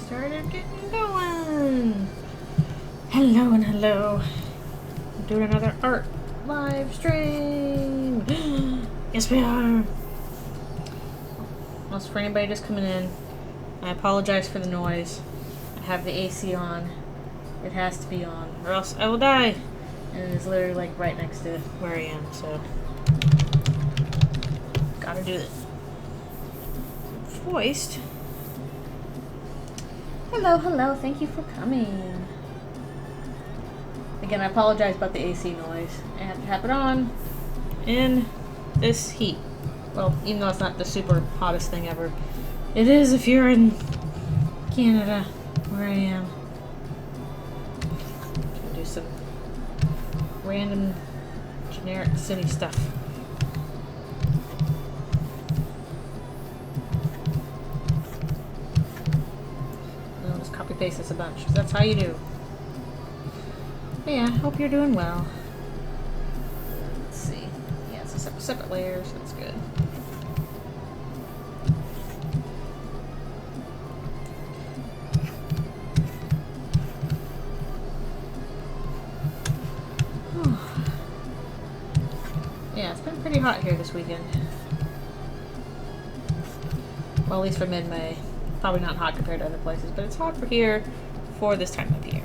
started getting going. Hello and hello. I'm doing another art live stream. Yes, we are. Also, for anybody just coming in, I apologize for the noise. I have the AC on. It has to be on, or else I will die. And it is literally like right next to where I am, so gotta do it. Voiced. Hello, hello, thank you for coming. Again, I apologize about the AC noise. I have to have it on in this heat. Well, even though it's not the super hottest thing ever, it is if you're in Canada, where I am. Gonna do some random generic city stuff. I'll just copy paste this a bunch, because that's how you do. But yeah, hope you're doing well. Let's see. Yeah, it's a separate layers, that's good. Yeah, it's been pretty hot here this weekend. Well, at least for mid-May. Probably not hot compared to other places, but it's hot for here for this time of year.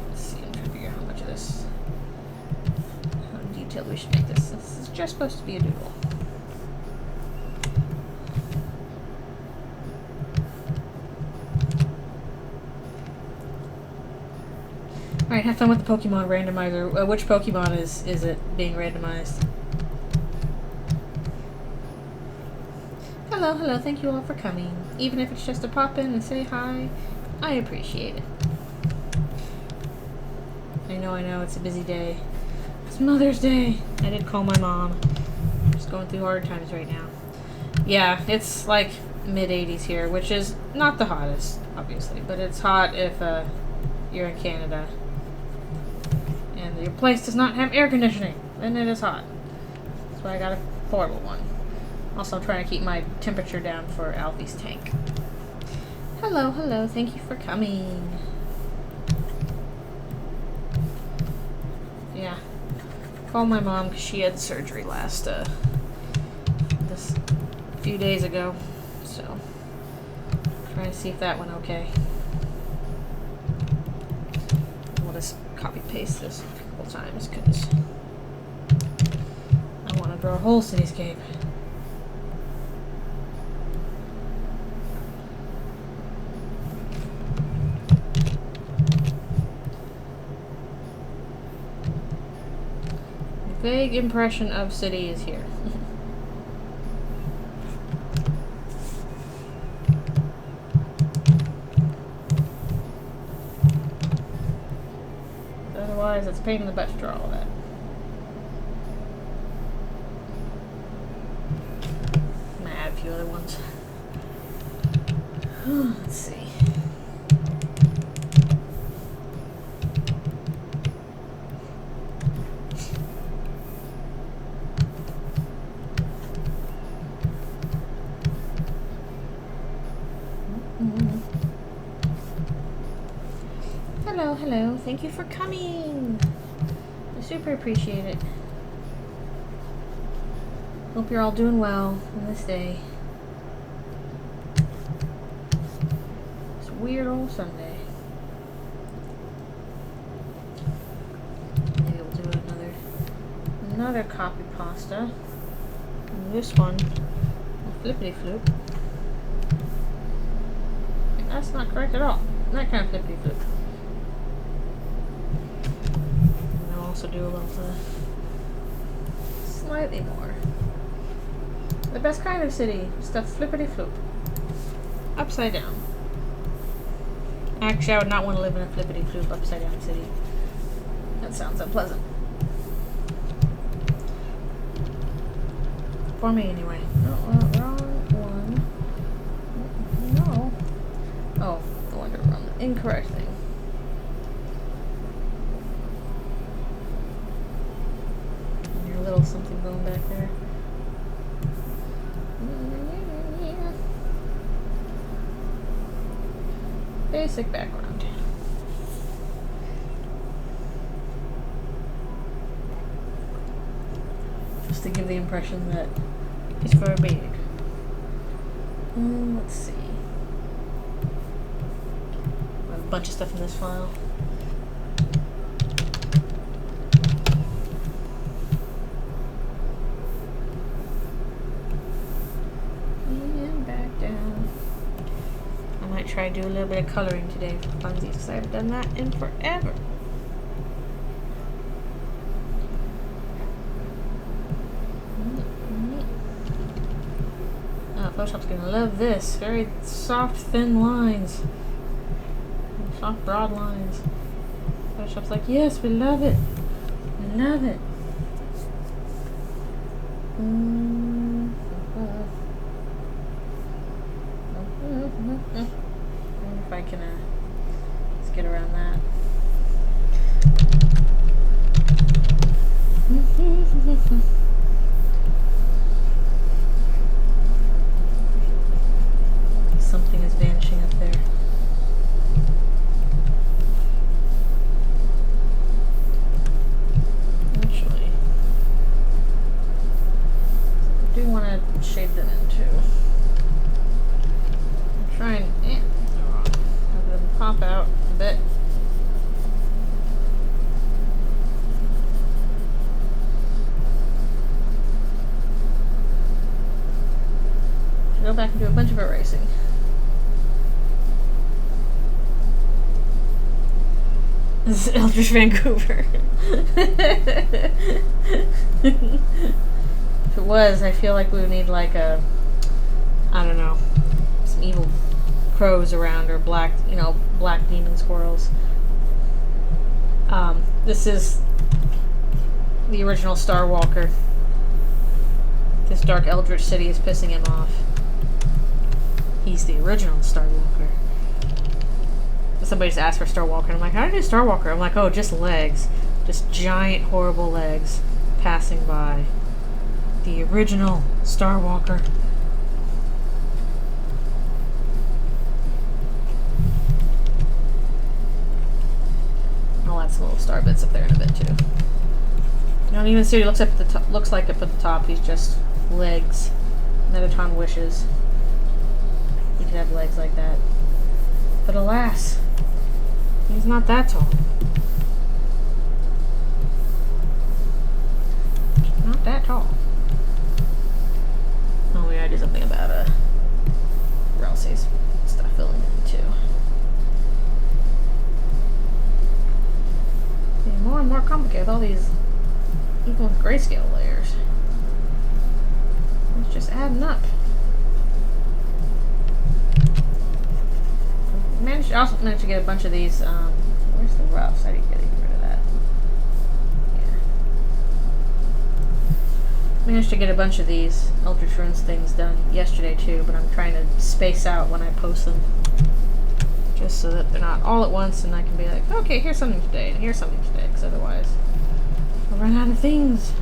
Let's see, I'm trying to figure out how much of this, how detailed we should make this. This is just supposed to be a doodle. Alright, have fun with the Pokemon randomizer. Which Pokemon is it being randomized? Hello, hello, thank you all for coming. Even if it's just to pop in and say hi, I appreciate it. I know, it's a busy day. It's Mother's Day. I did call my mom. I'm just going through hard times right now. Yeah, it's like mid-80s here, which is not the hottest, obviously, but it's hot if you're in Canada. And your place does not have air conditioning, then it is hot. That's why I got a portable one. Also, I'm trying to keep my temperature down for Alfie's tank. Hello, hello, thank you for coming. Yeah, call my mom because she had surgery this few days ago. So, trying to see if that went okay. We'll just copy paste this a couple times because I want to draw a whole cityscape. Vague impression of city is here. Otherwise, it's a pain in the butt to draw all that. I'm gonna add a few other ones. Let's see. Hello, hello. Thank you for coming. I super appreciate it. Hope you're all doing well on this day. It's weird old Sunday. Maybe we'll do another copy pasta. And this one, flippity flip. That's not correct at all. That kind of flippity flip. Also do a little slightly more. The best kind of city, stuff flippity flip. Upside down. Actually, I would not want to live in a flippity flip upside down city. That sounds unpleasant. For me, anyway. Oh, wrong one. No. Oh, I wonder wrong. Incorrect thing. Something Basic background. Just to give the impression that it's very big. Let's see. I have a bunch of stuff in this file. And back down. I might try to do a little bit of coloring today for funsies because I haven't done that in forever. Photoshop's gonna love this. Very soft, thin lines. Soft, broad lines. Photoshop's like, yes, we love it. We love it. I wonder if I can let's get around that. Something is vanishing up there. Actually, I do want to shade them in too. I'm trying, have them pop out a bit. Go back and do a bunch of erasing. This is Eldritch Vancouver. If it was, I feel like we would need like a, I don't know, some evil crows around or black, black demon squirrels. This is the original Starwalker. This dark eldritch city is pissing him off. He's the original Starwalker. Somebody just asked for Starwalker, and I'm like, how do I do Starwalker? I'm like, oh, just legs. Just giant, horrible legs passing by. The original Starwalker. I'll add some little star bits up there in a bit, too. You don't even see what he looks like up at the top. He's just legs. Metatron wishes he could have legs like that. But alas, he's not that tall. Not that tall. Oh, we gotta do something about Ralsei's stuff filling in too. Getting more and more complicated with all these even with grayscale layers. It's just adding up. I also managed to get a bunch of these. Where's the roughs? I didn't get rid of that. Yeah. Managed to get a bunch of these Eldritchrune things done yesterday too, but I'm trying to space out when I post them, just so that they're not all at once, and I can be like, okay, here's something today, and here's something today, because otherwise I'll run out of things.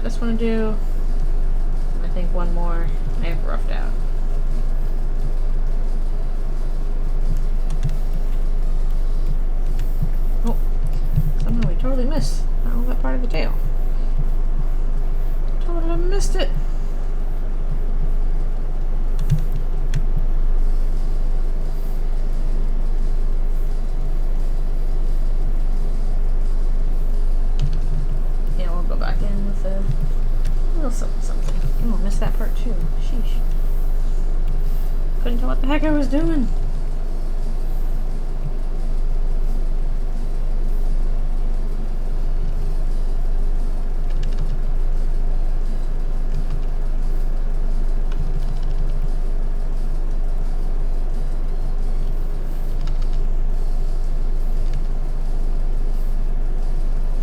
This one to do, I think one more I have roughed out. Oh, somehow we totally missed all that part of the tail. Totally missed it. Yeah, we'll go back in with a little something. Oh, I missed that part too. Sheesh. Couldn't tell what the heck I was doing.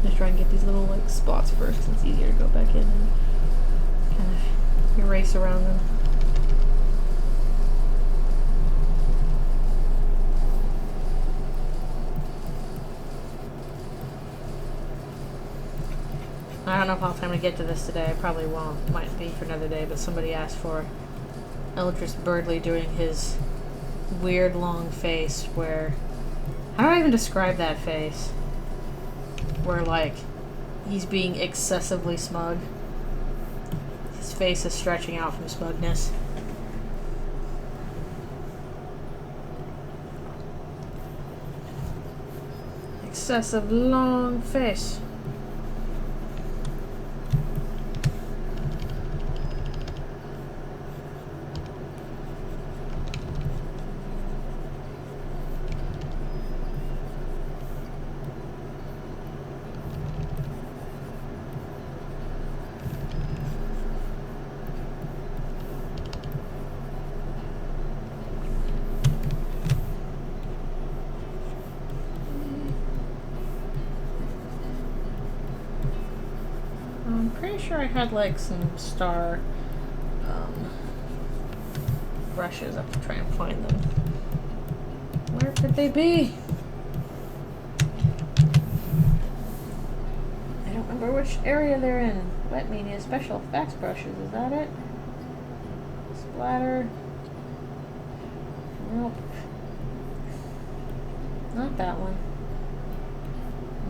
Just try and get these little like spots first, so it's easier to go back in and kind of erase around them. I don't know if I'll have time to get to this today. I probably won't. Might be for another day, but somebody asked for Eldritch Birdley doing his weird long face where... How do I even describe that face? Where, like, he's being excessively smug. His face is stretching out from smugness. Excessive long face. I'm pretty sure I had like some star brushes. I have to try and find them. Where could they be? I don't remember which area they're in. Wet media, special effects brushes. Is that it? Splatter. Nope. Not that one.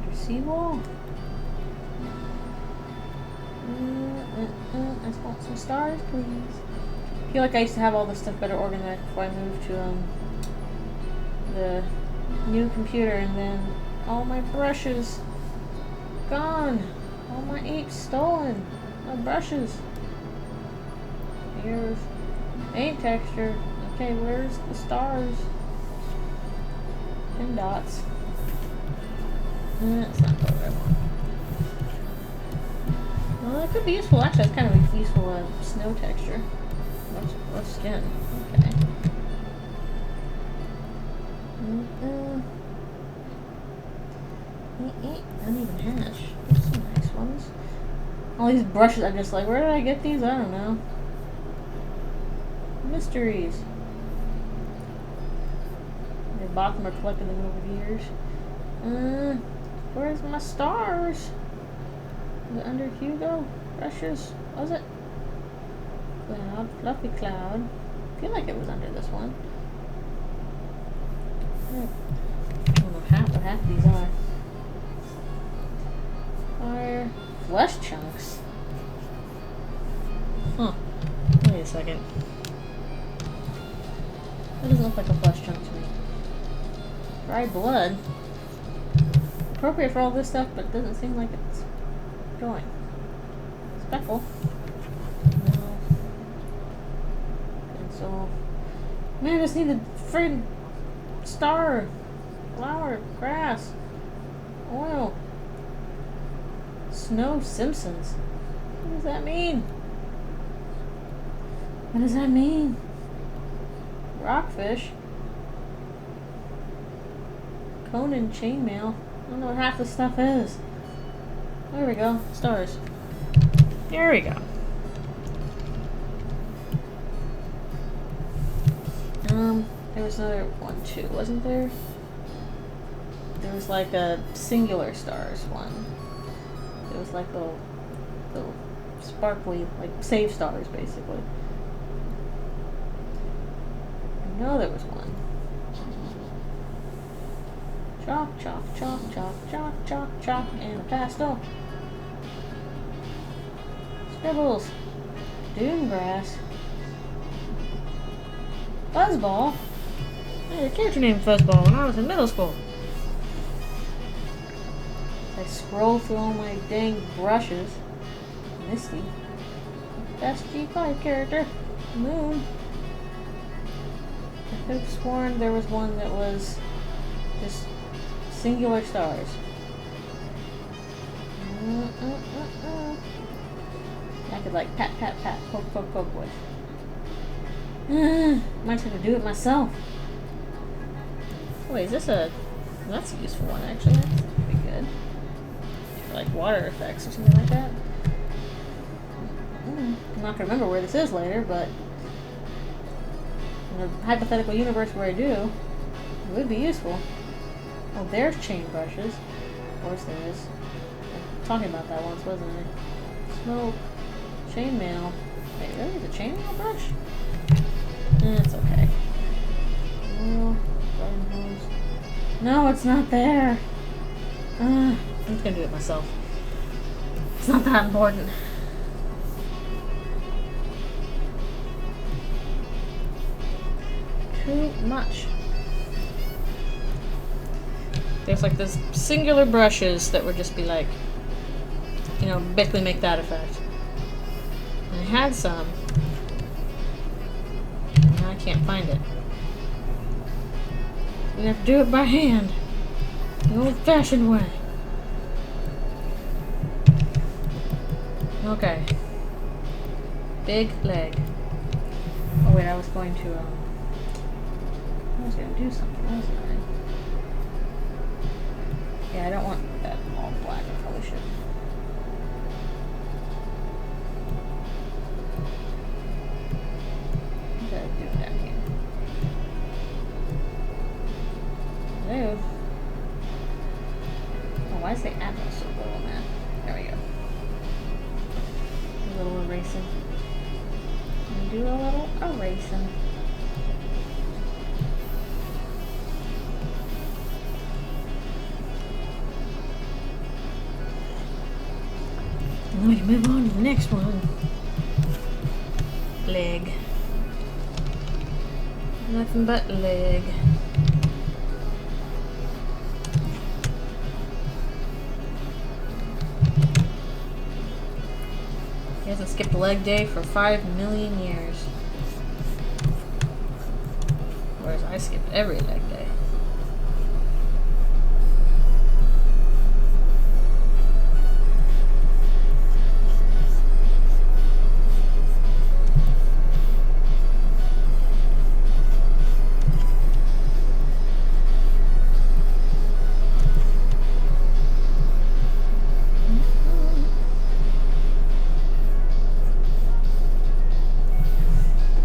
Under seawall. I just want some stars, please. I feel like I used to have all this stuff better organized before I moved to the new computer, and then all my brushes gone. All my inks stolen. My brushes. Here's paint texture. Okay, where's the stars? And dots. That's not what I want. Well, that could be useful. Actually, that's kind of a useful snow texture. What's skin? Okay. Uneven hash. There's some nice ones. All these brushes, I'm just like, where did I get these? I don't know. Mysteries. I bought them or collected them over the years. Where's my stars? Was it under Hugo? Brushes? Was it? Cloud. Fluffy cloud. I feel like it was under this one. I don't know what half of these are. Fire. Flesh chunks. Huh. Wait a second. That doesn't look like a flesh chunk to me. Dried blood. Appropriate for all this stuff, but it doesn't seem like it's going. Speckle. No. Pencil. Man, I just need the friggin' star. Flower. Grass. Oil. Snow Simpsons. What does that mean? What does that mean? Rockfish. Conan chainmail. I don't know what half this stuff is. There we go. Stars. There we go. There was another one too, wasn't there? There was like a singular stars one. It was like little sparkly, like save stars basically. I know there was one. Chalk, chalk, chalk, chalk, chalk, chalk, chalk, and a pastel. Scribbles. Dune grass. Fuzzball. I had a character named Fuzzball when I was in middle school. I scroll through all my dang brushes. Misty. Best G5 character. Moon. I could have sworn there was one that was just singular stars. I could like pat, pat, pat, poke, poke, poke with. Might have to do it myself. Wait, is this a... That's a useful one, actually. That's pretty good. For like water effects or something like that. I'm not going to remember where this is later, but in a hypothetical universe where I do, it would be useful. Oh, there's chain brushes. Of course there is. A talking about that once, wasn't I? Smoke. Chainmail. Wait, really? The chainmail brush? It's okay. Oh, garden hose. No, it's not there. I'm just gonna do it myself. It's not that important. Too much. There's like this singular brushes that would just be like, you know, basically make that effect. And I had some. Now I can't find it. You have to do it by hand. The old-fashioned way. Okay. Big leg. Oh wait, I was going to do something, wasn't I? Yeah, I don't want that all black. I probably should. What did I do down here? Hello? Oh, why is the apple so low on that? There we go. A little erasing. And do a little erasing. And we can move on to the next one. Leg. Nothing but leg. He hasn't skipped leg day for 5 million years. Whereas I skip every leg day.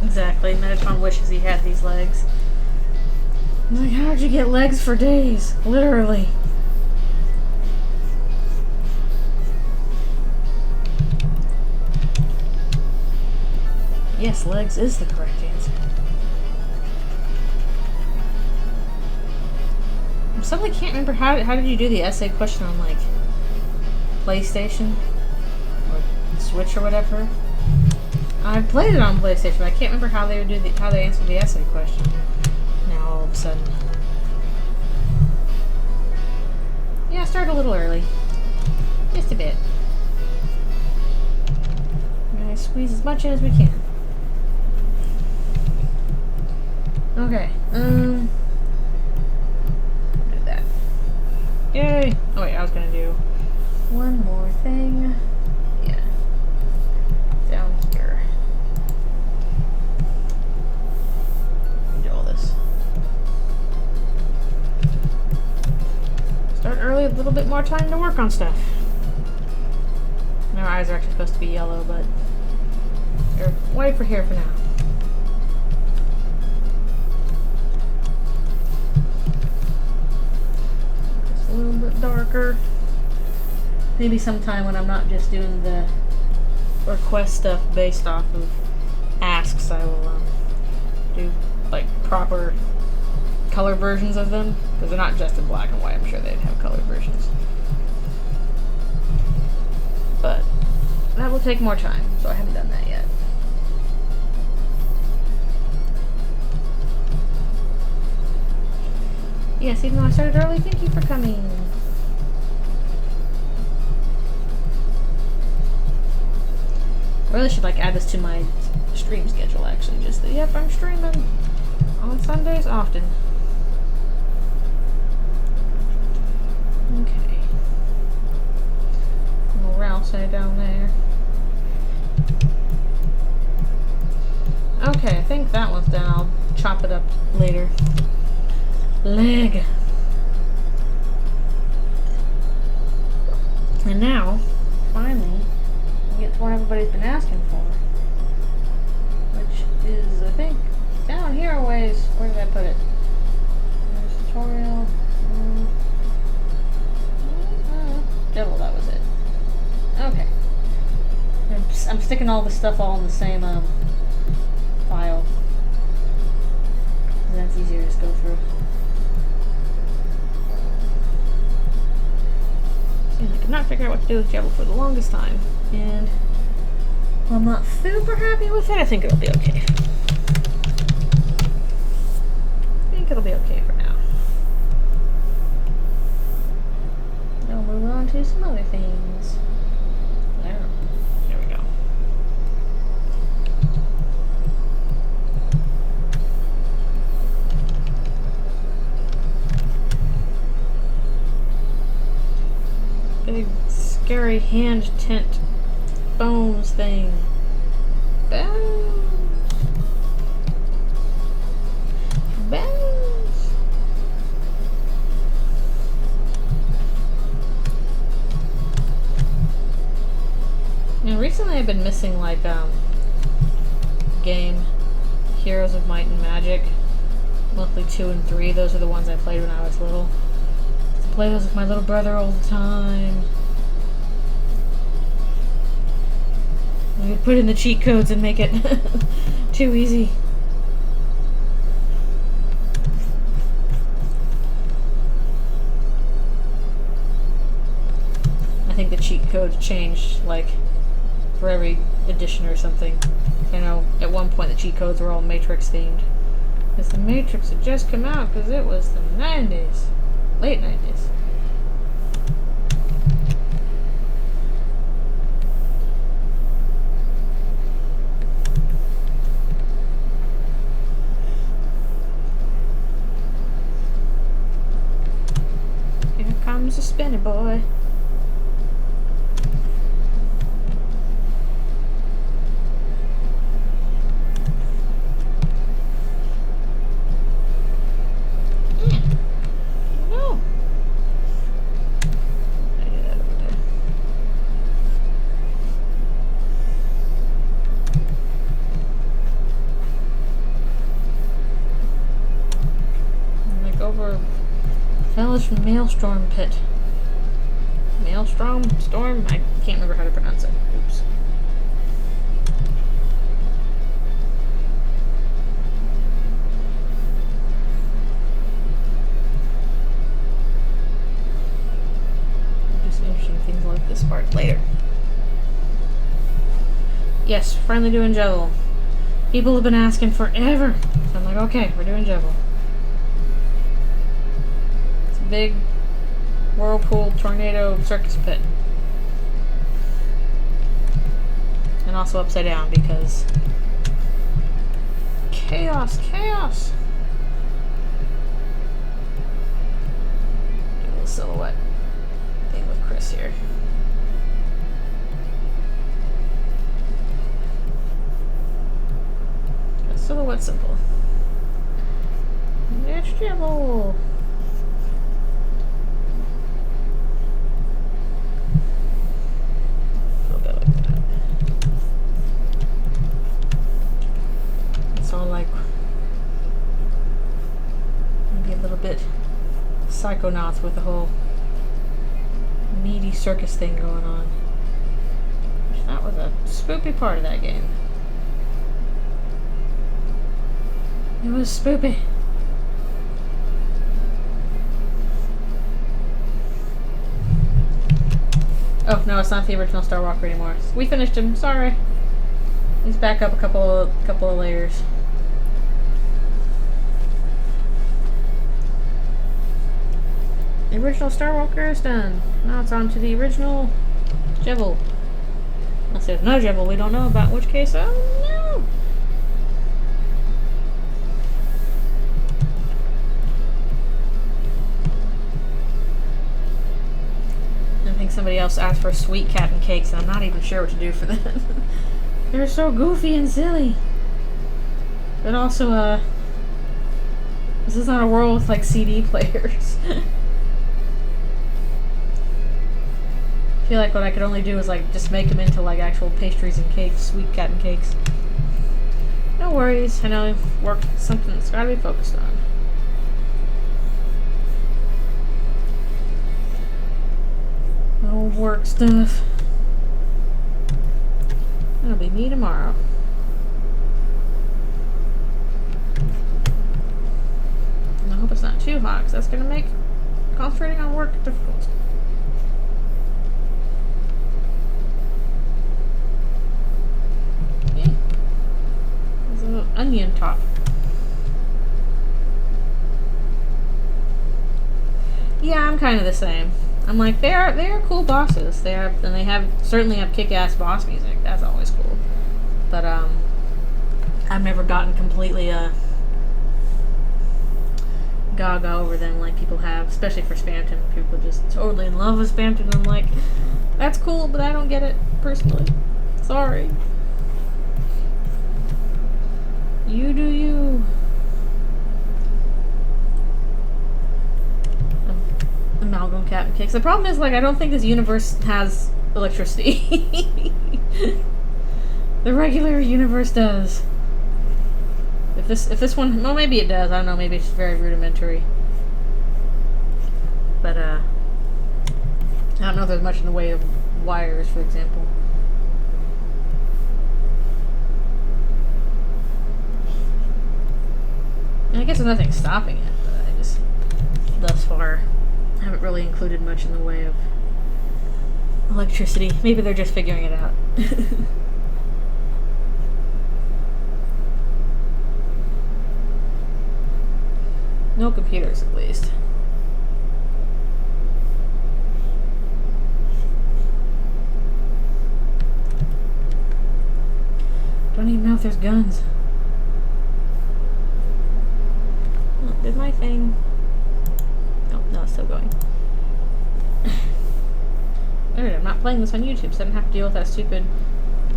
Exactly. Metatron wishes he had these legs. I'm like, how'd you get legs for days? Literally. Yes, legs is the correct answer. I suddenly can't remember how did you do the essay question on like PlayStation or Switch or whatever. I played it on PlayStation, but I can't remember how they would do how they answered the essay question. Now all of a sudden, yeah, I started a little early, just a bit. We're gonna squeeze as much in as we can. Okay, do that. Yay! Oh wait, I was gonna do one more thing. Yeah, down here. Start early, a little bit more time to work on stuff. My eyes are actually supposed to be yellow, but they're white for here for now. Just a little bit darker. Maybe sometime when I'm not just doing the request stuff based off of asks, I will do like proper color versions of them, because they're not just in black and white. I'm sure they'd have color versions, but that will take more time, so I haven't done that yet. Yes, even though I started early, thank you for coming. I really should like add this to my stream schedule actually, just that, yep, I'm streaming on Sundays often. Okay. Little round say down there. Okay, I think that one's done. I'll chop it up later. Leg. And now, finally, we get to what everybody's been asking for. Which is, I think, down here a ways. Where did I put it? There's tutorial. Devil, that was it. sticking all this stuff all in the same file. And that's easier to just go through. See, I could not figure out what to do with Jebel for the longest time. And while I'm not super happy with it, I think it'll be okay. I think it'll be okay for now. Now we'll move on to some other things. There we go. Big, scary hand tent bones thing. Bones. Bones. You know, recently I've been missing like game Heroes of Might and Magic monthly 2 and 3. Those are the ones I played when I was little. I play those with my little brother all the time. I could put in the cheat codes and make it too easy. I think the cheat code changed like for every edition or something. I know at one point the cheat codes were all Matrix themed. Because the Matrix had just come out because it was the 90s. Late 90s. Here comes the spinner boy. From Maelstrom Pit. Maelstrom? Storm? I can't remember how to pronounce it. Oops. I'll do some interesting things like this part later. Yes, finally doing Jebel. People have been asking forever. So I'm like, okay, we're doing Jebel. Big whirlpool tornado circus pit. And also upside down because chaos, chaos. Do a little silhouette thing with Chris here. A silhouette simple. It's Jebel. Like maybe a little bit Psychonauts with the whole meaty circus thing going on. That was a spoopy part of that game. It was spoopy. Oh no, it's not the original Star Walker anymore. We finished him. Sorry. He's back up a couple of layers. The original Star Walker is done. Now it's on to the original Jebel. Unless there's no Jebel we don't know about, in which case, oh no! I think somebody else asked for sweet cat and cakes, and I'm not even sure what to do for them. They're so goofy and silly. But also, this is not a world with, like, CD players. I feel like what I could only do is, like, just make them into, like, actual pastries and cakes, sweet cat and cakes. No worries. I know work something that's gotta be focused on. No work stuff. Oh That'll be me tomorrow. And I hope it's not too hot, because that's going to make concentrating on work difficult. Yeah. There's a little onion top. Yeah, I'm kind of the same. I'm like, they are cool bosses. They certainly have kick-ass boss music. That's always cool. But I've never gotten completely gaga over them like people have, especially for Spamton. People are just totally in love with Spamton. I'm like, that's cool, but I don't get it personally. Sorry. You do you. Amalgam Captain Kicks. The problem is, like, I don't think this universe has electricity. The regular universe does. If this one, well, maybe it does. I don't know. Maybe it's very rudimentary. But I don't know if there's much in the way of wires, for example. And I guess there's nothing stopping it, but I just, thus far, haven't really included much in the way of electricity. Maybe they're just figuring it out. No computers, at least. Don't even know if there's guns. Oh, did my thing... Oh, no, it's still going. Alright, I'm not playing this on YouTube, so I don't have to deal with that stupid...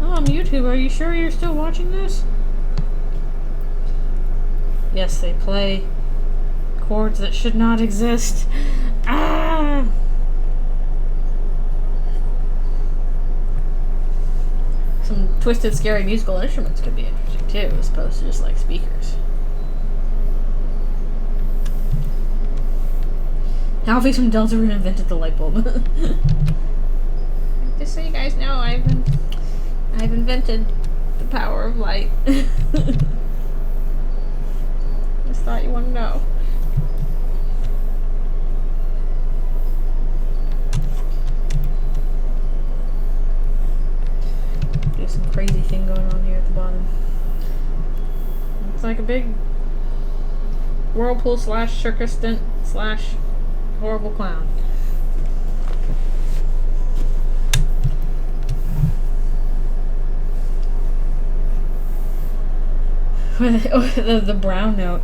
Oh, I'm YouTube, are you sure you're still watching this? Yes, they play chords that should not exist. Ah! Some twisted, scary musical instruments could be interesting too, as opposed to just like speakers. Alfie from Deltarune invented the light bulb. Just so you guys know, I've invented the power of light. Just thought you want to know. There's some crazy thing going on here at the bottom. Looks like a big whirlpool / circus stunt / horrible clown. the brown note.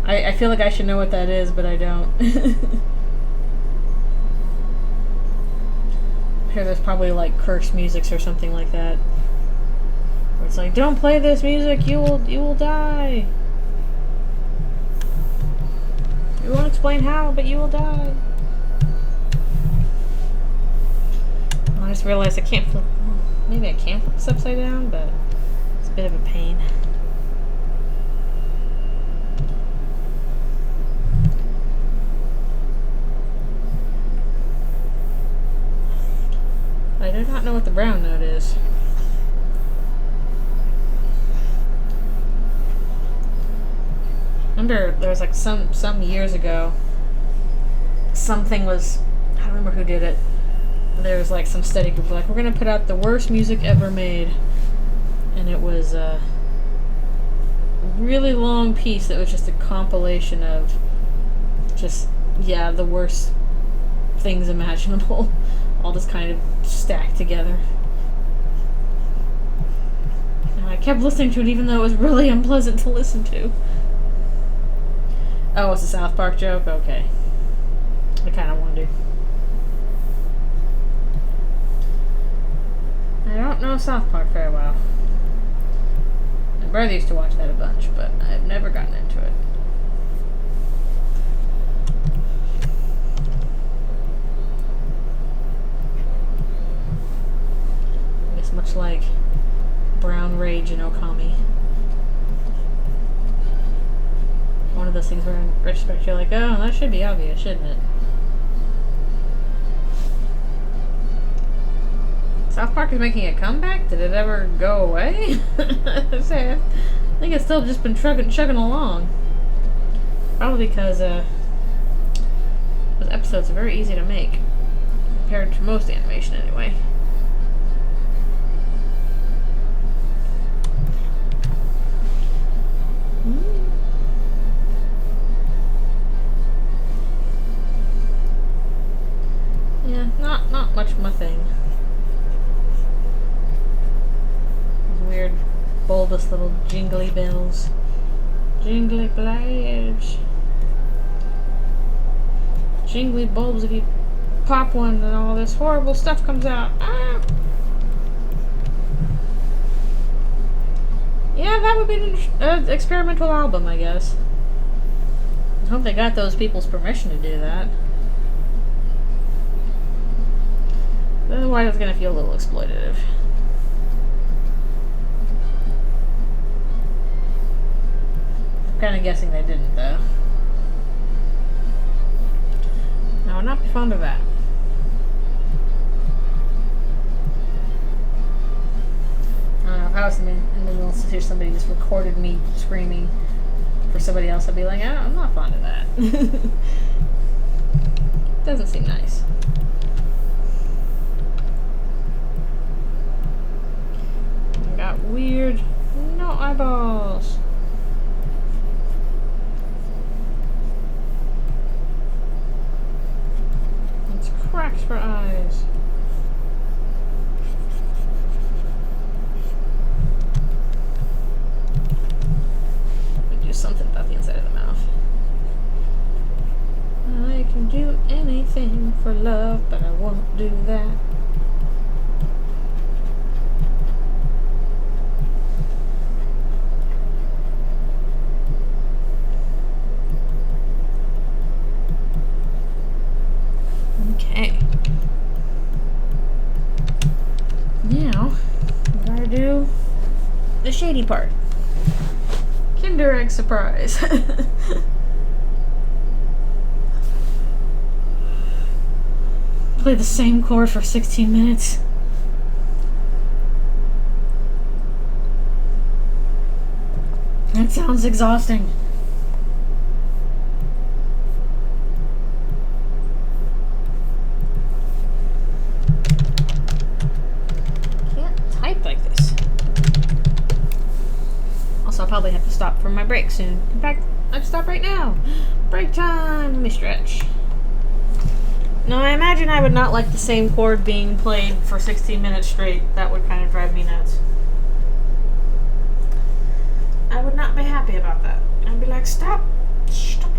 I feel like I should know what that is, but I don't. I'm sure there's probably like cursed music or something like that. Where it's like, don't play this music, you will die. We won't explain how, but you will die. Well, I just realized I can't flip. Maybe I can flip this upside down, but it's a bit of a pain. I do not know what the brown note is. Remember, there was like some years ago, something was, I don't remember who did it. There was like some study group like, we're gonna put out the worst music ever made, and it was a really long piece that was just a compilation of just, yeah, the worst things imaginable, all just kind of stacked together. And I kept listening to it even though it was really unpleasant to listen to. Oh, it's a South Park joke? Okay. I kind of wondered. I don't know South Park very well. My brother used to watch that a bunch, but I've never gotten into it. I guess much like Brown Rage in Okami. One of those things where in retrospect you're like, oh, that should be obvious, shouldn't it? So South Park is making a comeback? Did it ever go away? I think it's still just been chugging along. Probably because those episodes are very easy to make. Compared to most animation, anyway. Yeah, not much of my thing. These weird, bulbous little jingly bells. Jingly bells. Jingly bulbs, if you pop one and all this horrible stuff comes out. Ah! Yeah, that would be an experimental album, I guess. I hope they got those people's permission to do that. Otherwise, it's gonna feel a little exploitative. I'm kind of guessing they didn't, though. I would not be fond of that. I don't know, if I was in the middle to hear somebody just recorded me screaming for somebody else, I'd be like, I'm not fond of that. Doesn't seem nice. I got weird, no eyeballs. It's cracks for eyes. Something about the inside of the mouth. I can do anything for love, but I won't do that. Okay. Now, we gotta do the shady part. Kinder Egg surprise. Play the same chord for 16 minutes. That sounds exhausting. Can't type like this. Also, I'll probably have to stop for my break soon. In fact, I have to stop right now. Break time. Let me stretch. No, I imagine I would not like the same chord being played for 16 minutes straight. That would kind of drive me nuts. I would not be happy about that. I'd be like, stop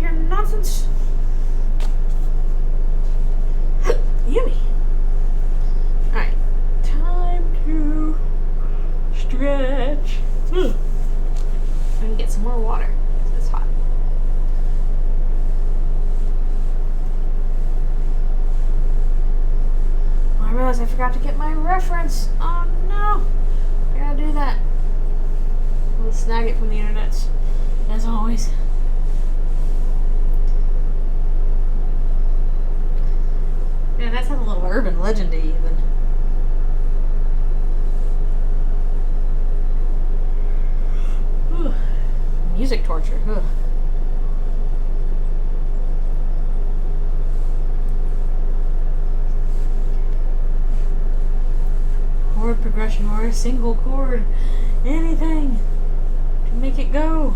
your nonsense. Yummy. Alright, time to stretch. I'm gonna get some more water. It's hot. Oh, I realized I forgot to get my reference. Oh no. I gotta do that. We'll snag it from the internet, as always. Yeah, that sounds a little urban legendy even. Whew. Music torture. Ugh. Chord progression or a single chord. Anything to make it go.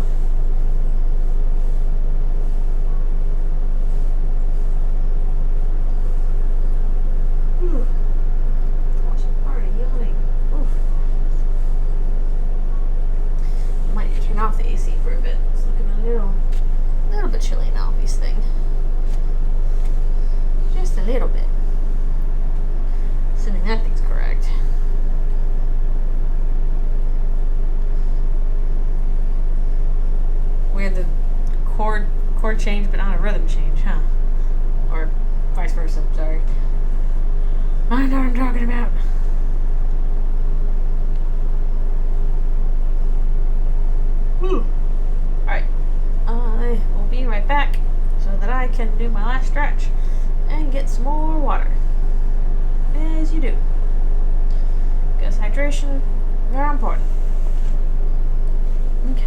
Off the AC for a bit. It's looking a little bit chilly now, this thing. Just a little bit. Assuming that thing's correct. We had the chord change, but not a rhythm change, huh? Or vice versa. Sorry. I know what I'm talking about. Alright, I will be right back so that I can do my last stretch and get some more water. As you do. hydration, very important. Okay.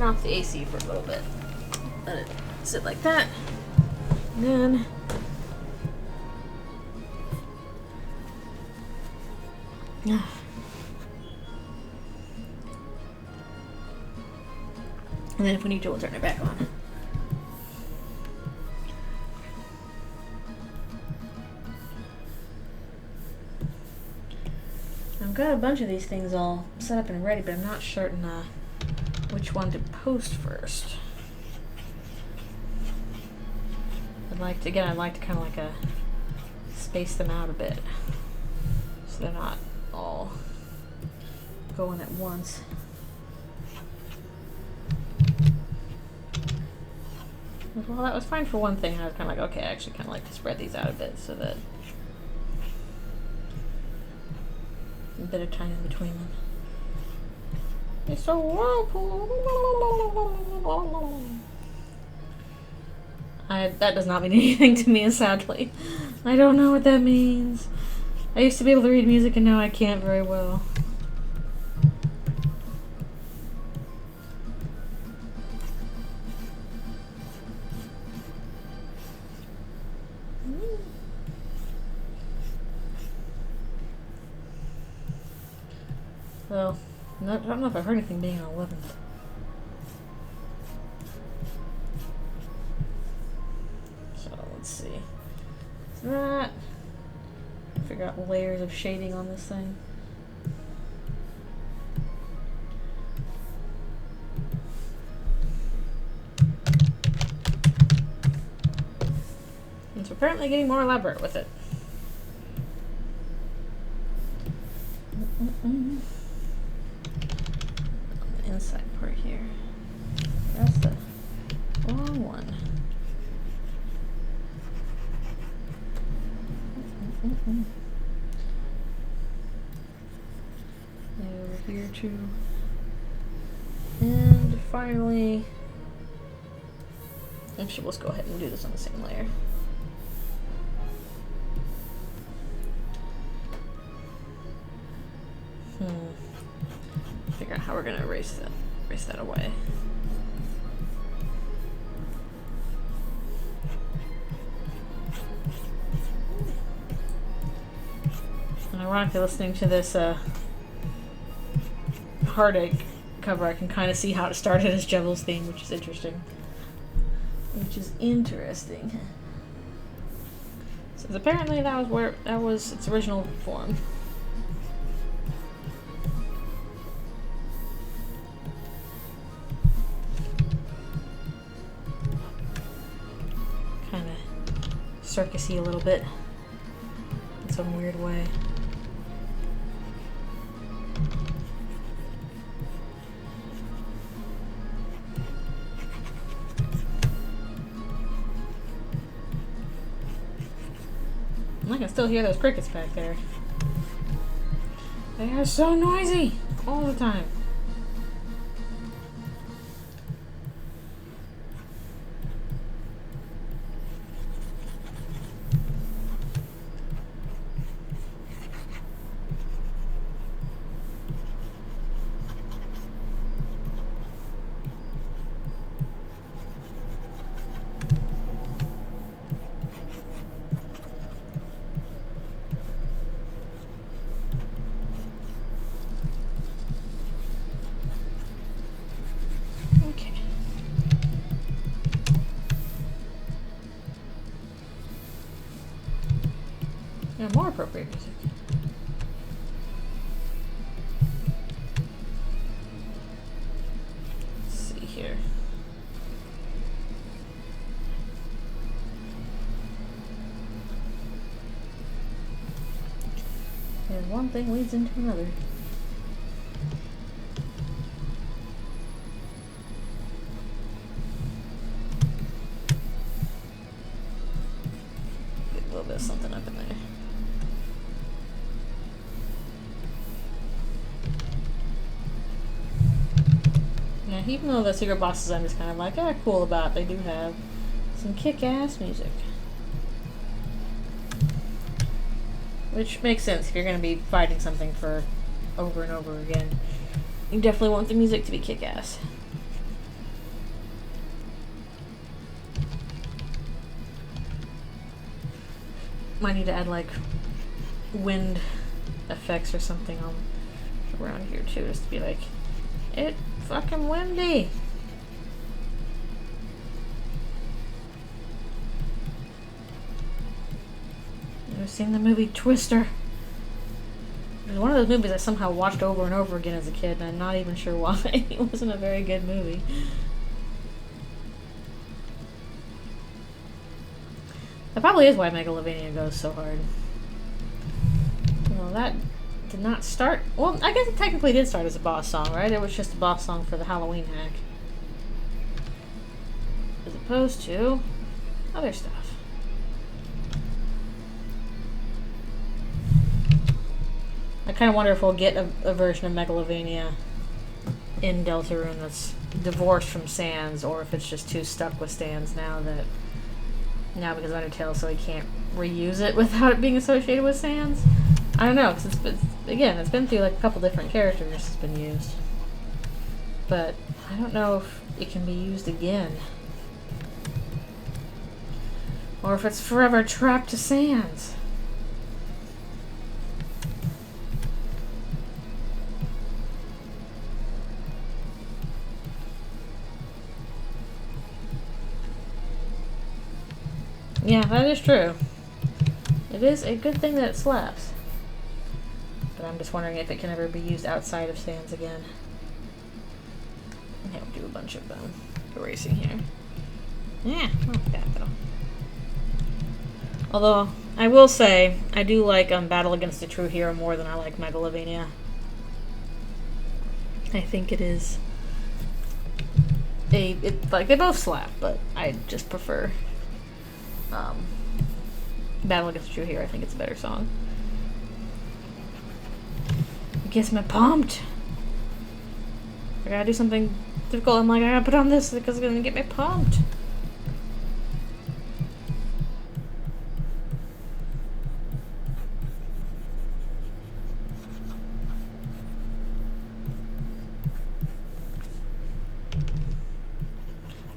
Off the AC for a little bit. Let it sit like that. And then if we need to, we'll turn it back on. I've got a bunch of these things all set up and ready, but I'm not certain which one to post first. I'd like to kind of like space them out a bit so they're not all going at once. Well, that was fine for one thing. I was kind of like, okay, I actually kind of like to spread these out a bit so that a bit of time in between them. It's a whirlpool. That does not mean anything to me, sadly. I don't know what that means. I used to be able to read music and now I can't very well. So, I don't know if I've heard anything being on 11th. So, let's see. So that. Figure out layers of shading on this thing. It's apparently getting more elaborate with it. Inside part here. That's the wrong one. Over here too. And finally, actually let's go ahead and do this on the same layer. Figure out how we're gonna erase that away. And ironically, listening to this Heartache cover, I can kind of see how it started as Jebel's theme, which is interesting. So apparently that was its original form. Circusy a little bit in some weird way. I can still hear those crickets back there. They are so noisy all the time. And more appropriate music. Let's see here. And one thing leads into another. Get a little bit of something up in there. Yeah, even though the secret bosses I'm just kind of like, cool about, they do have some kick-ass music. Which makes sense if you're going to be fighting something for over and over again. You definitely want the music to be kick-ass. Might need to add like wind effects or something on around here too, just to be like, it's fucking windy. I've seen the movie Twister. It was one of those movies I somehow watched over and over again as a kid, and I'm not even sure why. It wasn't a very good movie. That probably is why Megalovania goes so hard. Well, that did not start... Well, I guess it technically did start as a boss song, right? It was just a boss song for the Halloween hack. As opposed to other stuff. I kind of wonder if we'll get a version of Megalovania in Deltarune that's divorced from Sans, or if it's just too stuck with Sans now because of Undertale, so he can't reuse it without it being associated with Sans. I don't know, because it's been through like a couple different characters it's been used. But I don't know if it can be used again. Or if it's forever trapped to Sans. Yeah, that is true. It is a good thing that it slaps. But I'm just wondering if it can ever be used outside of Sans again. I have to do a bunch of erasing here. Yeah, not bad though. Although, I will say, I do like Battle Against the True Hero more than I like Megalovania. I think it is like, they both slap, but I just prefer Battle Against the True Hero. I think it's a better song. It gets me pumped. I gotta do something difficult. I'm like, I gotta put on this because it's gonna get me pumped.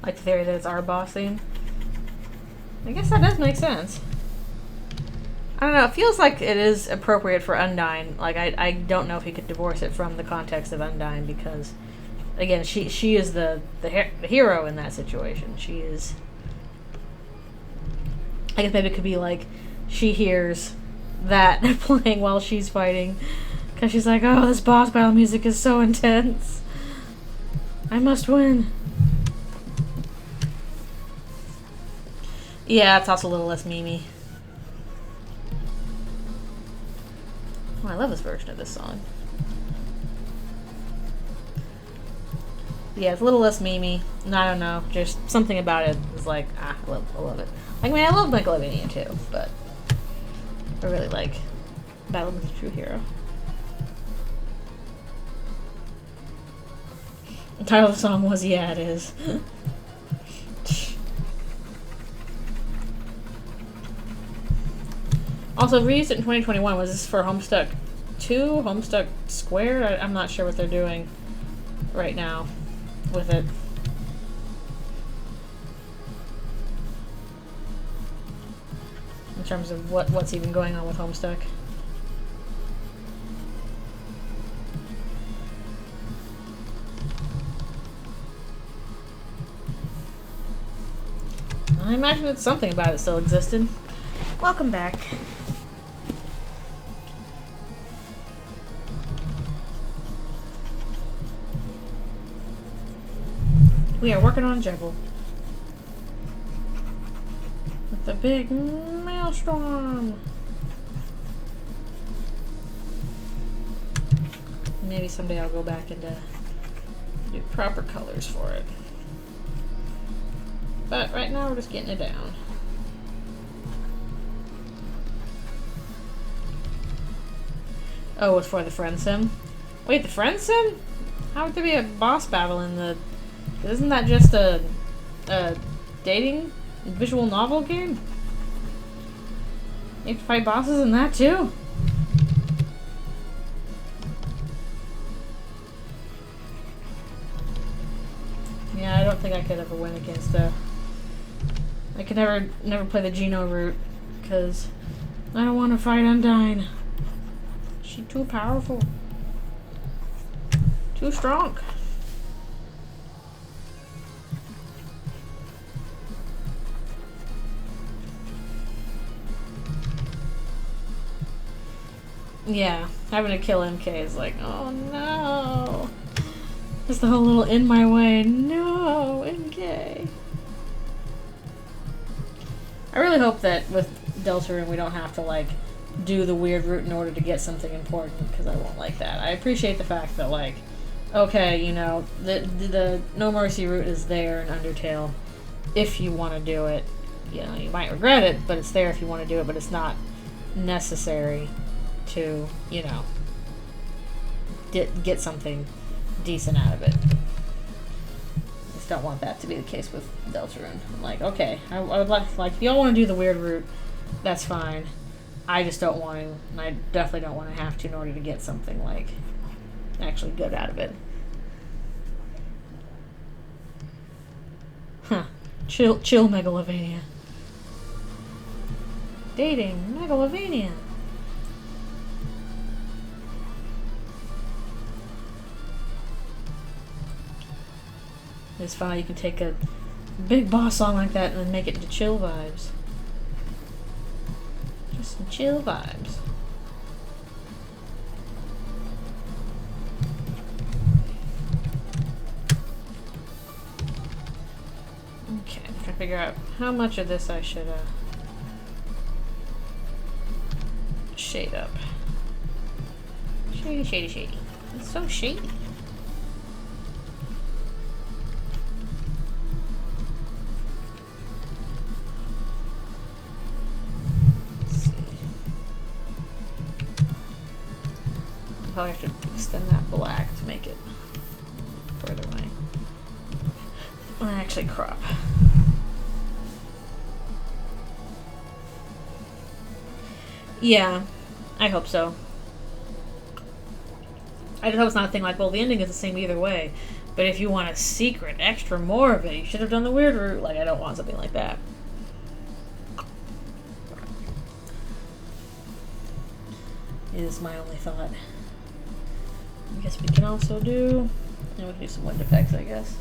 Like the theory that it's our boss theme. I guess that does make sense. I don't know, it feels like it is appropriate for Undyne. Like, I don't know if he could divorce it from the context of Undyne because, again, she is the hero in that situation. She is... I guess maybe it could be like, she hears that playing while she's fighting. Because she's like, oh, this boss battle music is so intense. I must win. Yeah, it's also a little less memey. Oh, I love this version of this song. Yeah, it's a little less memey. And I don't know, just something about it is like, I love it. I mean, I love Megalovania too, but I really like Battle with the True Hero. The title of the song was, yeah, it is. Also, released in 2021. Was this for Homestuck 2? Homestuck Squared? I'm not sure what they're doing right now with it. In terms of what's even going on with Homestuck. I imagine it's something about it still existed. Welcome back. We are working on Jebel. With the big maelstrom. Maybe someday I'll go back and do proper colors for it. But right now we're just getting it down. Oh, it's for the friend sim? Wait, the friend sim? How would there be a boss battle in the... Isn't that just a dating visual novel game? You have to fight bosses in that too? Yeah, I don't think I could ever win against I could never play the Geno route, because I don't want to fight Undyne. She's too powerful. Too strong. Yeah, having to kill MK is like, oh no. Just the whole little in my way. No, MK. I really hope that with Deltarune we don't have to like do the weird route in order to get something important, because I won't like that. I appreciate the fact that like, okay, you know, the No Mercy route is there in Undertale if you want to do it. You know, you might regret it, but it's there if you want to do it, but it's not necessary to, you know, get something decent out of it. I just don't want that to be the case with Deltarune. I'm like, okay, I would like if y'all want to do the weird route, that's fine. I just don't want to, and I definitely don't want to have to in order to get something like actually good out of it. Huh. Chill Megalovania. Dating Megalovania. It's fine, you can take a big boss song like that and then make it into chill vibes. Just some chill vibes. Okay, I'm trying to figure out how much of this I should shade up. Shady, shady, shady. It's so shady. Probably have to extend that black to make it further away. Or actually crop. Yeah, I hope so. I just hope it's not a thing like, well, the ending is the same either way, but if you want a secret, extra more of it, you should have done the weird route. Like, I don't want something like that. It is my only thought. I guess we can also do... we can do some wind effects, I guess.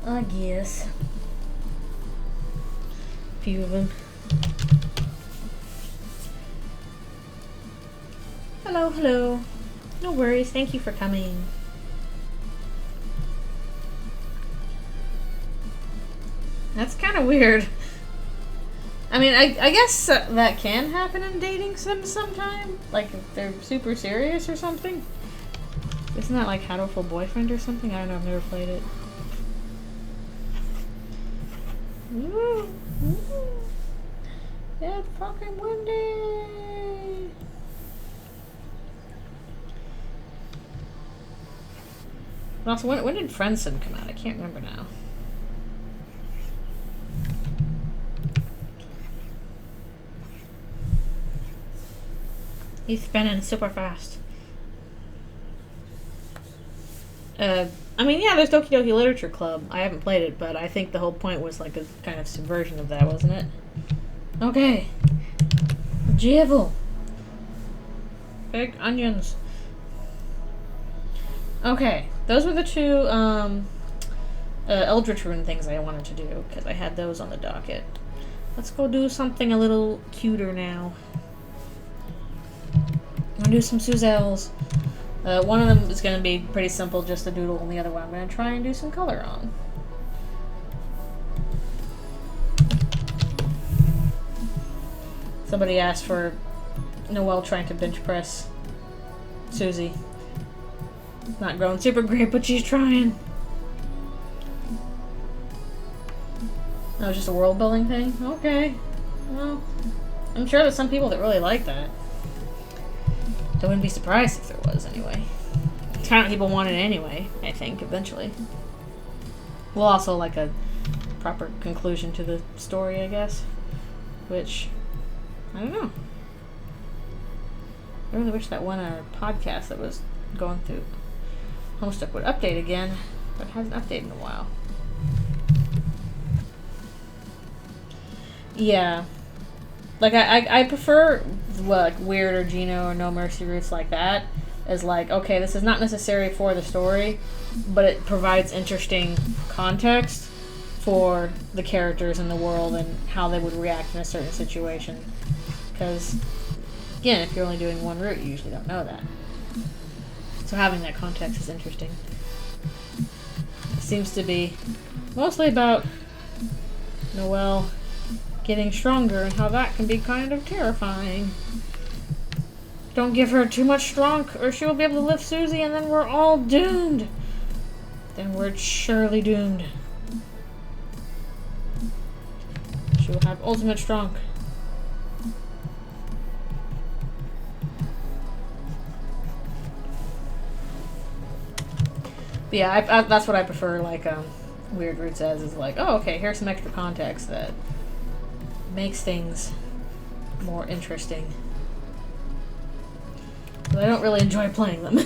A few of them. Hello, hello. No worries, thank you for coming. That's kind of weird. I mean, I guess that can happen in dating sims sometime. Like, if they're super serious or something. Isn't that like How to Fool Boyfriend or something? I don't know, I've never played it. Ooh, ooh. It's fucking windy! But also, when did Friendson come out? I can't remember now. He's spinning super fast. I mean, yeah, there's Doki Doki Literature Club. I haven't played it, but I think the whole point was like a kind of subversion of that, wasn't it? Okay. Jibble. Big onions. Okay, those were the two Eldritchrune things I wanted to do, because I had those on the docket. Let's go do something a little cuter now. I'm gonna do some Suselles. One of them is going to be pretty simple, just a doodle, and the other one I'm going to try and do some color on. Somebody asked for Noelle trying to bench press Susie. Not growing super great, but she's trying. That was just a world building thing? Okay. Well, I'm sure there's some people that really like that. I wouldn't be surprised if there was, anyway. It's kind of people want it anyway, I think, eventually. Well, also like a proper conclusion to the story, I guess. Which, I don't know. I really wish that one podcast that was going through Homestuck would update again, but it hasn't updated in a while. Yeah. Like, I prefer, like, Weird or Gino or No Mercy Roots like that as, like, okay, this is not necessary for the story, but it provides interesting context for the characters in the world and how they would react in a certain situation. Because, again, if you're only doing one route, you usually don't know that. So having that context is interesting. It seems to be mostly about Noelle getting stronger and how that can be kind of terrifying. Don't give her too much strong or she will be able to lift Susie and then we're all doomed. Then we're surely doomed. She will have ultimate strong. But yeah, that's what I prefer, like, Weird Roots as, is like, oh, okay, here's some extra context that makes things more interesting. But I don't really enjoy playing them.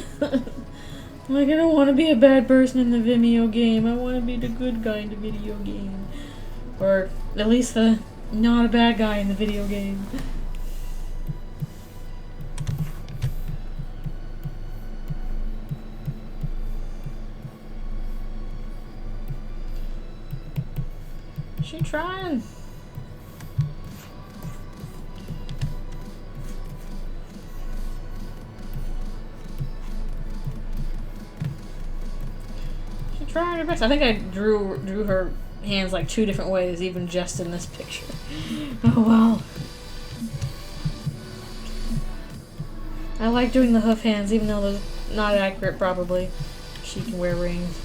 Like, I don't want to be a bad person in the Vimeo game. I want to be the good guy in the video game. Or at least the not a bad guy in the video game. She trying. Trying her best. I think I drew her hands like 2 different ways, even just in this picture. Oh well. I like doing the hoof hands, even though they're not accurate, probably. She can wear rings.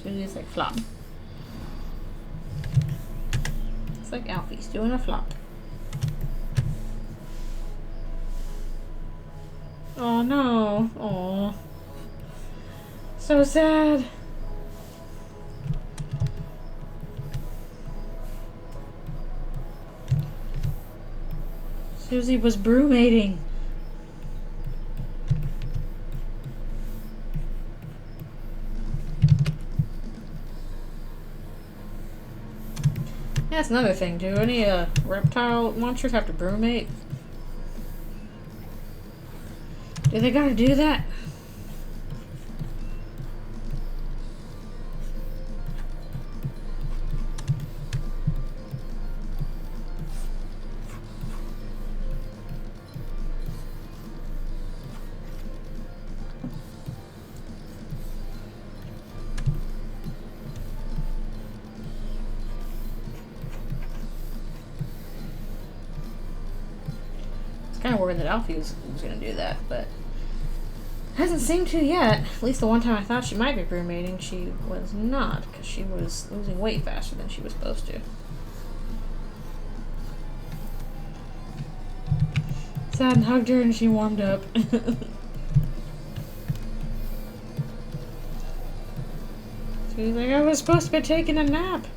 It's like flop. It's like Alfie's doing a flop. Oh no. Oh. So sad. Susie was brewmating. Yeah, that's another thing. Do any reptile monsters have to brewmate? Do they gotta do that? Kind of worried that Alfie was going to do that, but hasn't seemed to yet. At least the one time I thought she might be brewmating, she was not, because she was losing weight faster than she was supposed to. Sat and hugged her and she warmed up. She was like, I was supposed to be taking a nap.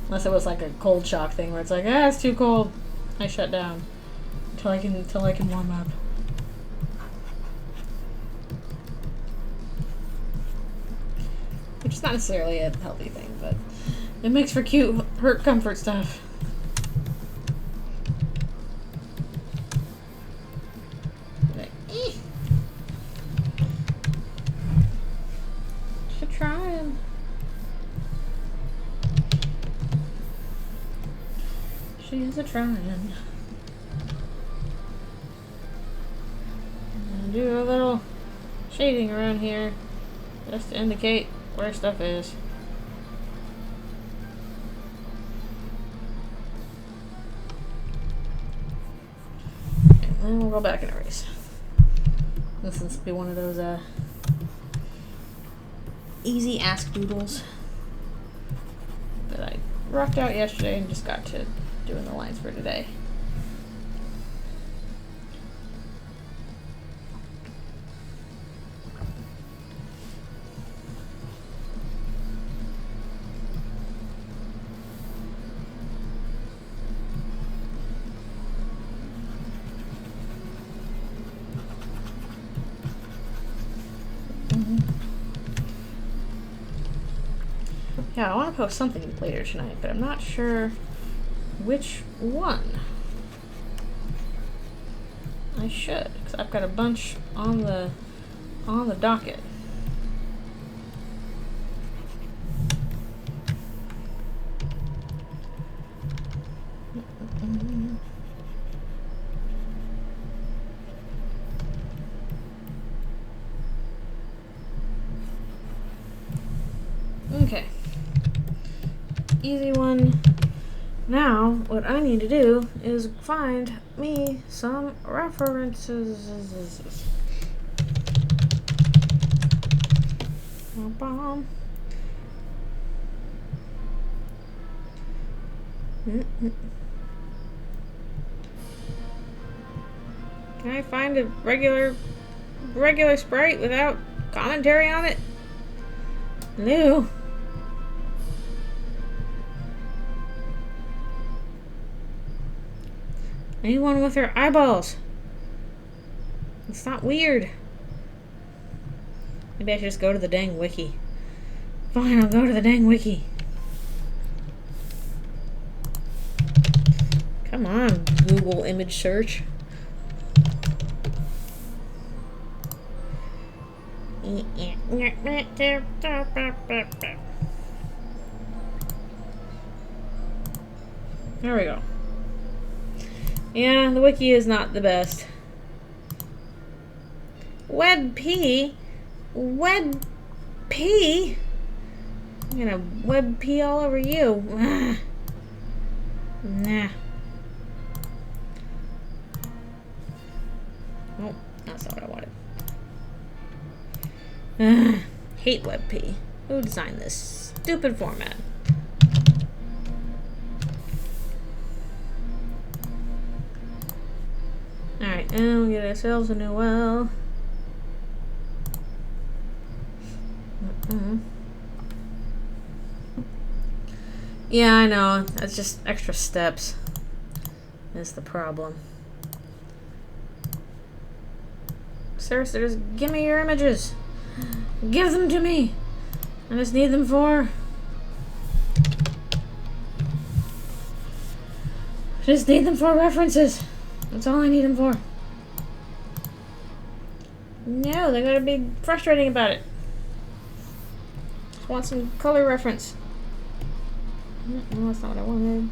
Unless it was like a cold shock thing where it's like, ah, it's too cold. I shut down until I can warm up. Which is not necessarily a healthy thing, but it makes for cute hurt comfort stuff. Like, should try it. she's a-trying. Do a little shading around here just to indicate where stuff is. And then we'll go back and erase. This will be one of those easy ask doodles that I rocked out yesterday and just got to doing the lines for today. Yeah, I want to post something later tonight, but I'm not sure which one. I should, because I've got a bunch on the docket. Okay. Easy one. Now, what I need to do is find me some references. Can I find a regular sprite without commentary on it? No. Anyone with her eyeballs. It's not weird. Maybe I should just go to the dang wiki. Fine, I'll go to the dang wiki. Come on, Google image search. There we go. Yeah, the wiki is not the best. WebP? WebP? I'm gonna WebP all over you. Nah. Oh, that's not what I wanted. Hate WebP. Who designed this stupid format? Alright, and we'll get ourselves a new well. Yeah, I know. That's just extra steps. That's the problem. Seriously, just give me your images. Give them to me. I just need them for... references. That's all I need them for. No, they gotta be frustrating about it. Just want some color reference. No, that's not what I wanted.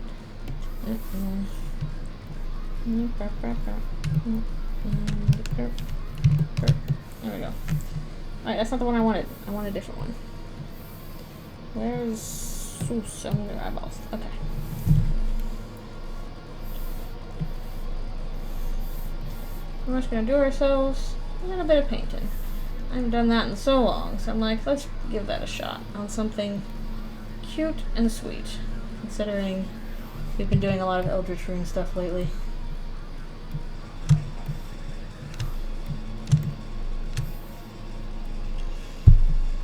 There we go. Alright, that's not the one I wanted. I want a different one. Where's... so many eyeballs. Okay. We're just gonna do ourselves a little bit of painting. I haven't done that in so long, so I'm like, let's give that a shot on something cute and sweet, considering we've been doing a lot of Eldritchrune stuff lately.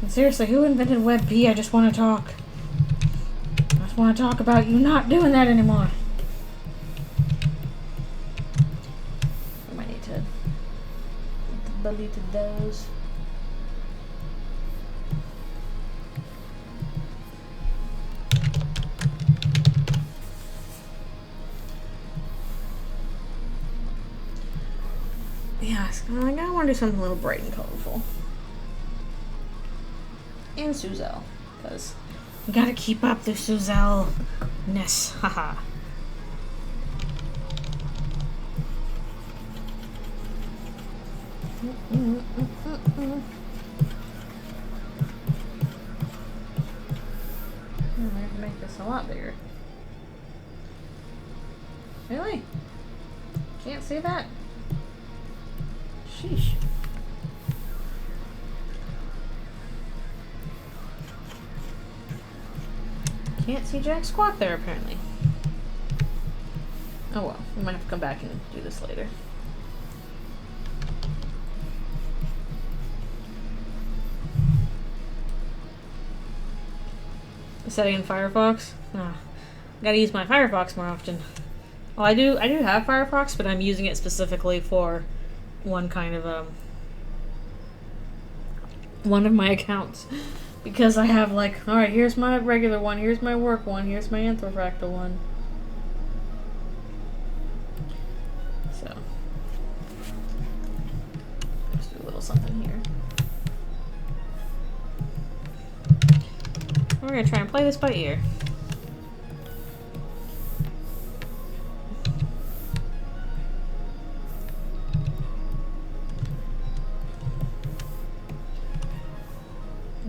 And seriously, who invented WebP? I just want to talk. I just want to talk about you not doing that anymore. I might need to delete those. Yeah, I'm like, I want to do something a little bright and colorful. And Suselle, because we gotta keep up the Suselle-ness, haha. I have to make this a lot bigger. Really? Can't see that? Sheesh. Can't see jack squat there, apparently. Oh well, we might have to come back and do this later. Setting in Firefox? Ah, gotta use my Firefox more often. Well, I do have Firefox, but I'm using it specifically for one kind of one of my accounts. Because I have like, alright, here's my regular one, here's my work one, here's my Anthrofractal one. So, let's do a little something here. We're gonna try and play this by ear.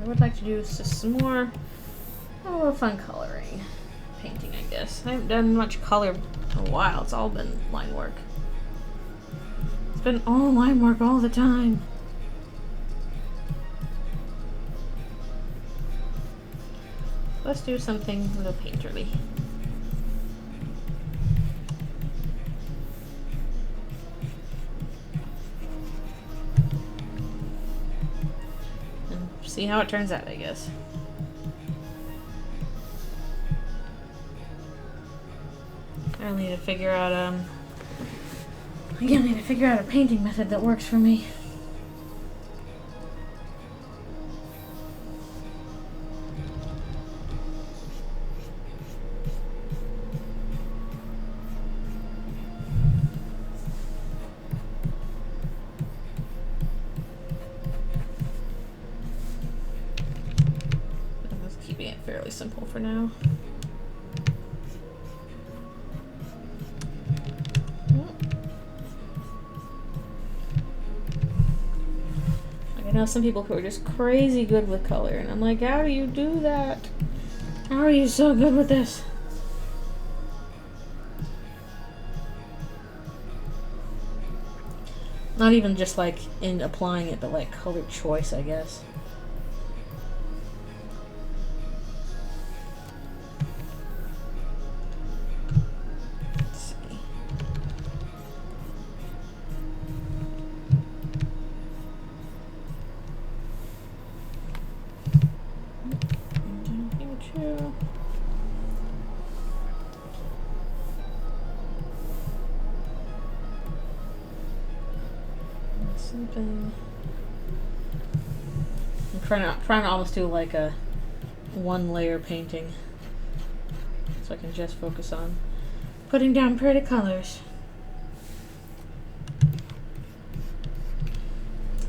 I would like to do just some more, a little fun coloring. Painting, I guess. I haven't done much color in a while. It's all been line work. It's been all line work all the time. Let's do something a little painterly. And see how it turns out, I guess. I need to figure out I need to figure out a painting method that works for me. I'm just keeping it fairly simple for now. I know some people who are just crazy good with color, and I'm like, how do you do that? How are you so good with this? Not even just like in applying it, but like color choice, I guess. Something. I'm trying to almost do like a one layer painting, so I can just focus on putting down pretty colors.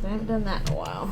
I haven't done that in a while.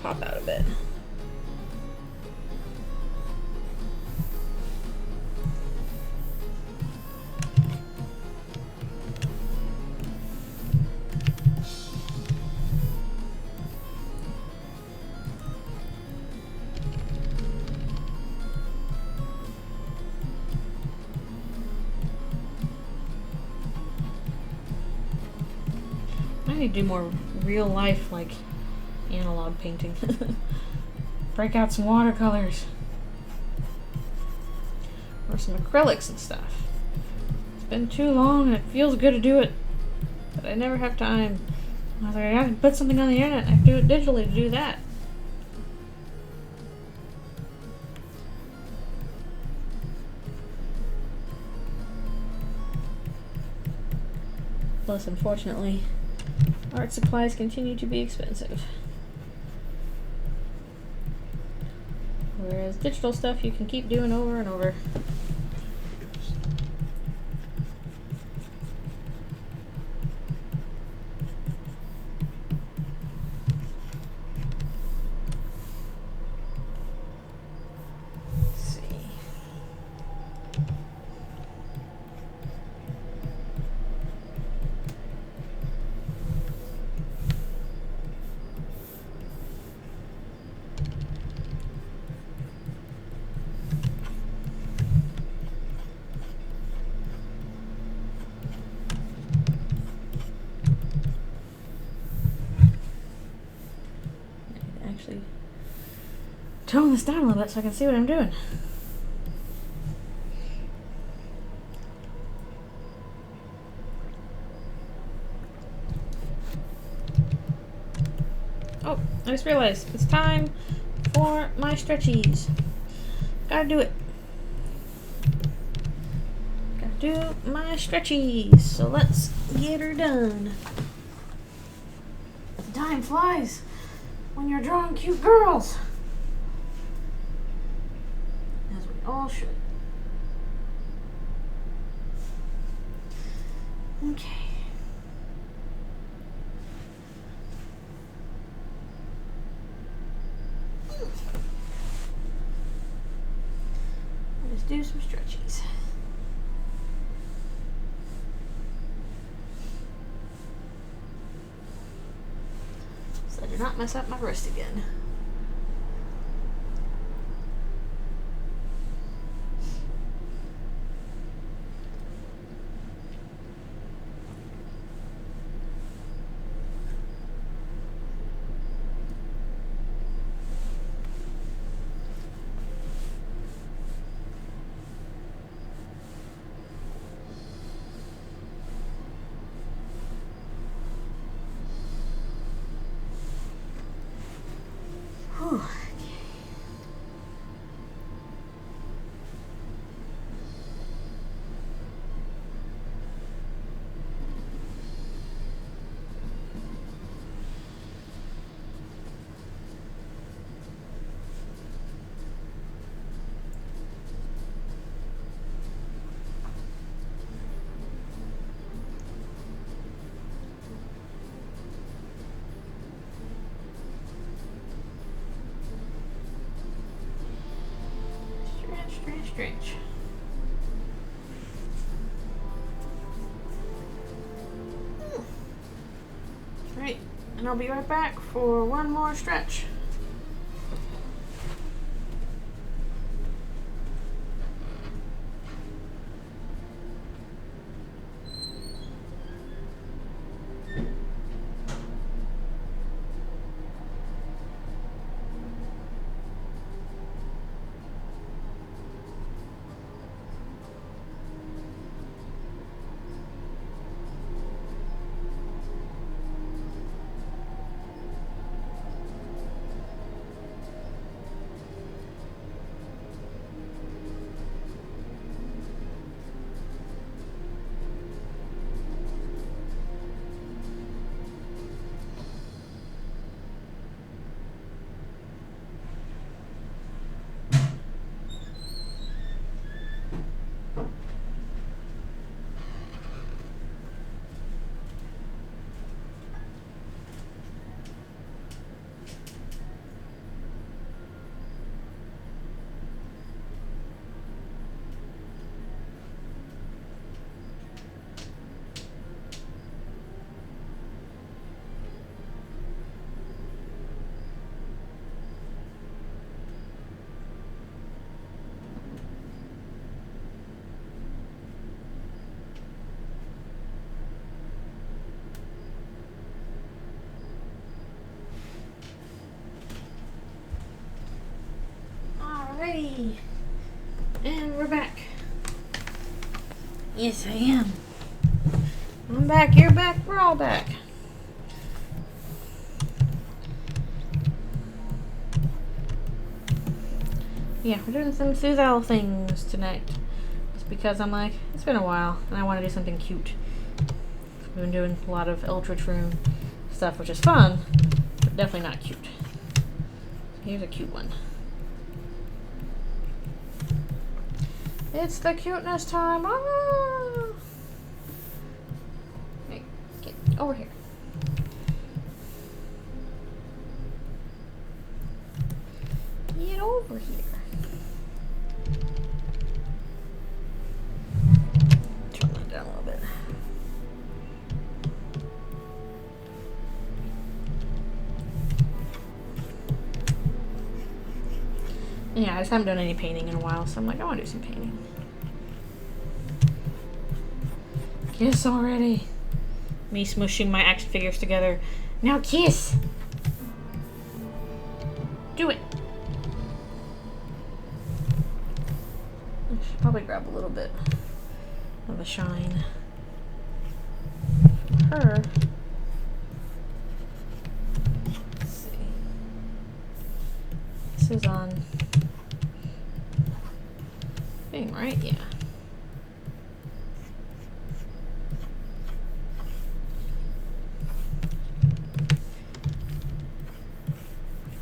Pop out a bit. I need to do more real life, like analog painting. Break out some watercolors or some acrylics and stuff. It's been too long and it feels good to do it, but I never have time. I was like, I gotta put something on the internet. I have to do it digitally to do that. Plus, unfortunately, Art supplies continue to be expensive. Whereas digital stuff you can keep doing over and over. Actually tone this down a little bit so I can see what I'm doing. Oh, I just realized it's time for my stretchies. Gotta do it. Gotta do my stretchies. So let's get her done. The time flies when you're drawing cute girls. As we all should. Okay. Let's do some stretchies. So I do not mess up my wrist again. Whew. Stretch. Alright, and I'll be right back for one more stretch. Alrighty, and we're back. Yes, I am. I'm back, you're back, we're all back. Yeah, we're doing some Suselle things tonight. Just because I'm like, it's been a while, and I want to do something cute. We've been doing a lot of Eldritchrune stuff, which is fun, but definitely not cute. Here's a cute one. It's the cuteness time. Ah! Hey, get over here. Get over here. Turn that down a little bit. Yeah, I just haven't done any painting in a while, so I'm like, I want to do some painting. Kiss already. Me smushing my action figures together. Now kiss! Do it! I should probably grab a little bit of a shine for her. Let's see. This is on thing, right? Yeah.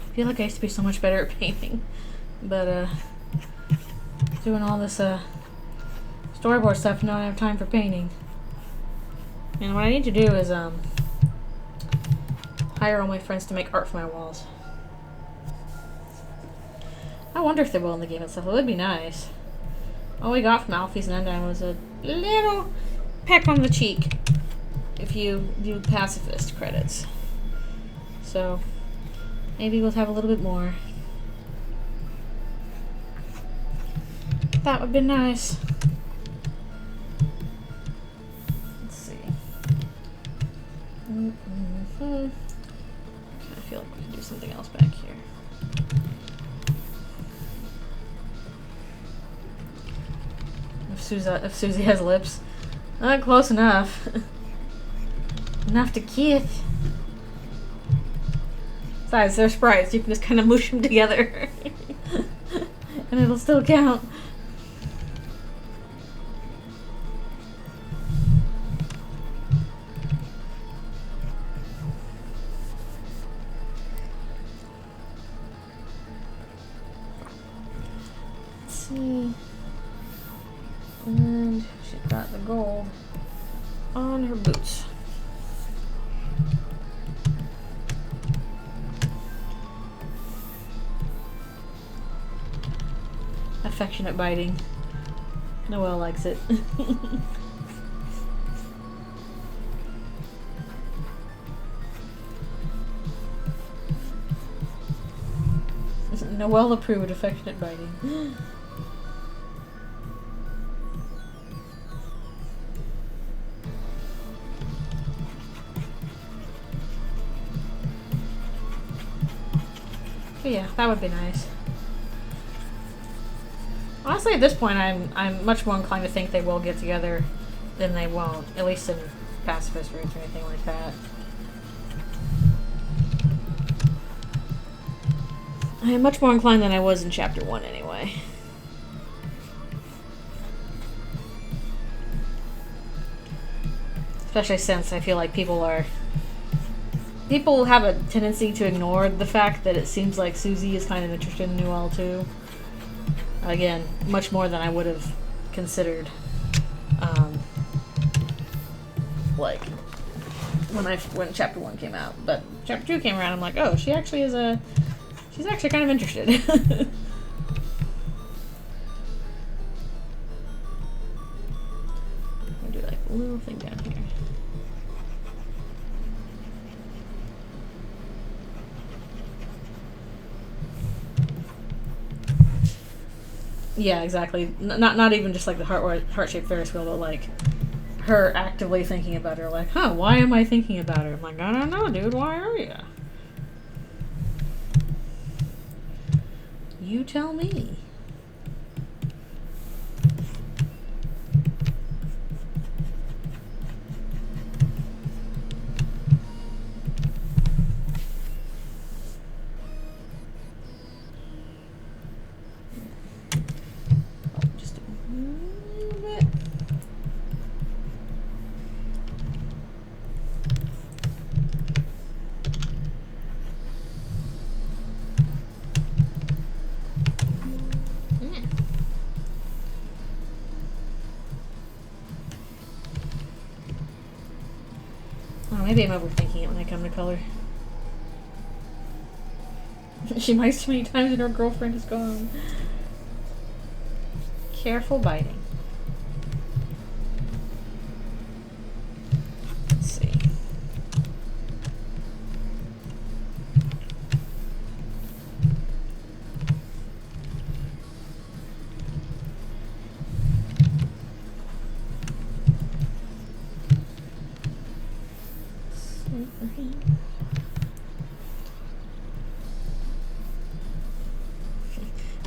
I feel like I used to be so much better at painting, but doing all this storyboard stuff, now I have time for painting. And what I need to do is hire all my friends to make art for my walls. I wonder if they will in the game and stuff. It would be nice. All we got from Alfie's and Undyne was a little peck on the cheek if you do pacifist credits. So maybe we'll have a little bit more. That would be nice. Let's see. I feel like we can do something else back here. If Susie has lips. Not close enough. Enough to kiss. Besides, they're sprites. You can just kind of moosh them together. And it'll still count. Let's see. And she's got the gold on her boots. Affectionate biting. Noelle likes it. Noelle approved affectionate biting. But yeah, that would be nice. Honestly, at this point, I'm much more inclined to think they will get together than they won't, at least in pacifist roots or anything like that. I am much more inclined than I was in Chapter 1, anyway. Especially since I feel like people have a tendency to ignore the fact that it seems like Susie is kind of interested in Noelle too. Again, much more than I would have considered. Like when Chapter 1 came out, but Chapter 2 came around, I'm like, oh, she's actually kind of interested. I'll do like a little thing down here. Yeah, exactly. Not even just like the heart-shaped Ferris wheel, but like her actively thinking about her. Like, huh? Why am I thinking about her? I'm like, I don't know, dude. Why are you? You tell me. maybe I'm overthinking it when I come to color. She bites too many times and her girlfriend is gone. Careful biting. Let's see.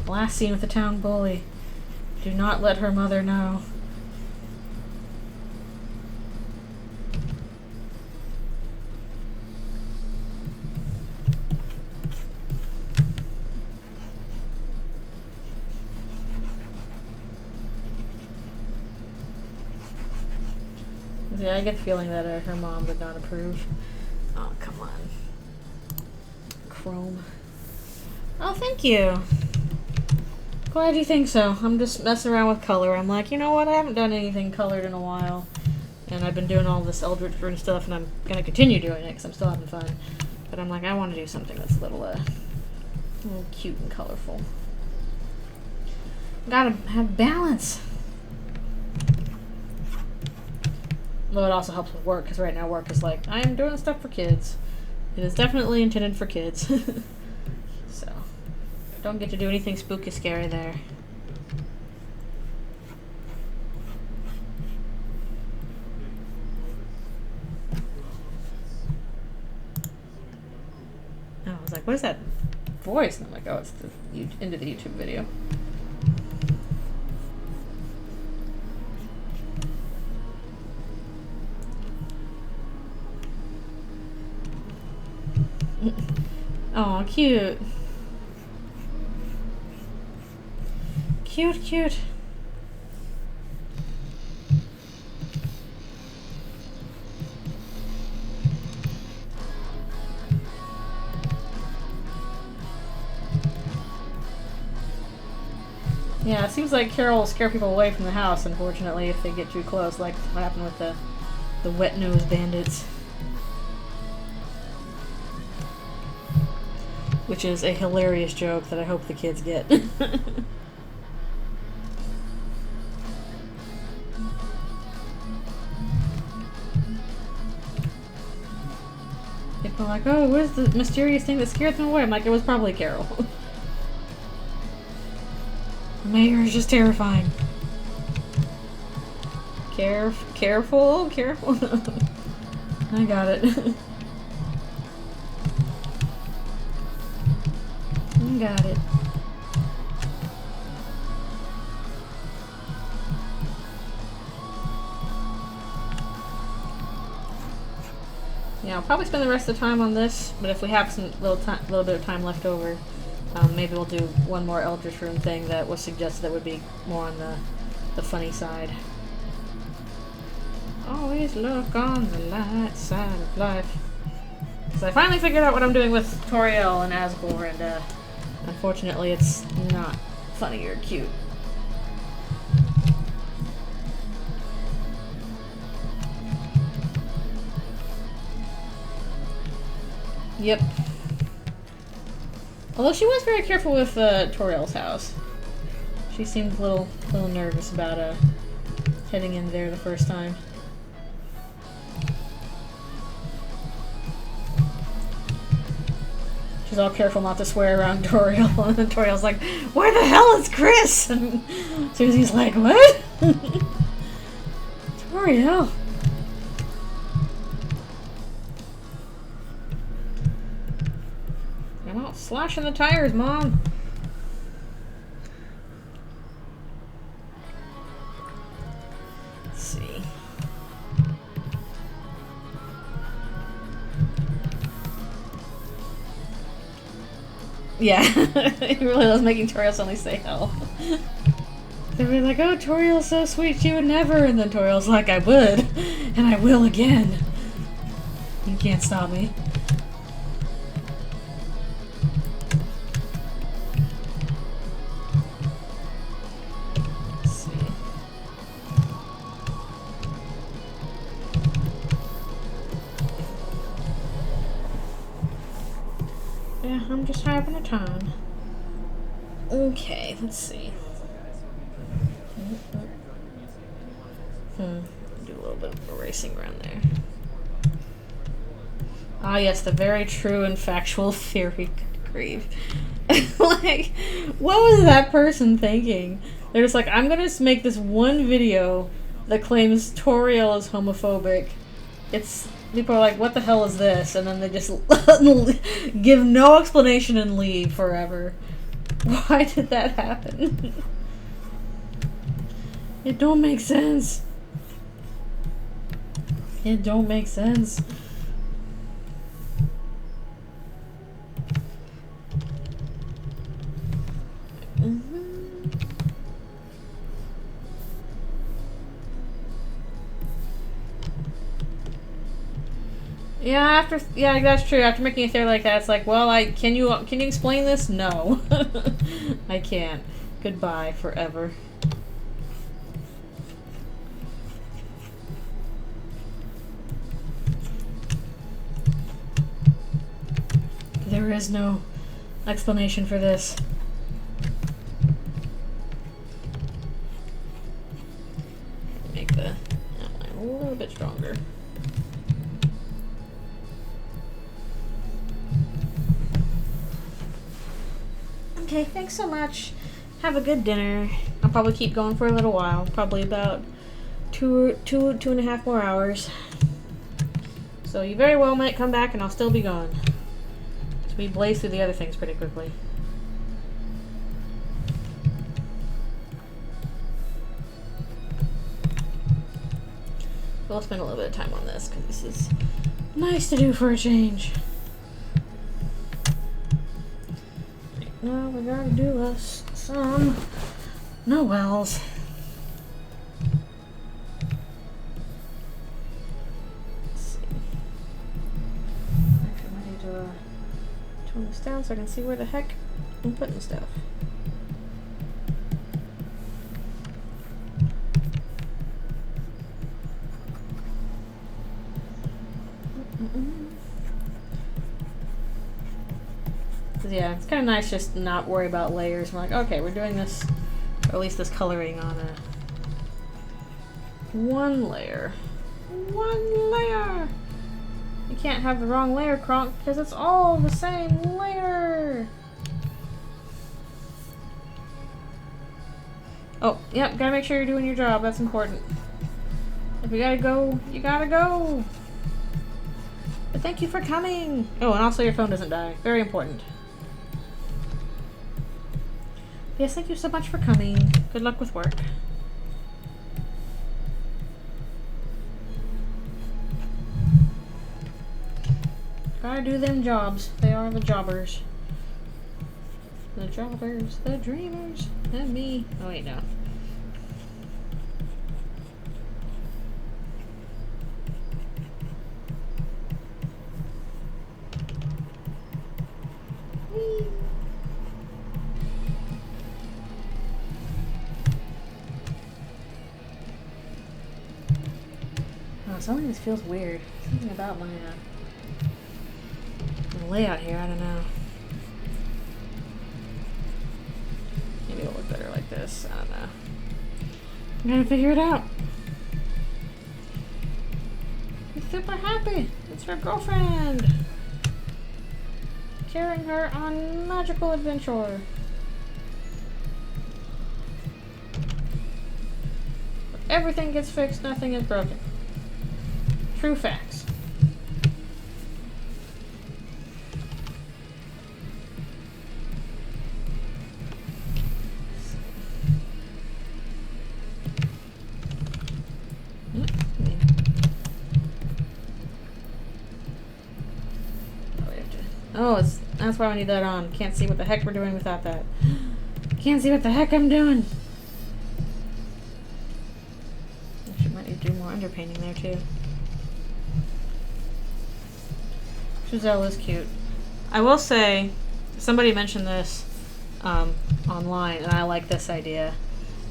Last scene with the town bully. Do not let her mother know. Yeah, I get the feeling that her mom would not approve. Oh, come on. Chrome. Oh, thank you. Glad you think so. I'm just messing around with color. I'm like, you know what? I haven't done anything colored in a while. And I've been doing all this Eldritchrune stuff, and I'm going to continue doing it because I'm still having fun. But I'm like, I want to do something that's a little cute and colorful. Gotta have balance. Though it also helps with work, because right now work is like, I am doing stuff for kids. It is definitely intended for kids. So, don't get to do anything spooky scary there. Oh, I was like, what is that voice? And I'm like, oh, it's the end of the YouTube video. Oh, cute. Cute, cute. Yeah, it seems like Carol will scare people away from the house, unfortunately, if they get too close, like what happened with the wet-nosed bandits. Which is a hilarious joke that I hope the kids get. People are like, oh, where's the mysterious thing that scared them away? I'm like, it was probably Carol. The mayor is just terrifying. Careful. I got it. Got it. Yeah, I'll probably spend the rest of the time on this, but if we have some little bit of time left over, maybe we'll do one more Eldritchrune thing that was suggested that would be more on the funny side. Always look on the light side of life. So I finally figured out what I'm doing with Toriel and Asgore, and unfortunately, it's not funny or cute. Yep. Although she was very careful with Toriel's house. She seemed a little nervous about heading in there the first time. She's all careful not to swear around Toriel, and then Toriel's like, where the hell is Chris? And Susie's like, what? Toriel. I'm out slashing the tires, Mom. Let's see. Yeah, he really loves making Toriel suddenly say hell. They'll be like, oh, Toriel's so sweet, she would never. And then Toriel's like, I would, and I will again. You can't stop me. Let's see. I'm just having a time. Okay, let's see. Do a little bit of erasing around there. Ah, yes, the very true and factual theory. Good grief. Like, what was that person thinking? They're just like, I'm gonna make this one video that claims Toriel is homophobic. People are like, what the hell is this? And then they just give no explanation and leave forever. Why did that happen? It don't make sense. It don't make sense. Yeah, that's true. After making a theory like that, it's like, well, can you explain this? No. I can't. Goodbye forever. There is no explanation for this. Make the outline a little bit stronger. Okay, thanks so much. Have a good dinner. I'll probably keep going for a little while. Probably about two and a half more hours. So you very well might come back and I'll still be gone. So we blaze through the other things pretty quickly. We'll spend a little bit of time on this because this is nice to do for a change. Now we gotta do us some Noels. Let's see. Actually, I need to tone this down so I can see where the heck I'm putting stuff. Yeah, it's kind of nice just not worry about layers. We're like, okay, we're doing this, or at least this coloring on a one layer. One layer! You can't have the wrong layer, Kronk, because it's all the same layer! Oh, yep, gotta make sure you're doing your job. That's important. If you gotta go, you gotta go! But thank you for coming! Oh, and also your phone doesn't die. Very important. Yes, thank you so much for coming. Good luck with work. Gotta do them jobs. They are the jobbers. The jobbers, the dreamers, and me. Oh wait, no. Whee. Something just feels weird. Something about my layout here, I don't know. Maybe it'll look better like this, I don't know. I'm gonna figure it out. She's super happy. It's her girlfriend. Carrying her on magical adventure. Everything gets fixed, nothing is broken. True facts. Oh, that's why I need that on. Can't see what the heck we're doing without that. Can't see what the heck I'm doing. Actually, might need to do more underpainting there too. Suselle is cute. I will say, somebody mentioned this online, and I like this idea.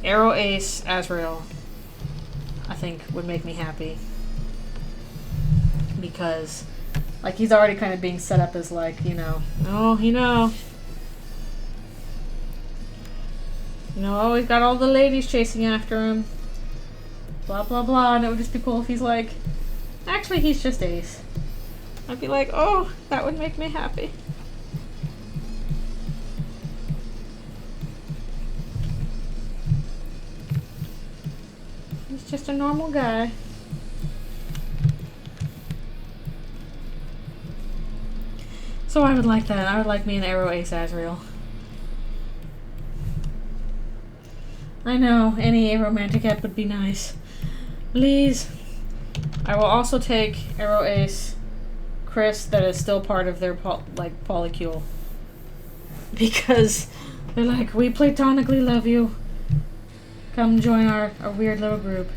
Arrow Ace Azrael, I think, would make me happy. Because Like, he's already kind of being set up as, like, you know, oh, you know, oh, he's got all the ladies chasing after him. Blah, blah, blah. And it would just be cool if he's like, actually, he's just Ace. I'd be like, oh, that would make me happy. He's just a normal guy. So I would like that. I would like me an Arrow Ace Azrael. I know, any romantic ep would be nice. Please. I will also take Arrow Ace Chris that is still part of their polycule. Because they're like, we platonically love you. Come join our weird little group.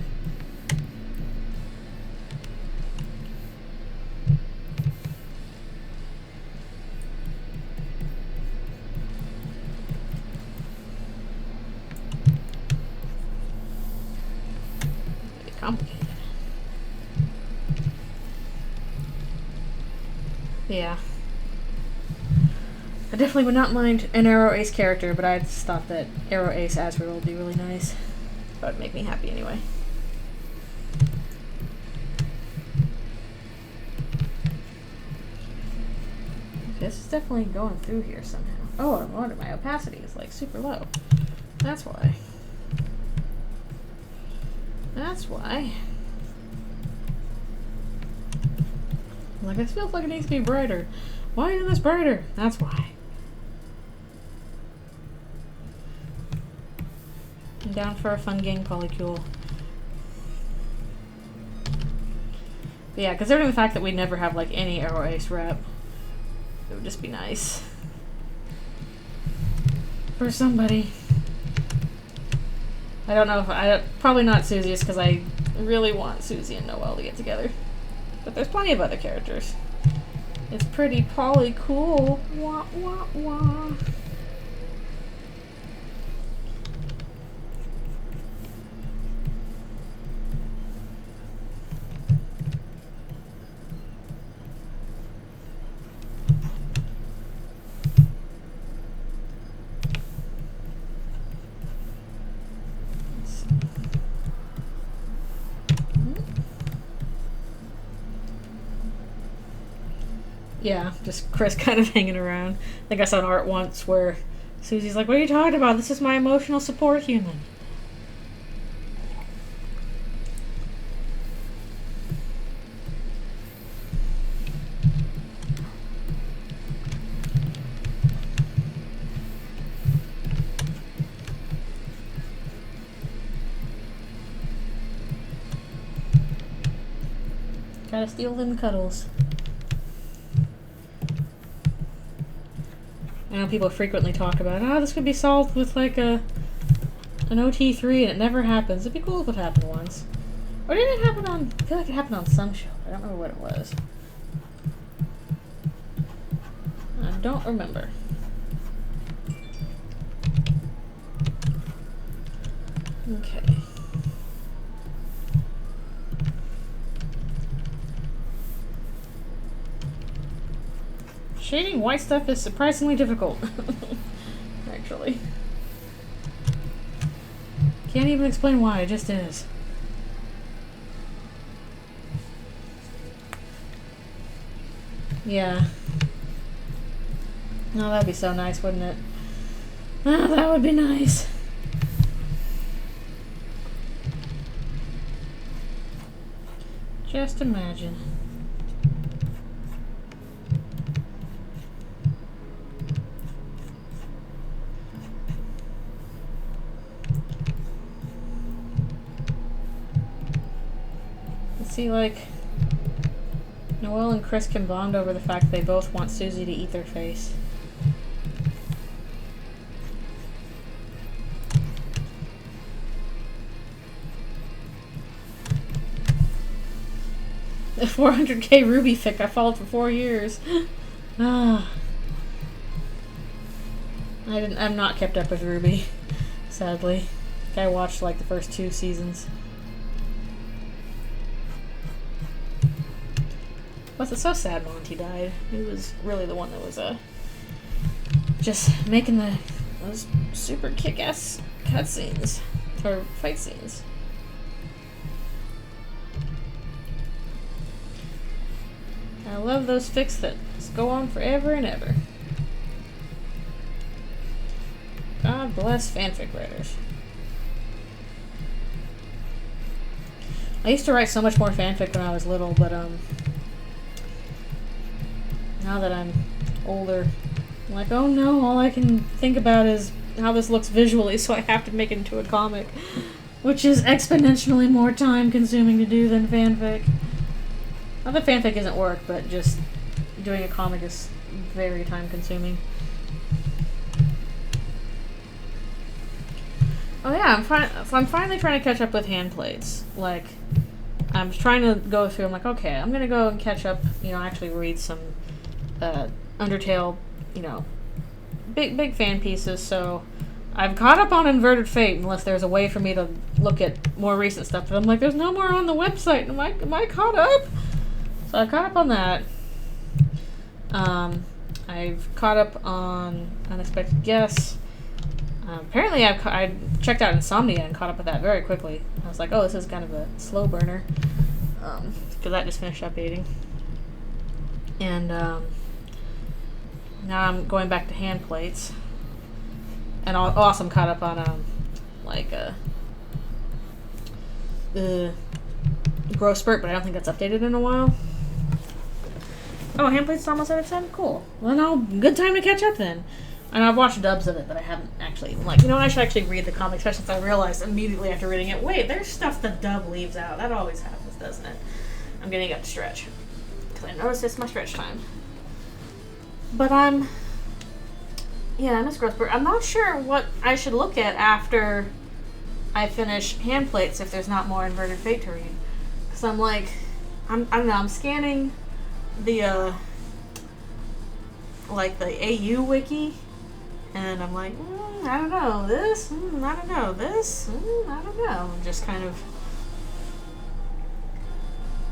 Complicated. Yeah. I definitely would not mind an Arrow Ace character, but I just thought that Arrow Ace Azrael would be really nice. That would make me happy anyway. This is definitely going through here somehow. Oh, I wonder, my opacity is like super low. That's why. That's why. Like, this feels like it needs to be brighter. Why isn't this brighter? That's why. I'm down for a fun gang polycule. But yeah, considering the fact that we never have like any Arrow Ace rep, it would just be nice. For somebody. I don't know if probably not Susie's because I really want Susie and Noelle to get together. But there's plenty of other characters. It's pretty poly cool. Wah wah wah. Yeah, just Chris kind of hanging around. I think I saw an art once where Susie's like, what are you talking about? This is my emotional support human. Gotta steal them cuddles. I know people frequently talk about, oh, this could be solved with like an OT3 and it never happens. It'd be cool if it happened once. Or did it happen on, I feel like it happened on some show. I don't remember what it was. I don't remember. Okay. Shading white stuff is surprisingly difficult. Actually. Can't even explain why, it just is. Yeah. Oh, that'd be so nice, wouldn't it? Oh, that would be nice. Just imagine. See, like, Noelle and Chris can bond over the fact they both want Susie to eat their face. The 400k Ruby fic I followed for 4 years. Ah. I'm not kept up with Ruby, sadly. I watched like the first 2 seasons. Plus, it's so sad Monty died. He was really the one that was just making those super kick-ass cutscenes or fight scenes. I love those fics that just go on forever and ever. God bless fanfic writers. I used to write so much more fanfic when I was little, but now that I'm older, I'm like, oh no, all I can think about is how this looks visually, so I have to make it into a comic, which is exponentially more time consuming to do than fanfic. Not that fanfic isn't work, but just doing a comic is very time consuming. Oh yeah, I'm finally trying to catch up with hand plates. Like, I'm trying to go through, I'm like, okay, I'm gonna go and catch up, actually read some Undertale, big fan pieces, so I've caught up on Inverted Fate, unless there's a way for me to look at more recent stuff, but I'm like, there's no more on the website, am I caught up? So I caught up on that. I've caught up on Unexpected Guess. Apparently I checked out Insomnia and caught up with that very quickly. I was like, oh, this is kind of a slow burner. Because that just finished updating. And now I'm going back to hand plates. And awesome caught up on Growth Spurt, but I don't think that's updated in a while. Oh, hand plates almost at its end? Cool. Well, no, good time to catch up then. And I've watched dubs of it, but I haven't actually, I should actually read the comic, especially since I realized immediately after reading it, wait, there's stuff the dub leaves out. That always happens, doesn't it? I'm getting up to stretch. Because I noticed it's my stretch time. But I miss Growth Spurt. I'm not sure what I should look at after I finish hand plates if there's not more Inverted Fate to read. Because I'm like, I don't know, I'm scanning the AU wiki, and I'm like, I don't know, this, I don't know, this, I don't know. I'm just kind of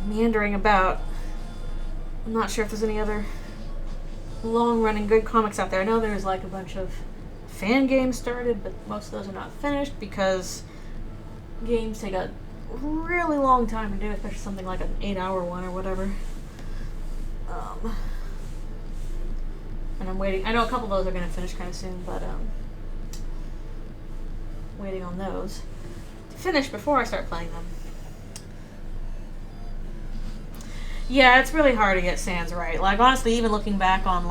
meandering about. I'm not sure if there's any other long-running good comics out there. I know there's a bunch of fan games started, but most of those are not finished because games take a really long time to do, especially something like an 8-hour one or whatever. And I'm waiting. I know a couple of those are going to finish kind of soon, but waiting on those to finish before I start playing them. Yeah, it's really hard to get Sans right. Honestly, even looking back on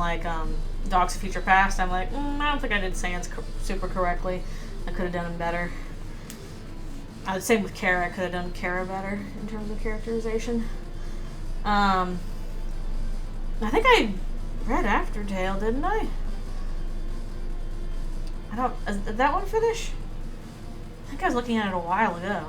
Dogs of Future Past, I'm like, I don't think I did Sans super correctly. I could have done them better. Same with Kara. I could have done Kara better in terms of characterization. I think I read Aftertale, didn't I? Did that one finish? I think I was looking at it a while ago.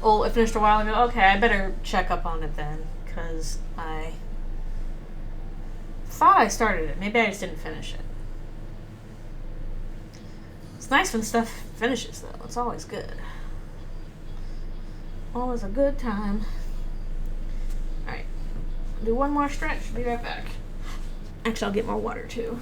Oh, it finished a while ago? Okay, I better check up on it then, because I thought I started it. Maybe I just didn't finish it. It's nice when stuff finishes, though. It's always good. Always a good time. Alright. Do one more stretch. Be right back. Actually, I'll get more water, too.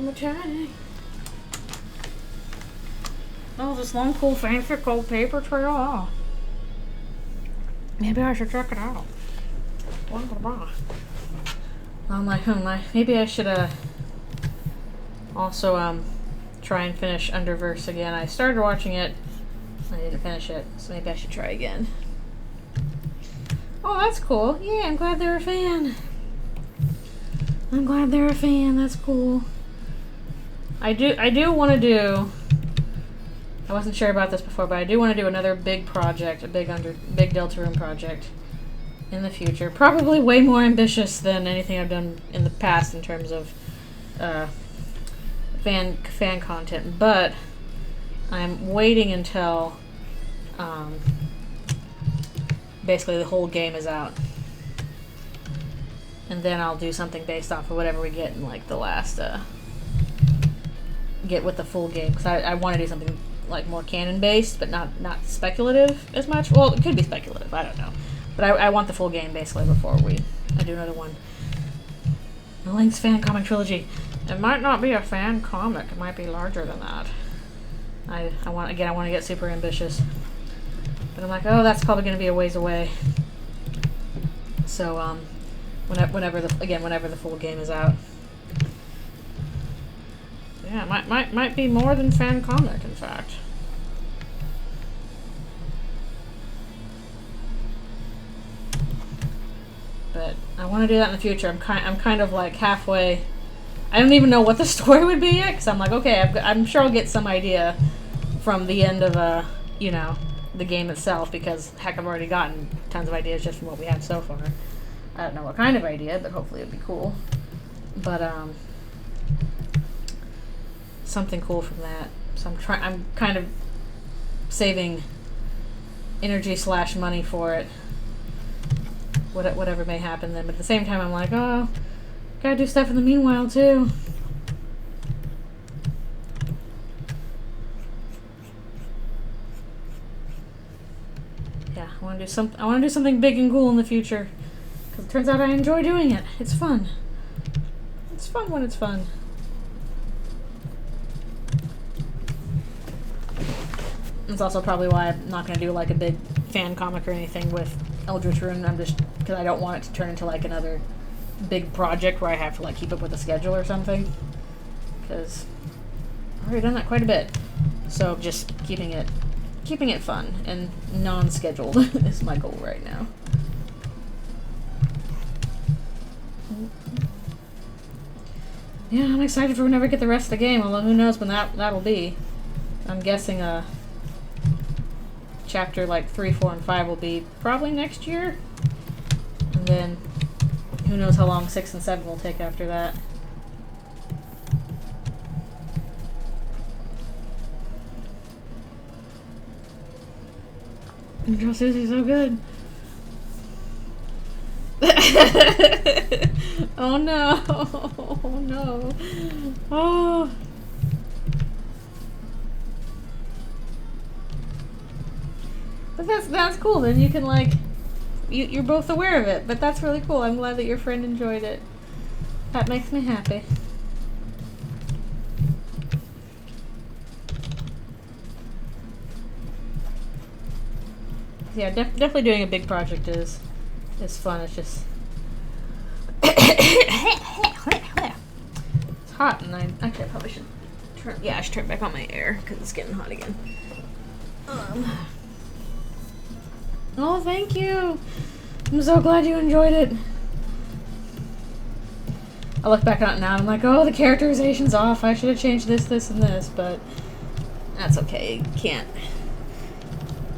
on maternity. Oh, this long, cool, fancy gold paper trail. Oh. Maybe I should check it out. Maybe I should also try and finish Underverse again. I started watching it, I didn't finish it, so maybe I should try again. Oh, that's cool. Yeah, I'm glad they're a fan. I'm glad they're a fan. That's cool. I do want to do. I wasn't sure about this before, but I do want to do another big project, a big Deltarune project in the future. Probably way more ambitious than anything I've done in the past in terms of fan content. But I'm waiting until basically the whole game is out, and then I'll do something based off of whatever we get in like the last get with the full game, because I want to do something like more canon based, but not speculative as much. Well, it could be speculative, I don't know, but I want the full game basically before I do another one. The Lynx fan comic trilogy. It might not be a fan comic, it might be larger than that. I want to get super ambitious, but I'm like, oh, that's probably going to be a ways away. So whenever the full game is out. Yeah, might be more than fan comic, in fact. But I want to do that in the future. I'm kind of like halfway. I don't even know what the story would be yet, because I'm like, okay, I'm sure I'll get some idea from the end of the game itself, because heck, I've already gotten tons of ideas just from what we have so far. I don't know what kind of idea, but hopefully it'd be cool. But something cool from that. So I'm kind of saving energy / money for it. Whatever may happen then, but at the same time I'm like, oh, gotta do stuff in the meanwhile too. Yeah, I want to do something big and cool in the future, because it turns out I enjoy doing it. It's fun. It's fun when it's fun. That's also probably why I'm not going to do like a big fan comic or anything with Eldritchrune. I'm just, because I don't want it to turn into like another big project where I have to like keep up with the schedule or something, because I've already done that quite a bit. So just keeping it fun and non-scheduled is my goal right now. Yeah, I'm excited for whenever we get the rest of the game, although who knows when that'll be. I'm guessing chapter like 3, 4, and 5 will be probably next year, and then who knows how long 6 and 7 will take after that. Draw Susie's so good. Oh no! Oh no! Oh. But that's cool. Then you can like, you're both aware of it. But that's really cool. I'm glad that your friend enjoyed it. That makes me happy. Yeah, definitely doing a big project is fun. It's just it's hot, and I probably should turn. Yeah, I should turn back on my air because it's getting hot again. Oh, thank you. I'm so glad you enjoyed it. I look back on it now and I'm like, oh, the characterization's off. I should have changed this, this, and this, but that's okay. You can't.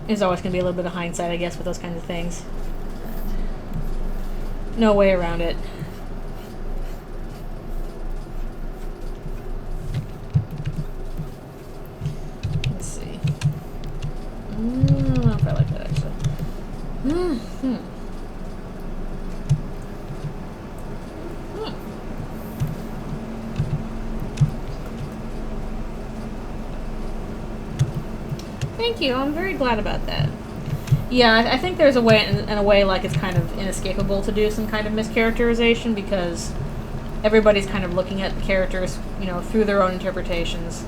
There's always going to be a little bit of hindsight, I guess, with those kinds of things. No way around it. Let's see. I don't know if I like that, actually. Thank you. I'm very glad about that. Yeah, I think there's a way, in a way, like it's kind of inescapable to do some kind of mischaracterization, because everybody's kind of looking at the characters, you know, through their own interpretations.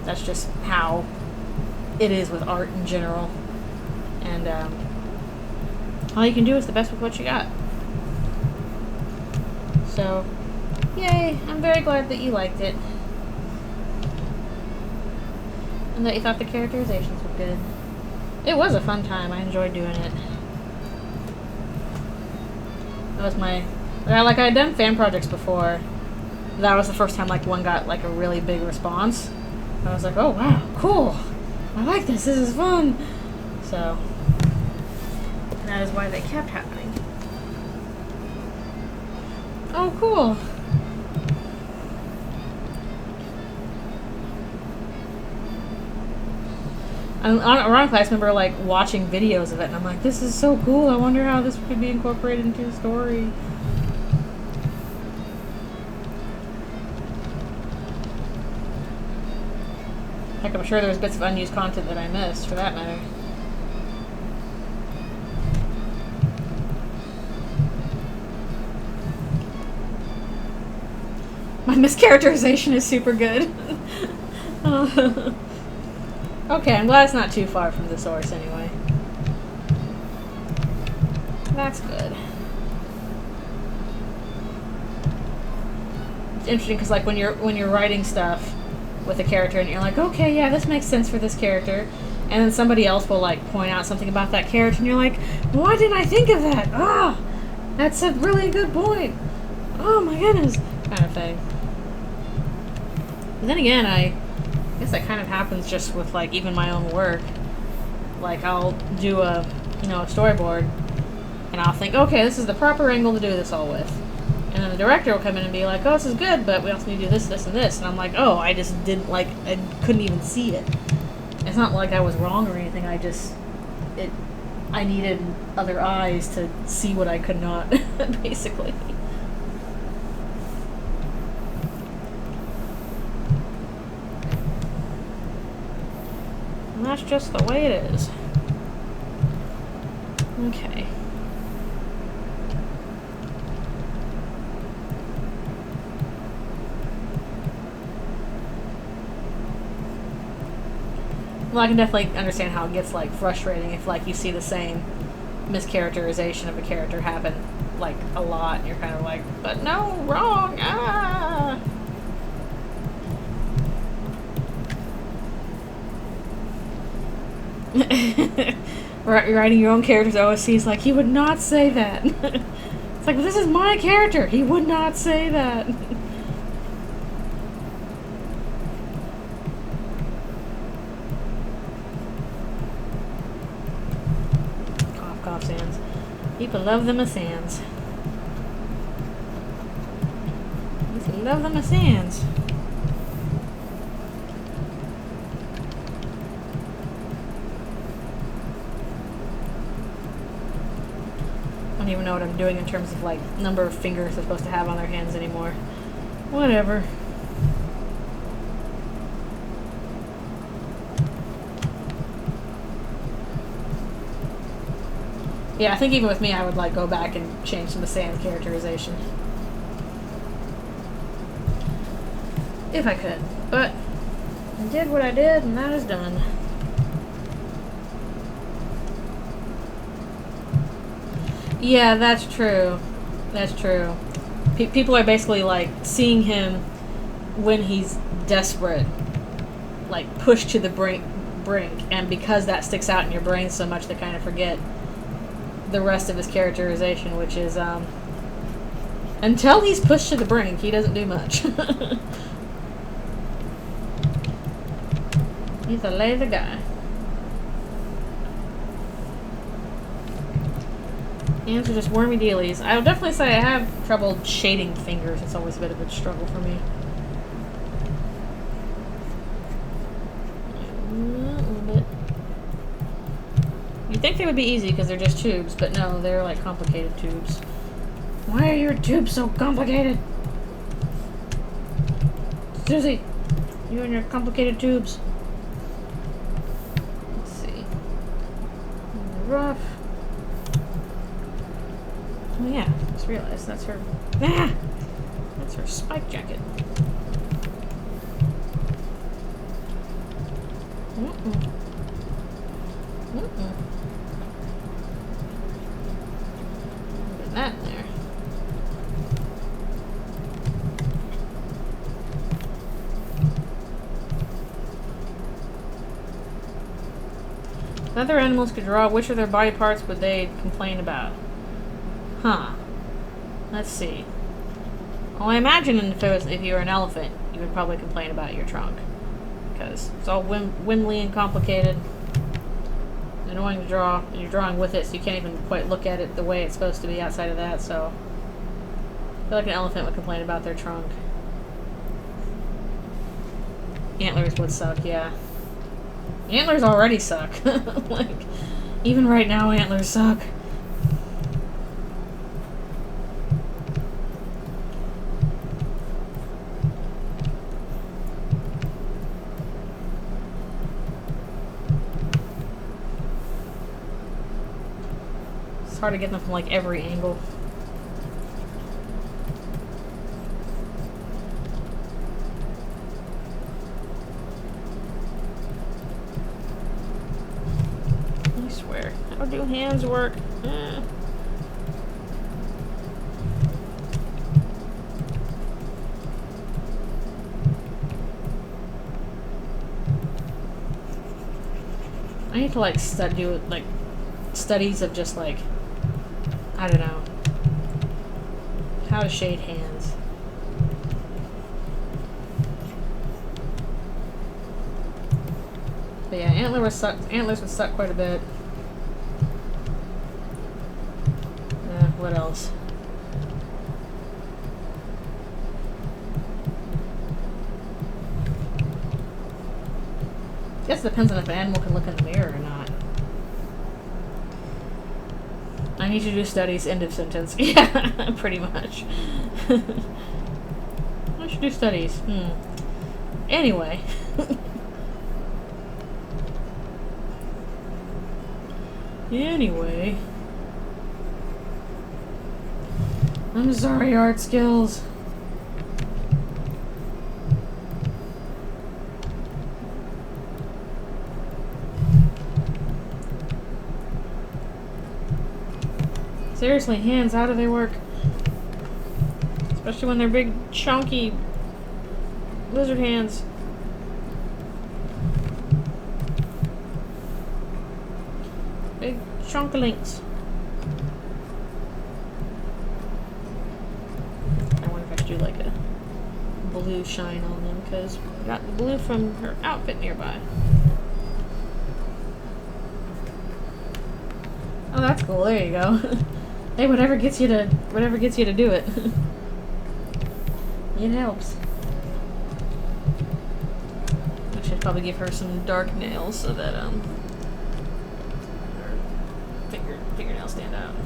That's just how it is with art in general. And all you can do is the best with what you got. So, yay! I'm very glad that you liked it. And that you thought the characterizations were good. It was a fun time. I enjoyed doing it. That was my... Like, I had done fan projects before. That was the first time, like, one got, like, a really big response. I was like, oh, wow, cool. I like this. This is fun. So, that is why they kept happening. Oh, cool. Ironically, I just remember, like, watching videos of it, and I'm like, this is so cool. I wonder how this could be incorporated into the story. Heck, I'm sure there's bits of unused content that I missed, for that matter. My mischaracterization is super good. Okay, I'm glad it's not too far from the source anyway. That's good. It's interesting because, like, when you're writing stuff with a character and you're like, okay, yeah, this makes sense for this character, and then somebody else will, like, point out something about that character and you're like, why didn't I think of that? Ah, that's a really good point. Oh my goodness, kind of thing. But then again, I guess that kind of happens just with, like, even my own work. Like, I'll do a, you know, a storyboard, and I'll think, okay, this is the proper angle to do this all with. And then the director will come in and be like, oh, this is good, but we also need to do this, this, and this. And I'm like, oh, I just didn't, like, I couldn't even see it. It's not like I was wrong or anything, I needed other eyes to see what I could not, basically. And that's just the way it is. Okay. Well, I can definitely understand how it gets, like, frustrating if, like, you see the same mischaracterization of a character happen, like, a lot, and you're kind of like, but no, wrong, ah! Writing your own character's OSC is like, he would not say that. It's like, well, this is my character. He would not say that. Cough, cough, sans. People love them a sans. People love them a sans. I don't even know what I'm doing in terms of, like, number of fingers they're supposed to have on their hands anymore. Whatever. Yeah, I think even with me, I would, like, go back and change some of the sand characterization. If I could. But I did what I did, and that is done. Yeah, that's true. That's true. People are basically, like, seeing him when he's desperate, like, pushed to the brink, and because that sticks out in your brain so much, they kind of forget the rest of his characterization, which is, until he's pushed to the brink, he doesn't do much. He's a lazy guy. Hands are just wormy dealies. I would definitely say I have trouble shading fingers. It's always a bit of a struggle for me. A little bit. You'd think they would be easy because they're just tubes, but no, they're like complicated tubes. Why are your tubes so complicated? Susie, you and your complicated tubes. Let's see. Rough. Oh yeah, just realized that's her. Ah! That's It's her spike jacket. Mm-mm. Mm-mm. Get that in there. If other animals could draw, which of their body parts would they complain about? Huh. Let's see. Well, I imagine if you were an elephant, you would probably complain about your trunk. Because it's all wimbly and complicated. Annoying to draw, and you're drawing with it, so you can't even quite look at it the way it's supposed to be outside of that, so I feel like an elephant would complain about their trunk. Antlers would suck, yeah. Antlers already suck. Like, even right now, antlers suck. It's hard to get them from like every angle. I swear, how do hands work? I need to like do like studies of just like, I don't know, how to shade hands. But yeah, antlers would suck quite a bit. What else? I guess it depends on if an animal can look in the mirror or not. I need to do studies, end of sentence. Yeah, pretty much. I should do studies. Anyway. Anyway. I'm sorry, art skills. Seriously, hands, how do they work? Especially when they're big, chunky lizard hands. Big chunkalinks. I wonder if I should do like a blue shine on them, because I got the blue from her outfit nearby. Oh, that's cool. There you go. Hey, whatever gets you to do it. It helps. I should probably give her some dark nails so that her fingernails stand out.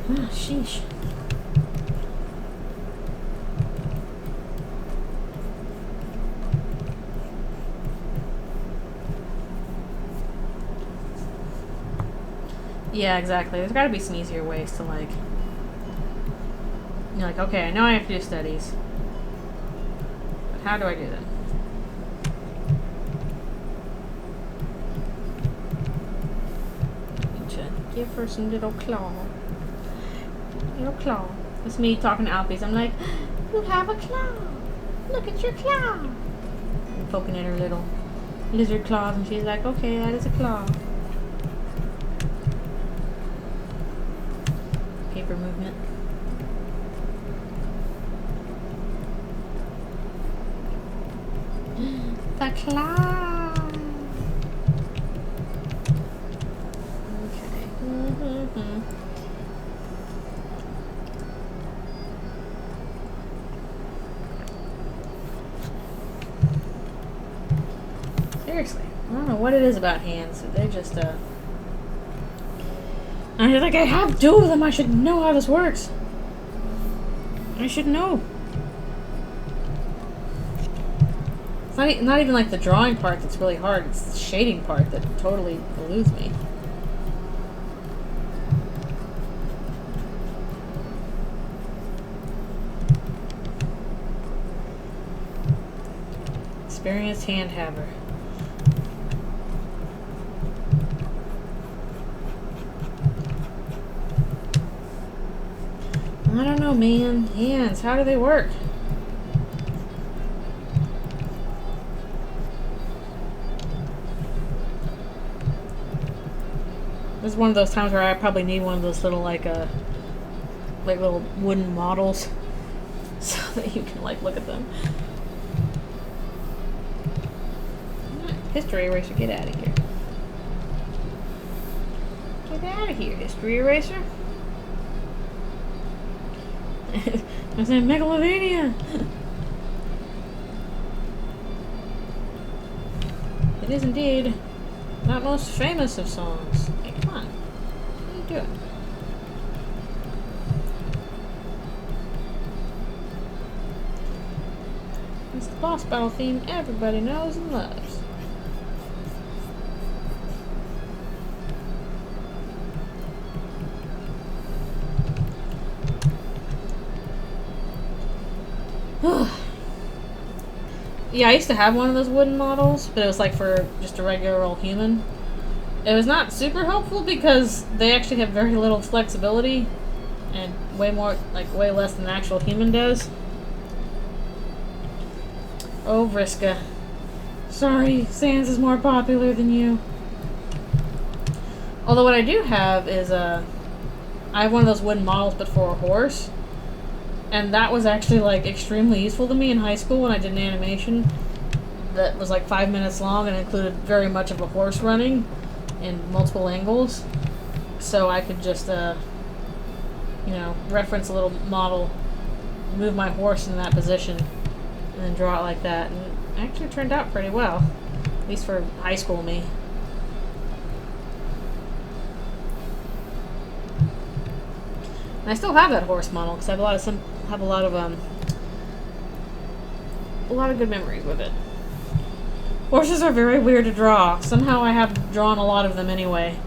Ah, sheesh. Yeah, exactly. There's gotta be some easier ways to, like... You're like, okay, I know I have to do studies. But how do I do that? I need to give her some little claw. Little claw. It's me talking to Alpies. I'm like, you have a claw. Look at your claw. I'm poking at her little lizard claws, and she's like, okay, that is a claw. Paper movement. The claw. Okay. Seriously, I don't know what it is about hands. They just I was like, I have two of them. I should know how this works. I should know. It's not even like the drawing part that's really hard. It's the shading part that totally eludes me. Experienced hand haver. I don't know, man. Hands, how do they work? This is one of those times where I probably need one of those little like little wooden models so that you can like look at them. History eraser, get out of here. Get out of here, history eraser. I said Megalovania. It is indeed not most famous of songs. Hey, come on. What are you doing? It's the boss battle theme everybody knows and loves. Yeah, I used to have one of those wooden models, but it was like for just a regular old human. It was not super helpful because they actually have very little flexibility and way less than an actual human does. Oh, Vriska. Sorry, Sans is more popular than you. Although what I do have is I have one of those wooden models but for a horse. And that was actually like extremely useful to me in high school when I did an animation that was like 5 minutes long and included very much of a horse running in multiple angles. So I could just, you know, reference a little model, move my horse in that position, and then draw it like that. And it actually turned out pretty well, at least for high school me. And I still have that horse model because I have a lot of good memories with it. Horses are very weird to draw. Somehow I have drawn a lot of them anyway,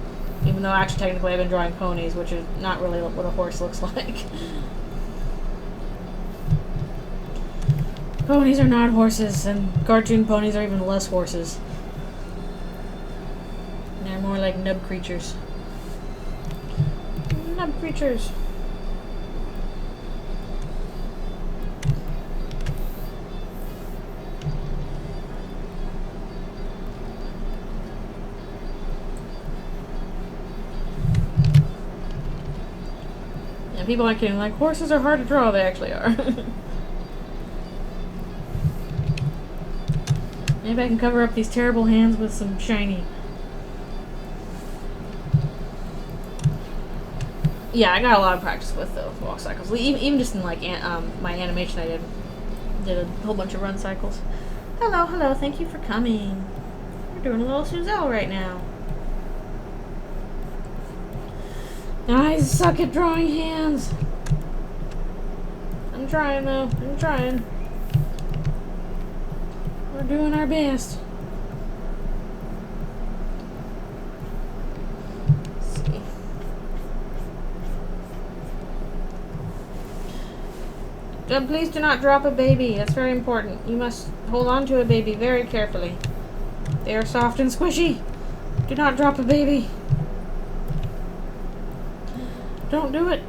even though actually technically I've been drawing ponies, which is not really what a horse looks like. Ponies are not horses, and cartoon ponies are even less horses. They're more like nub creatures. Nub creatures. And people aren't kidding, like, horses are hard to draw, they actually are. Maybe I can cover up these terrible hands with some shiny. Yeah, I got a lot of practice with the walk cycles. Even just in, like, my animation I did a whole bunch of run cycles. Hello, thank you for coming. We're doing a little Suselle right now. I suck at drawing hands. I'm trying though. I'm trying. We're doing our best. Let's see. Please do not drop a baby. That's very important. You must hold on to a baby very carefully. They are soft and squishy. Do not drop a baby. Don't do it.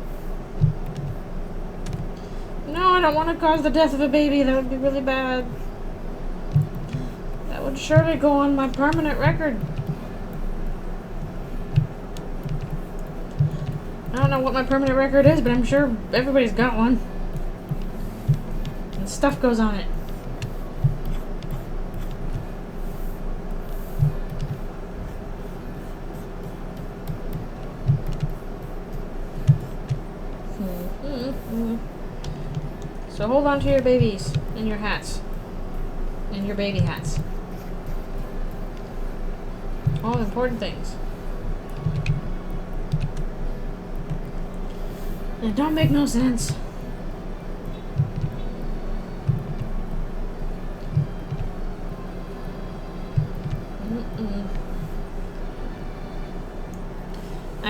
No, I don't want to cause the death of a baby. That would be really bad. That would surely go on my permanent record. I don't know what my permanent record is, but I'm sure everybody's got one. And stuff goes on it. So hold on to your babies and your hats. And your baby hats. All important things. And it don't make no sense.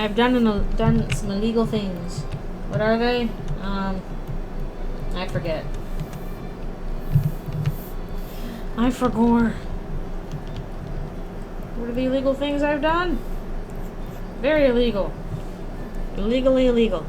I've done some illegal things. What are they? I forget. I forgot. What are the illegal things I've done? Very illegal. Illegally illegal.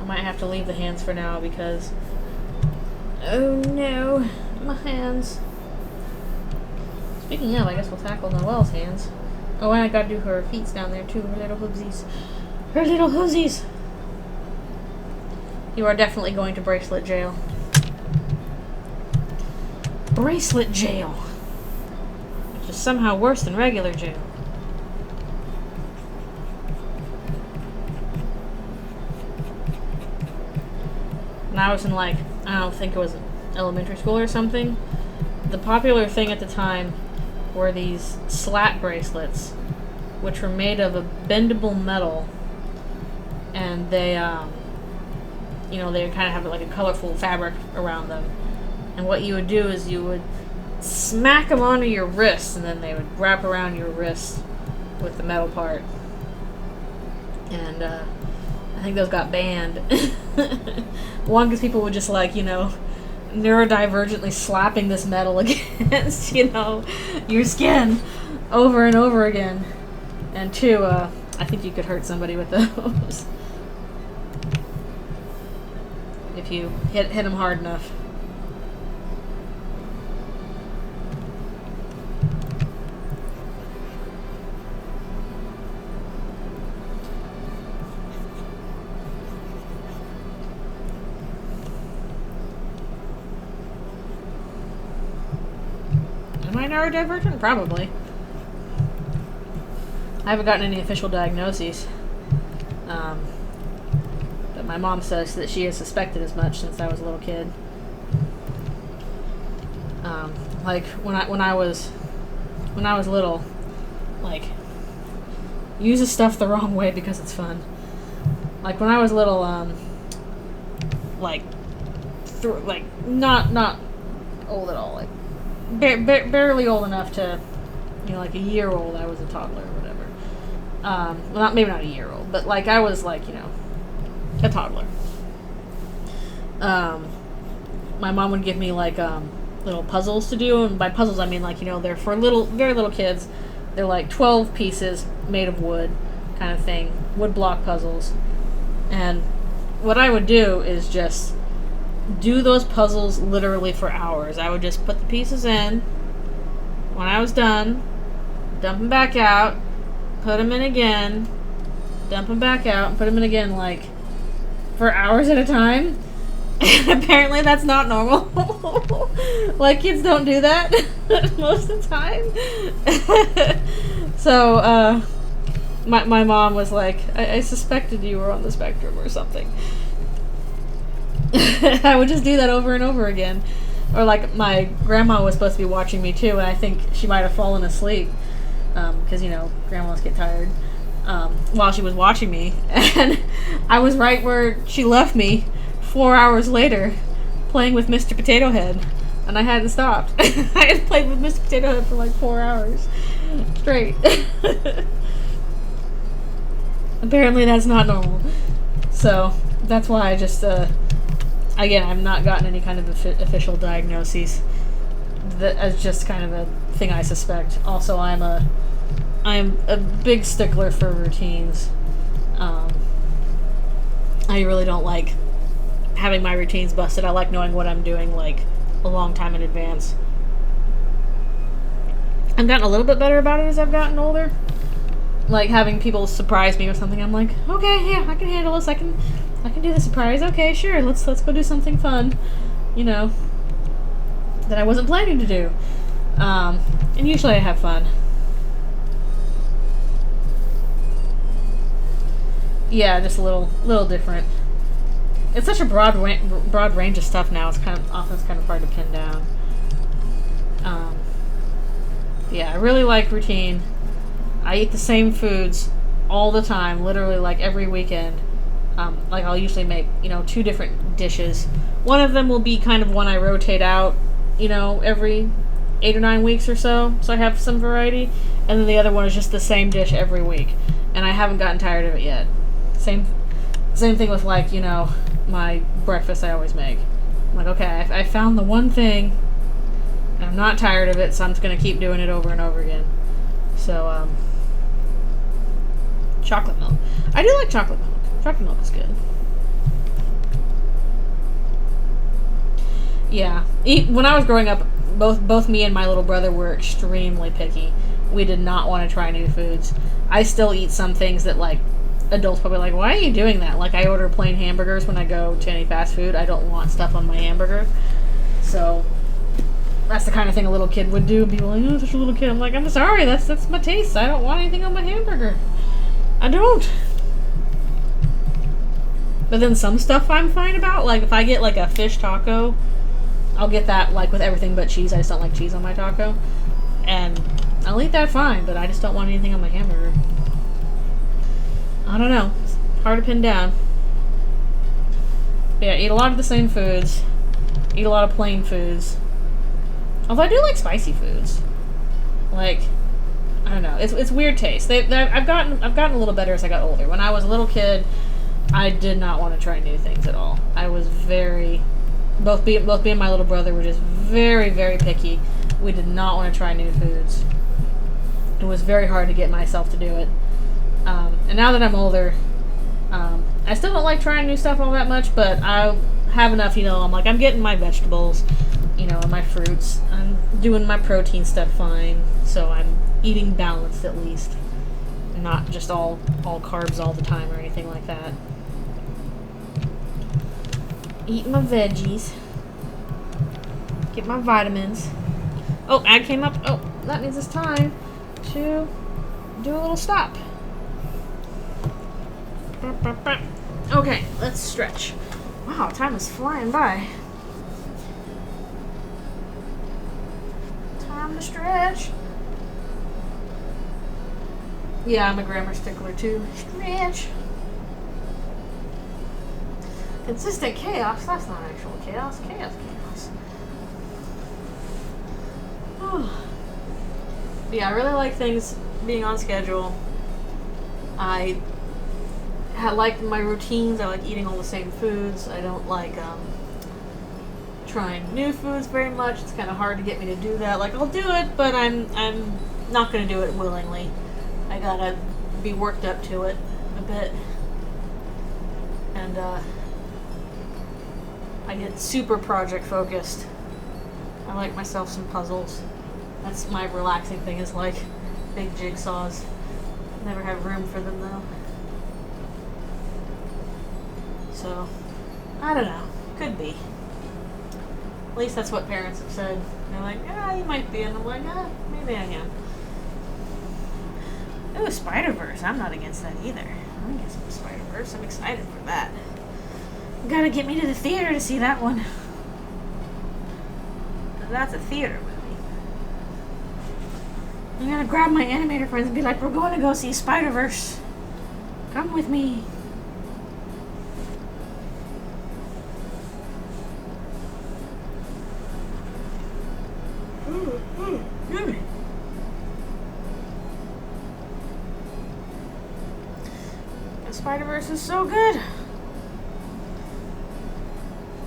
I might have to leave the hands for now because... Oh no, my hands. Speaking of, I guess we'll tackle Noelle's hands. Oh, and I gotta do her feet down there too, her little hoosies. Her little hoosies! You are definitely going to bracelet jail. Bracelet jail! Which is somehow worse than regular jail. When I was in, like, I don't think it was elementary school or something, the popular thing at the time were these slat bracelets, which were made of a bendable metal, and they, you know, they kind of have like a colorful fabric around them. And what you would do is you would smack them onto your wrist, and then they would wrap around your wrist with the metal part. And I think those got banned. One, because people would just, like, you know, neurodivergently slapping this metal against, you know, your skin over and over again. And two, I think you could hurt somebody with those. If you hit them hard enough. Am I neurodivergent? Probably. I haven't gotten any official diagnoses. But my mom says that she has suspected as much since I was a little kid. Like when I was little, like, use the stuff the wrong way because it's fun. Like when I was little, like not old at all, like barely old enough to, you know, like a year old. I was a toddler or whatever. Well, maybe not a year old, but like I was like, you know, a toddler. My mom would give me like little puzzles to do, and by puzzles I mean, like, you know, they're for very little kids. They're like 12 pieces made of wood, kind of thing, wood block puzzles. And what I would do is just do those puzzles literally for hours. I would just put the pieces in. When I was done, dump them back out, put them in again, dump them back out, and put them in again, like, for hours at a time. And apparently that's not normal. Like, kids don't do that most of the time. So, my mom was like, I suspected you were on the spectrum or something. I would just do that over and over again. Or like my grandma was supposed to be watching me too, and I think she might have fallen asleep because, you know, grandmas get tired while she was watching me, and I was right where she left me 4 hours later playing with Mr. Potato Head, and I hadn't stopped. I had played with Mr. Potato Head for like 4 hours straight. Apparently that's not normal, so that's why I just again, I've not gotten any kind of official diagnoses. That's just kind of a thing I suspect. Also, I am a big stickler for routines. I really don't like having my routines busted. I like knowing what I'm doing, like, a long time in advance. I've gotten a little bit better about it as I've gotten older. Like, having people surprise me or something, I'm like, okay, yeah, I can handle this. I can do the surprise. Okay, sure. Let's go do something fun, you know, that I wasn't planning to do. And usually I have fun. Yeah, just a little different. It's such a broad range of stuff now. It's kind of hard to pin down. Yeah, I really like routine. I eat the same foods all the time, literally like every weekend. Like I'll usually make, 2 different dishes. One of them will be kind of one I rotate out, every 8 or 9 weeks or so I have some variety. And then the other one is just the same dish every week. And I haven't gotten tired of it yet. Same thing with, like, my breakfast I always make. I'm like, okay, I found the one thing, and I'm not tired of it, so I'm just going to keep doing it over and over again. So, chocolate milk. I do like chocolate milk. Chocolate milk is good. Yeah. When I was growing up, both me and my little brother were extremely picky. We did not want to try new foods. I still eat some things that, like, adults probably like, why are you doing that? Like, I order plain hamburgers when I go to any fast food. I don't want stuff on my hamburger. So, that's the kind of thing a little kid would do. People are like, oh, such a little kid. I'm like, I'm sorry, that's my taste. I don't want anything on my hamburger. I don't. But then some stuff I'm fine about. Like, if I get, like, a fish taco, I'll get that, like, with everything but cheese. I just don't like cheese on my taco. And I'll eat that fine, but I just don't want anything on my hamburger. I don't know. It's hard to pin down. But yeah, eat a lot of the same foods. Eat a lot of plain foods. Although I do like spicy foods. Like, I don't know. It's weird taste. I've gotten a little better as I got older. When I was a little kid, I did not want to try new things at all. I was both me and my little brother were just very, very picky. We did not want to try new foods. It was very hard to get myself to do it. And now that I'm older, I still don't like trying new stuff all that much, but I have enough, I'm getting my vegetables, and my fruits. I'm doing my protein stuff fine, so I'm eating balanced at least. Not just all carbs all the time or anything like that. Eat my veggies. Get my vitamins. Oh, ad came up. Oh, that means it's time to do a little stop. Okay, let's stretch. Wow, time is flying by. Time to stretch. Yeah, I'm a grammar stickler too. Stretch. Consistent chaos. That's not actual chaos. Chaos. Yeah, I really like things being on schedule. I like my routines. I like eating all the same foods. I don't like trying new foods very much. It's kind of hard to get me to do that. Like, I'll do it, but I'm not going to do it willingly. I gotta be worked up to it a bit. And I get super project focused. I like myself some puzzles. That's my relaxing thing, is like big jigsaws. Never have room for them though. So, I don't know. Could be. At least that's what parents have said. They're like, yeah, you might be. And I'm like, yeah, maybe I am. Ooh, Spider-Verse. I'm not against that either. I'm against some Spider-Verse. I'm excited for that. You gotta get me to the theater to see that one. That's a theater movie. I'm gonna grab my animator friends and be like, we're going to go see Spider-Verse. Come with me. Spider-Verse is so good.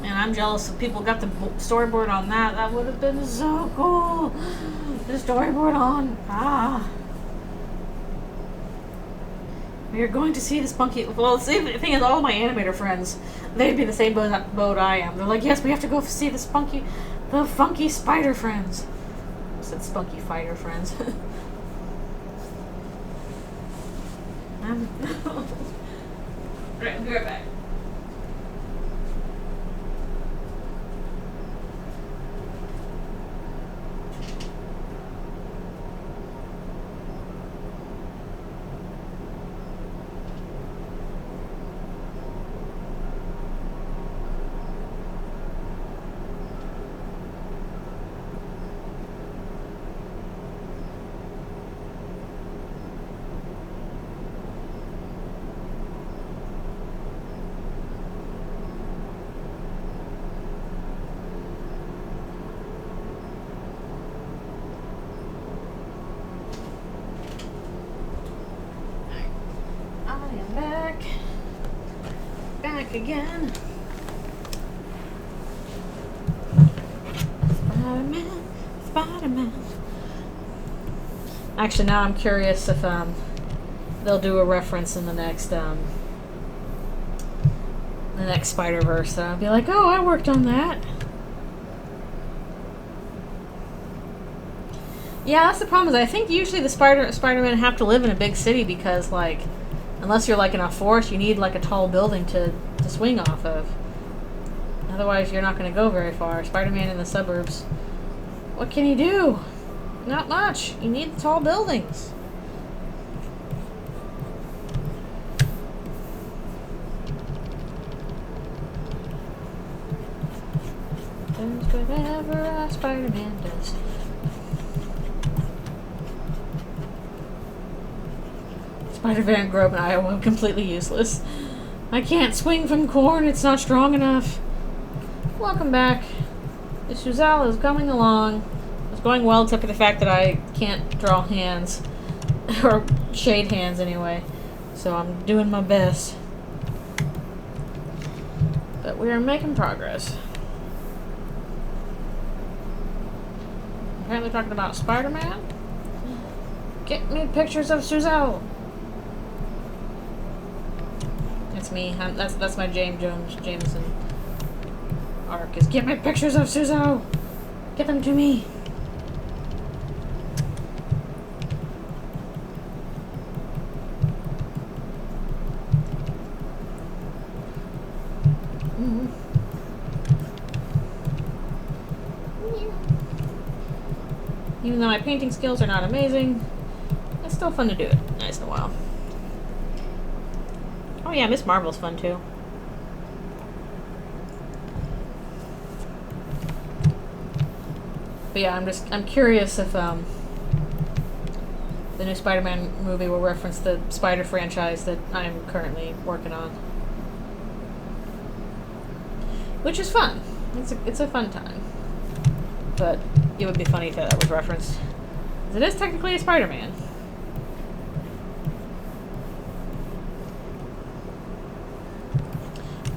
Man, I'm jealous if people got the storyboard on that. That would have been so cool. The storyboard on. We are going to see the spunky. Well, the thing is, all my animator friends, they'd be in the same boat I am. They're like, yes, we have to go see the funky spider friends. I said spunky fighter friends. Alright, I'll be right back. again. Spider-Man, Spider-Man. Actually, now I'm curious if they'll do a reference in the next Spider-Verse. I'll be like, oh, I worked on that. Yeah, that's the problem. Is I think usually the Spider-Man have to live in a big city because, like, unless you're like in a forest, you need like a tall building to swing off of. Otherwise, you're not going to go very far. Spider-Man in the suburbs. What can you do? Not much. You need tall buildings. Does whatever a Spider-Man does. Spider-Man grew up in Iowa, completely useless. I can't swing from corn, it's not strong enough. Welcome back. The Suselle is coming along. It's going well, except for the fact that I can't draw hands. Or shade hands, anyway. So I'm doing my best. But we are making progress. Apparently talking about Spider-Man. Get me pictures of Suselle. That's me. That's my Jameson arc. Is get me pictures of Suselle. Get them to me. Even though my painting skills are not amazing, it's still fun to do it once in a while. Oh yeah, Miss Marvel's fun too. But yeah, I'm curious if the new Spider-Man movie will reference the Spider franchise that I'm currently working on. Which is fun. It's a fun time. But it would be funny if that was referenced. It is technically a Spider-Man.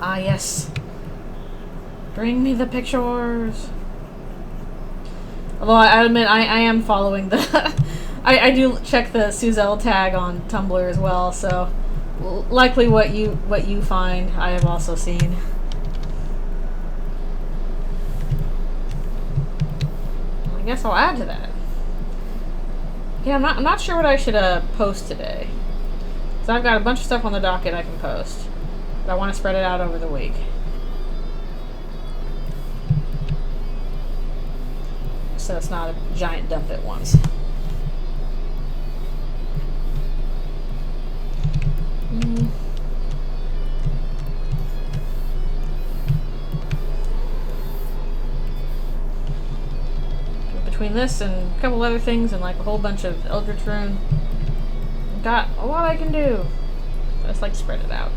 Ah, yes. Bring me the pictures. Although I admit I am following the... I do check the Suselle tag on Tumblr as well, so likely what you find I have also seen. I guess I'll add to that. Yeah, I'm not sure what I should post today. So I've got a bunch of stuff on the docket I can post. But I want to spread it out over the week. So it's not a giant dump at once. Between this and a couple other things and like a whole bunch of Eldritchrune, got a lot I can do. So I just like to spread it out.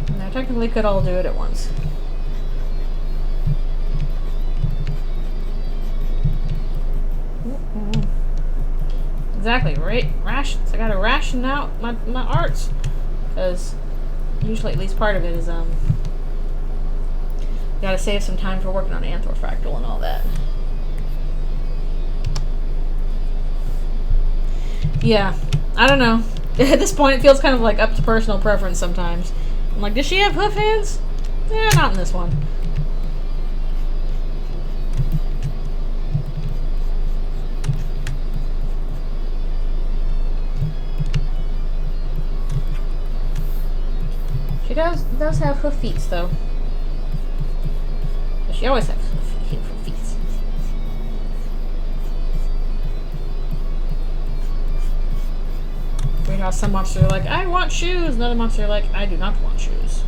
And I technically could all do it at once. Exactly, right? Rations. I gotta ration out my arts. Because usually at least part of it is, gotta save some time for working on Anthrophractal and all that. Yeah, I don't know. At this point, it feels kind of like up to personal preference sometimes. I'm like, does she have hoof hands? Yeah, not in this one. She does have hoof feet, though. She always has hoof feet. Weird how some monsters are like, I want shoes, and other monsters are like, I do not want shoes.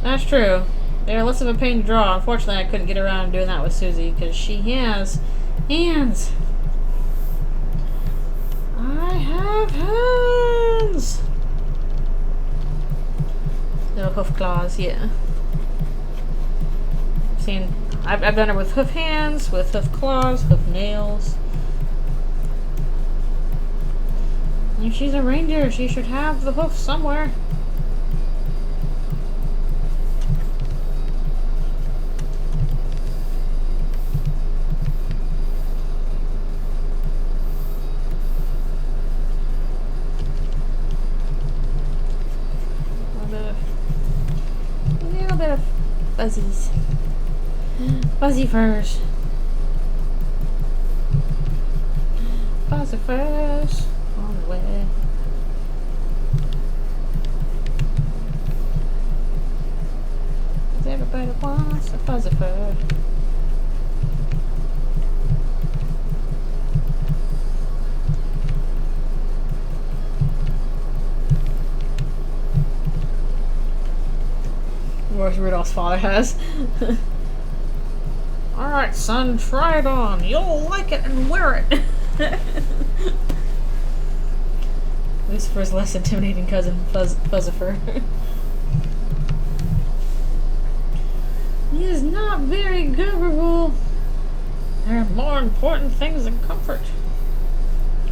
That's true. They're less of a pain to draw. Unfortunately, I couldn't get around doing that with Susie, because she has hands. I have hands! No hoof claws, yeah. I've done it with hoof hands, with hoof claws, hoof nails. If she's a reindeer, she should have the hoof somewhere. A little bit of fuzzies. Fuzzy furs. Fuzzy furs on the way. Everybody wants a fuzzy fur. What Rudolph's father has. Alright, son, try it on. You'll like it and wear it. Lucifer's less intimidating cousin, Fuzzifer. He is not very governable. There are more important things than comfort.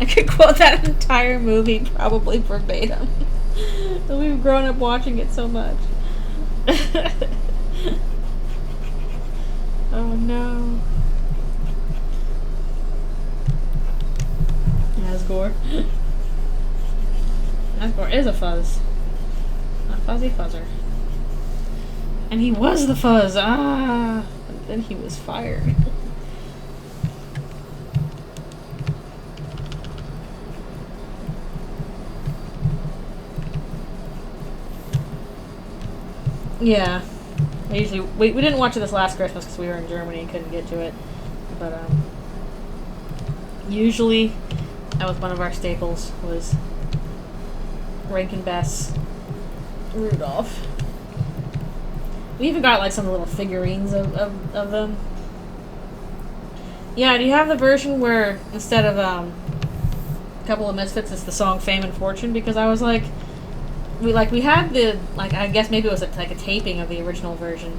I could quote that entire movie probably verbatim. We've grown up watching it so much. Oh no. Asgore. Asgore is a fuzz. A fuzzy fuzzer. And he was the fuzz. Ah! And then he was fired. Yeah. We didn't watch it this last Christmas because we were in Germany and couldn't get to it. But, usually that was one of our staples, was Rankin Bass Rudolph. We even got, like, some little figurines of them. Yeah, do you have the version where instead of, a couple of Misfits, it's the song Fame and Fortune? Because I was like, we had the, like, I guess maybe it was like a taping of the original version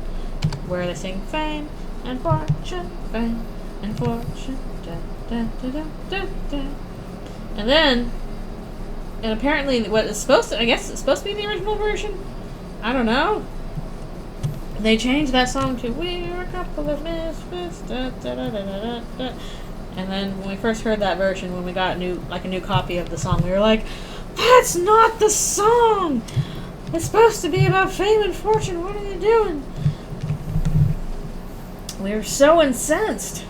where they sing Fame and Fortune, Fame and Fortune, da, da, da, da, da, da. And apparently what is supposed to, I guess it's supposed to be the original version? I don't know. They changed that song to We're a Couple of Misfits, da, da, da, da, da, da. And then when we first heard that version, when we got a new copy of the song, we were like, that's not the song! It's supposed to be about fame and fortune. What are you doing? We were so incensed.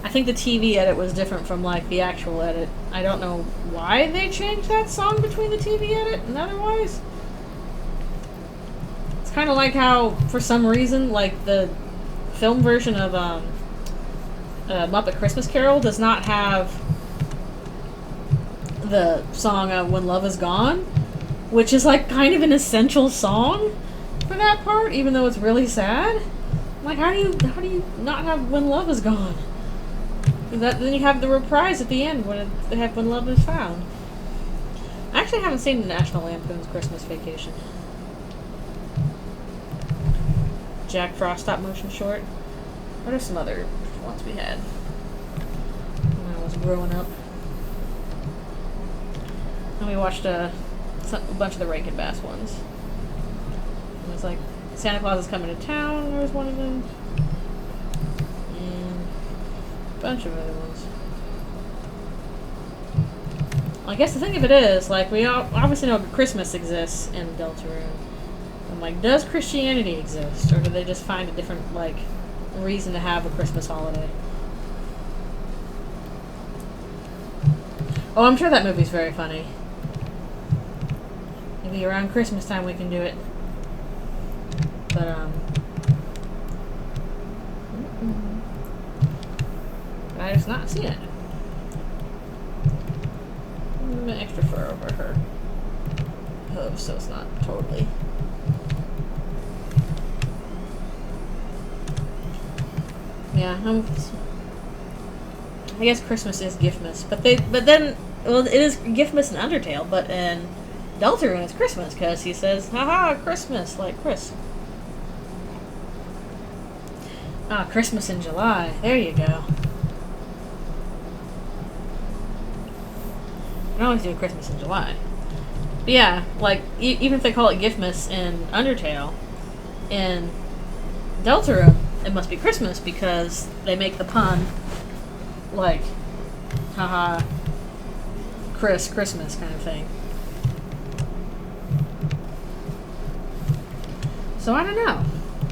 I think the TV edit was different from, like, the actual edit. I don't know why they changed that song between the TV edit and otherwise. It's kind of like how, for some reason, like, the film version of Muppet Christmas Carol does not have the song When Love Is Gone, which is, like, kind of an essential song for that part, even though it's really sad. Like, how do you not have When Love Is Gone? Then you have the reprise at the end when they have When Love Is Found. I actually haven't seen National Lampoon's Christmas Vacation. Jack Frost stop motion short. What are some other ones we had when I was growing up? And we watched a bunch of the Rankin Bass ones. It was like Santa Claus is Coming to Town. There was one of them. And a bunch of other ones. Well, I guess the thing of it is, like, we obviously know Christmas exists in Eldritchrune. I'm like, does Christianity exist? Or do they just find a different, like, reason to have a Christmas holiday? Oh, I'm sure that movie's very funny. Maybe around Christmas time we can do it. But, I just not seen it. An extra fur over her hooves, so it's not totally. Yeah, I guess Christmas is Giftmas, but then, well, it is Giftmas in Undertale, but in Eldritchrune it's Christmas, because he says, haha, Christmas, like Chris. Ah, Christmas in July, there you go. always do Christmas in July. But yeah, like, even if they call it Giftmas in Undertale, in Deltarune, it must be Christmas because they make the pun, like, haha, Christmas kind of thing. So I don't know.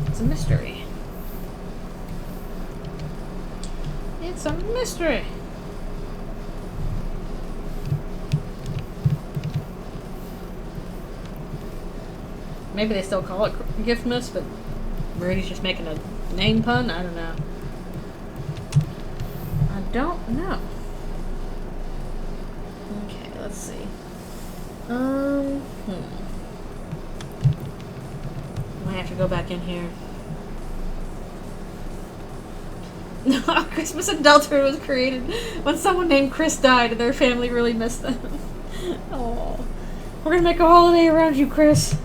It's a mystery. It's a mystery. Maybe they still call it Giftmas, but Brady's just making a name pun? I don't know. I don't know. Okay, let's see. Might have to go back in here. Christmas in Deltarune was created when someone named Chris died and their family really missed them. Oh, we're gonna make a holiday around you, Chris.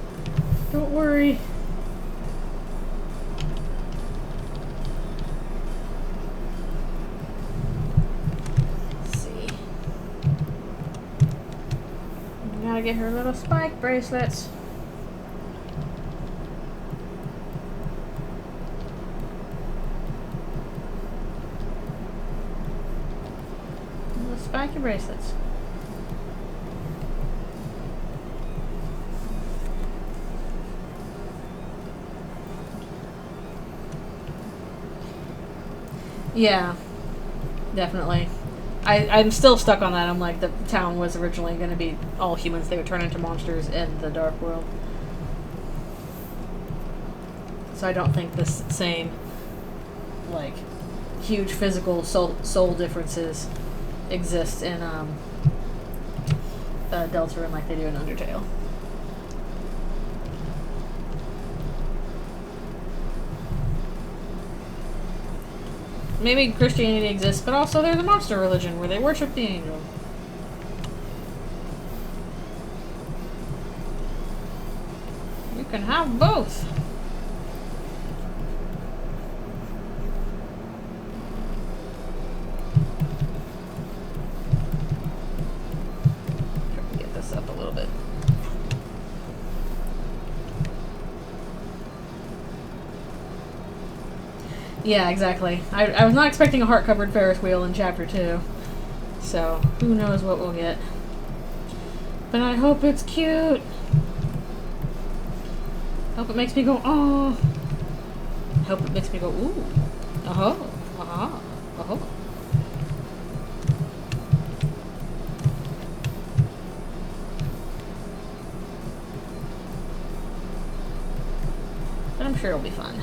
Don't worry. Let's see. Gotta get her little spike bracelets. Little spiky bracelets. Yeah, definitely. I'm still stuck on that. I'm like, the town was originally going to be all humans. They would turn into monsters in the Dark World. So I don't think this same, like, huge physical soul differences exist in Deltarune like they do in Undertale. Maybe Christianity exists, but also there's a monster religion where they worship the angel. You can have both. Try to get this up a little bit. Yeah, exactly. I was not expecting a heart-covered Ferris wheel in Chapter 2. So, who knows what we'll get. But I hope it's cute. Hope it makes me go, oh. Hope it makes me go, ooh. Oh, oh, oh. But I'm sure it'll be fun.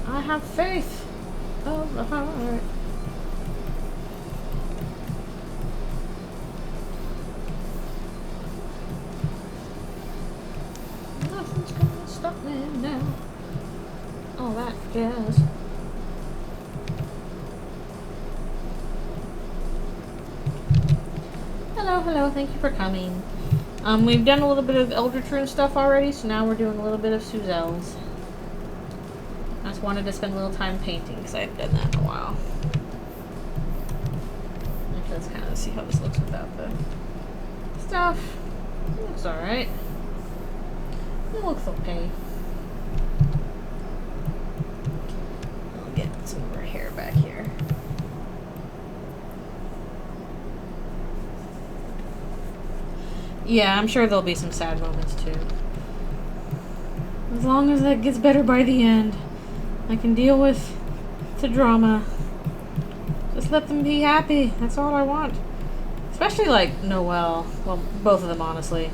I have faith of the heart. Nothing's gonna stop me now. All that jazz. Hello, hello, thank you for coming. We've done a little bit of Eldritchrune stuff already, so now we're doing a little bit of Suzelle's. I just wanted to spend a little time painting because I haven't done that in a while. Let's kind of see how this looks without the stuff. It looks alright. It looks okay. I'll get some more hair back here. Yeah, I'm sure there'll be some sad moments too. As long as that gets better by the end. I can deal with the drama. Just let them be happy. That's all I want. Especially like Noelle. Well, both of them honestly.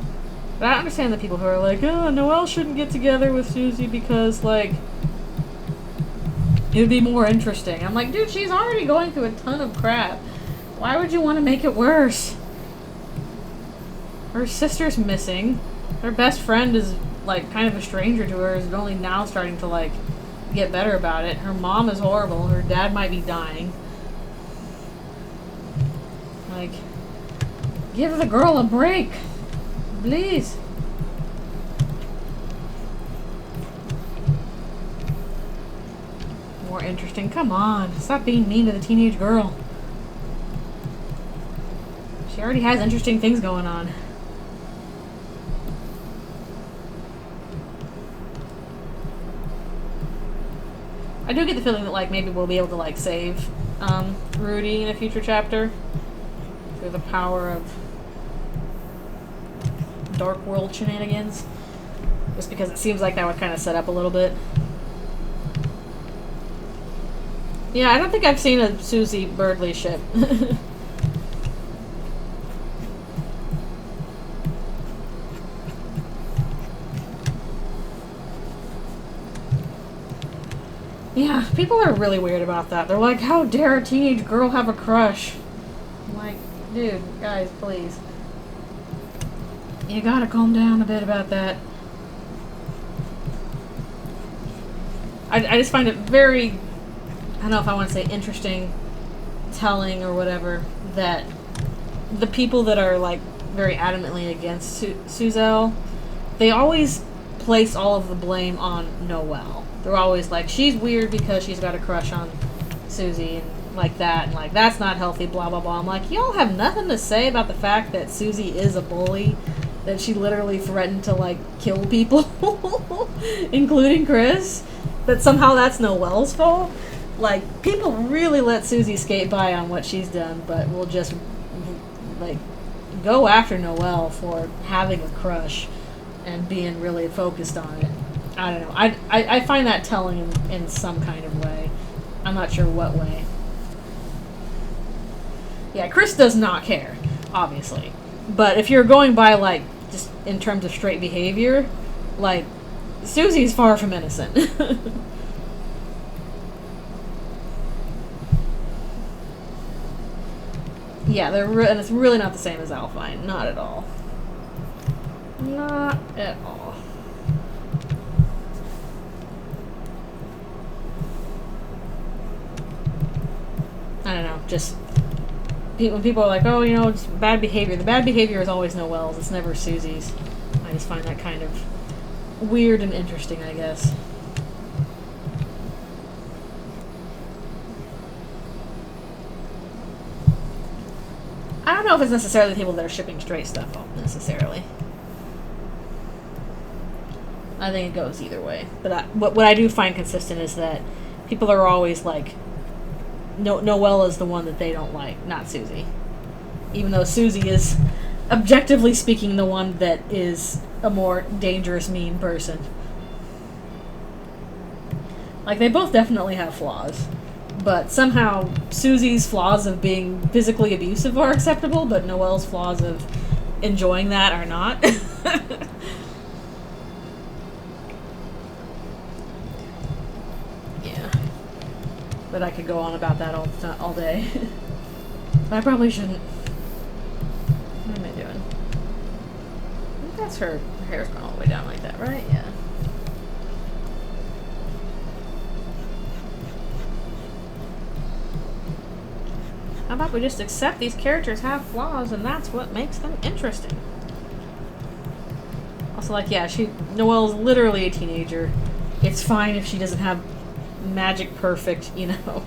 But I understand the people who are like, oh, Noelle shouldn't get together with Susie because like it would be more interesting. I'm like, dude, she's already going through a ton of crap. Why would you want to make it worse? Her sister's missing. Her best friend is like kind of a stranger to her, is only now starting to like get better about it. Her mom is horrible. Her dad might be dying. Like, give the girl a break. Please. More interesting. Come on. Stop being mean to the teenage girl. She She already has interesting things going on. I do get the feeling that, like, maybe we'll be able to, like, save Rudy in a future chapter through the power of Dark World shenanigans. Just because it seems like that would kind of set up a little bit. Yeah, I don't think I've seen a Susie Birdley ship. Yeah, people are really weird about that. They're like, how dare a teenage girl have a crush? I'm like, dude, guys, please. You gotta calm down a bit about that. I just find it very, I don't know if I want to say interesting, telling or whatever, that the people that are, like, very adamantly against Suselle, they always place all of the blame on Noelle. They're always like, she's weird because she's got a crush on Susie and like that, and like, that's not healthy, blah, blah, blah. I'm like, y'all have nothing to say about the fact that Susie is a bully, that she literally threatened to, like, kill people, including Chris, that somehow that's Noelle's fault? Like, people really let Susie skate by on what she's done, but will just, like, go after Noelle for having a crush and being really focused on it. I don't know. I find that telling in some kind of way. I'm not sure what way. Yeah, Chris does not care, obviously. But if you're going by, like, just in terms of straight behavior, like, Susie's far from innocent. Yeah, and it's really not the same as Alphine. Not at all. Not at all. I don't know, just when people are like, oh, you know, it's bad behavior. The bad behavior is always Noelle's. It's never Susie's. I just find that kind of weird and interesting, I guess. I don't know if it's necessarily the people that are shipping straight stuff up, necessarily. I think it goes either way. But what I do find consistent is that people are always like, Noelle is the one that they don't like, not Susie. Even though Susie is, objectively speaking, the one that is a more dangerous, mean person. Like, they both definitely have flaws. But somehow, Susie's flaws of being physically abusive are acceptable, but Noelle's flaws of enjoying that are not. Yeah. But I could go on about that all day. But I probably shouldn't. What am I doing? I think that's her hair's going all the way down like that, right? Yeah. How about we just accept these characters have flaws and that's what makes them interesting? Also, like, yeah, Noelle's literally a teenager. It's fine if she doesn't have magic perfect, you know,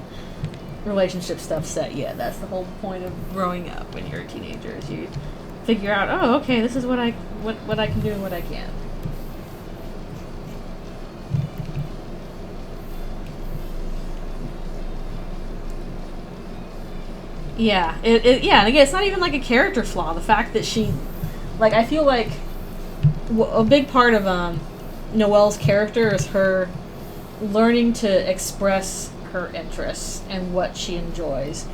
relationship stuff set yet. That's the whole point of growing up when you're a teenager, is you figure out, oh, okay, this is what I can do and what I can't. Yeah, yeah, and again, it's not even like a character flaw. The fact that she, like, I feel like a big part of Noelle's character is her learning to express her interests and what she enjoys.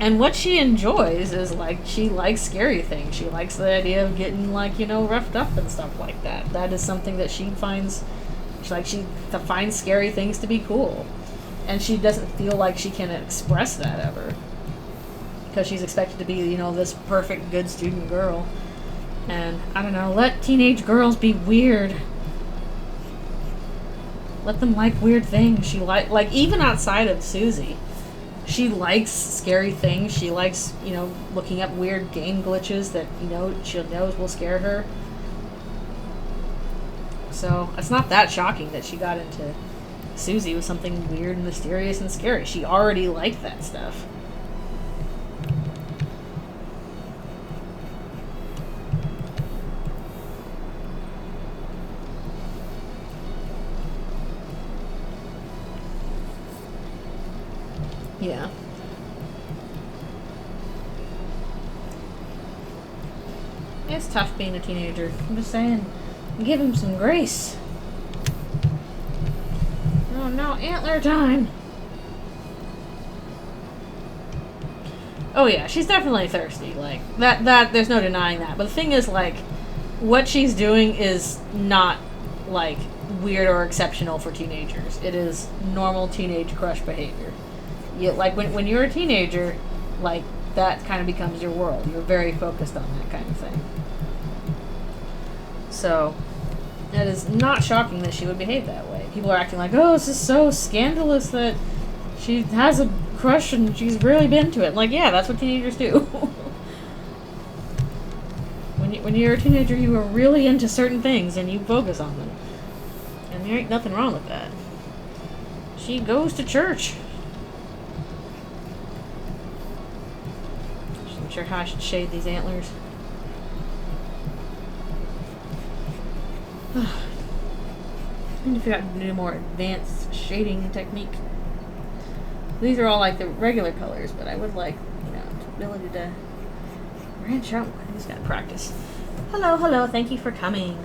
And what she enjoys is, like, she likes scary things. She likes the idea of getting, like, you know, roughed up and stuff like that. That is something that she finds, she finds scary things to be cool. And she doesn't feel like she can express that ever. Because she's expected to be, you know, this perfect, good student girl. And, I don't know, let teenage girls be weird. Let them like weird things. She like, even outside of Susie, she likes scary things. She likes, you know, looking up weird game glitches that, you know, she knows will scare her. So, it's not that shocking that she got into Susie with something weird and mysterious and scary. She already liked that stuff. Yeah. It's tough being a teenager. I'm just saying, give him some grace. Oh no, antler time! Oh yeah, she's definitely thirsty. Like, that, there's no denying that. But the thing is, like, what she's doing is not, like, weird or exceptional for teenagers. It is normal teenage crush behavior. Like, when you're a teenager, like, that kind of becomes your world. You're very focused on that kind of thing. So, it is not shocking that she would behave that way. People are acting like, oh, this is so scandalous that she has a crush and she's really been to it. Like, yeah, that's what teenagers do. When you're a teenager, you are really into certain things and you focus on them. And there ain't nothing wrong with that. She goes to church. Just not sure how I should shade these antlers. I need to figure out how to do more advanced shading technique. These are all like the regular colors, but I would like, you know, the ability to branch out. I just gotta practice. Hello, hello, thank you for coming.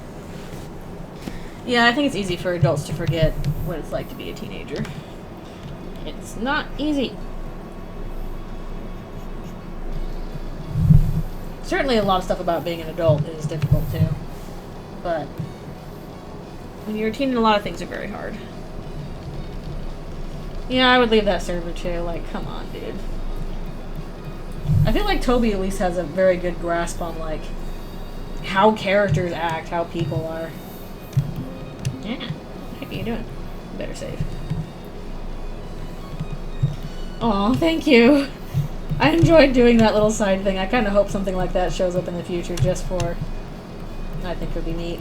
Yeah, I think it's easy for adults to forget what it's like to be a teenager. It's not easy. Certainly a lot of stuff about being an adult is difficult too. But when you're a teen, a lot of things are very hard. Yeah, I would leave that server too. Like, come on, dude. I feel like Toby at least has a very good grasp on, like, how characters act, how people are. Yeah. What are you doing? Better save. Aw, thank you. I enjoyed doing that little side thing. I kind of hope something like that shows up in the future just for... I think it would be neat.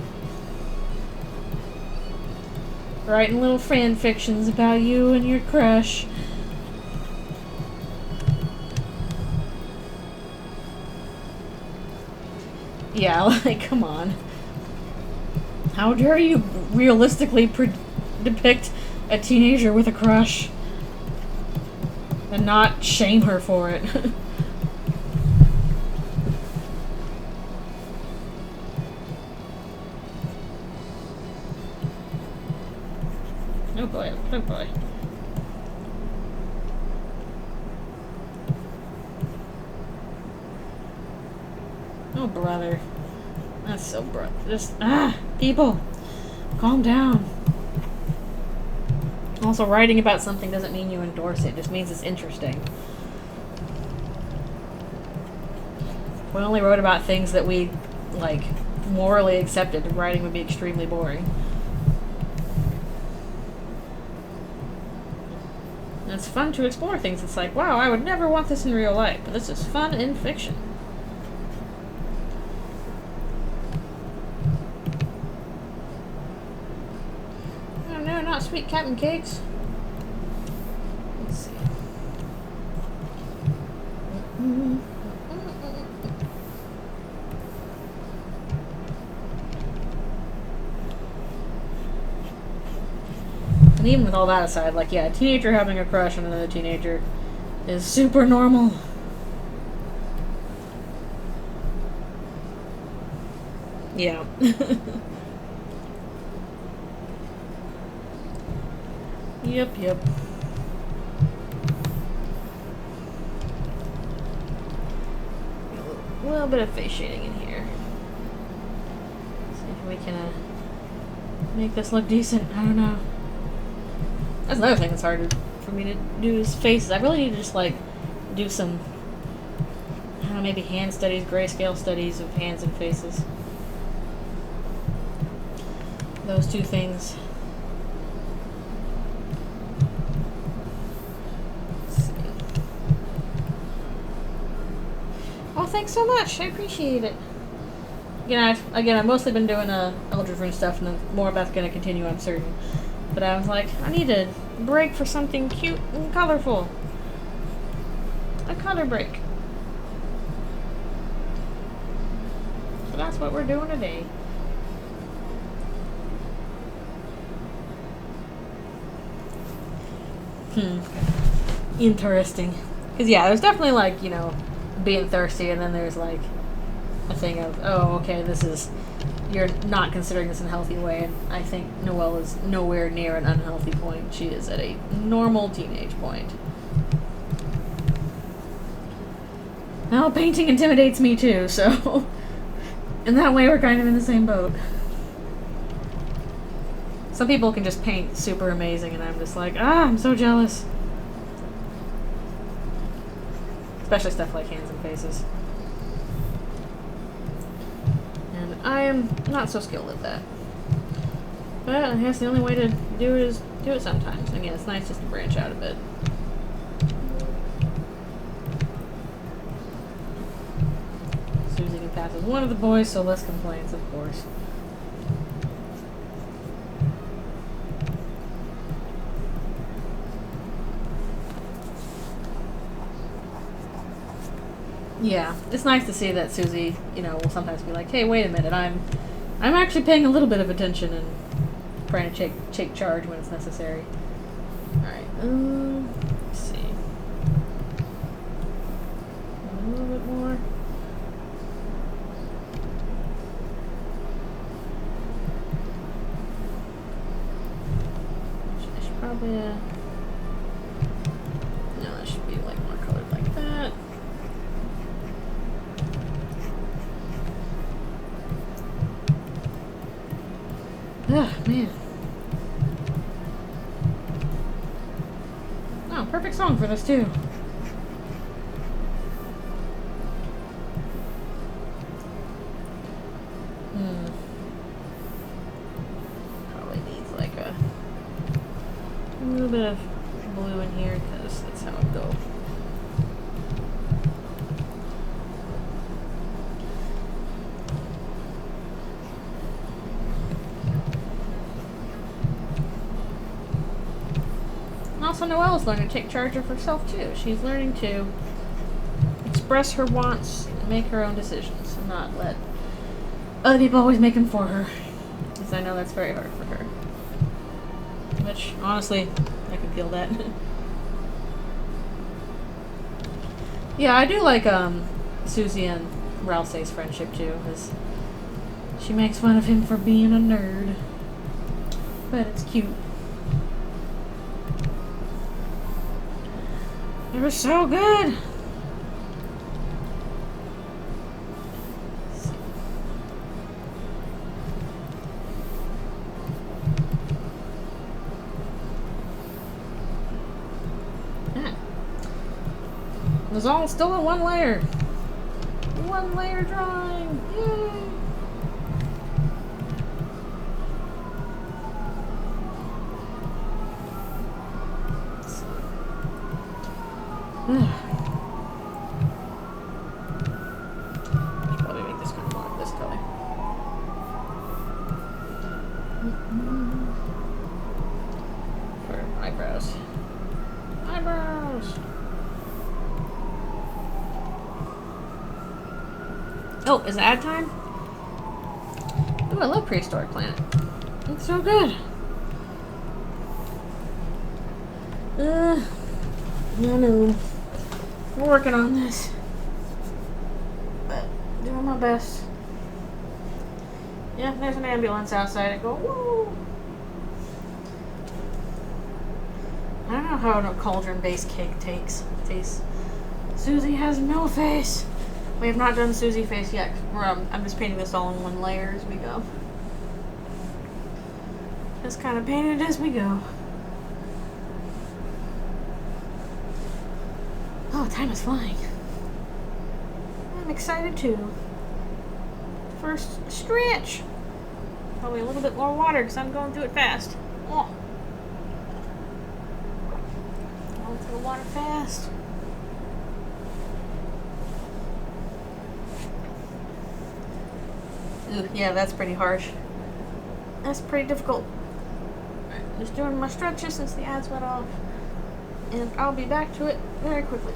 Writing little fan fictions about you and your crush. Yeah, like, come on. How dare you realistically depict a teenager with a crush and not shame her for it? Oh boy, oh boy. Oh brother. That's so brother. Just, people. Calm down. Also, writing about something doesn't mean you endorse it. It just means it's interesting. If we only wrote about things that we, like, morally accepted, writing would be extremely boring. And it's fun to explore things. It's like, wow, I would never want this in real life, but this is fun in fiction. Oh no, not sweet Captain Cakes. Let's see. And even with all that aside, like, yeah, a teenager having a crush on another teenager is super normal. Yeah. Yep, yep. A little bit of face shading in here. See if we can make this look decent. I don't know. That's another thing that's harder for me to do is faces. I really need to just, like, do some, I don't know, maybe hand studies, grayscale studies of hands and faces. Those two things. Let's see. Oh, thanks so much. I appreciate it. Again, I've mostly been doing Eldritchrune stuff, and then more of that's going to continue, I'm certain. But I was like, I need a break for something cute and colorful. A color break. So that's what we're doing today. interesting. Because, yeah, there's definitely, like, you know, being thirsty, and then there's, like, a thing of, oh, okay, this is, you're not considering this in a healthy way, and I think Noelle is nowhere near an unhealthy point. She is at a normal teenage point. Now, painting intimidates me too, so in that way we're kind of in the same boat. Some people can just paint super amazing, and I'm just like, I'm so jealous. Especially stuff like hands and faces. And I am not so skilled at that. But I guess the only way to do it is do it sometimes. Again, it's nice just to branch out a bit. Susie can pass as one of the boys, so less complaints, of course. Yeah, it's nice to see that Susie, you know, will sometimes be like, hey, wait a minute, I'm actually paying a little bit of attention and trying to take charge when it's necessary. Alright, let's see. A little bit more. I should probably, no, that should be like more colored like that. Ugh, man. Oh, perfect song for this too. Probably needs like a little bit of blue in here because that's how it goes. Also, Noelle's learning to take charge of herself too. She's learning to express her wants and make her own decisions and not let other people always make them for her. Because I know that's very hard for her. Which, honestly, I can feel that. Yeah, I do like Susie and Ralsei's friendship too, because she makes fun of him for being a nerd. But it's cute. It was so good! Yeah. It was all still in one layer. One layer drawing! Yay! Should probably make this kind of more like this color. For eyebrows. Eyebrows! Oh, is it ad time? Ooh, I love Prehistoric Planet. It's so good. I know. We're working on this. But doing my best. Yeah, there's an ambulance outside. I go, woo! I don't know how a cauldron-based cake tastes. Susie has no face. We have not done Susie face yet. I'm just painting this all in one layer as we go. Just kind of painting it as we go. Oh, time is flying. I'm excited too. First stretch. Probably a little bit more water because I'm going through it fast. Oh. Going through the water fast. Ooh, yeah, that's pretty harsh. That's pretty difficult. Just doing my stretches since the ads went off. And I'll be back to it very quickly.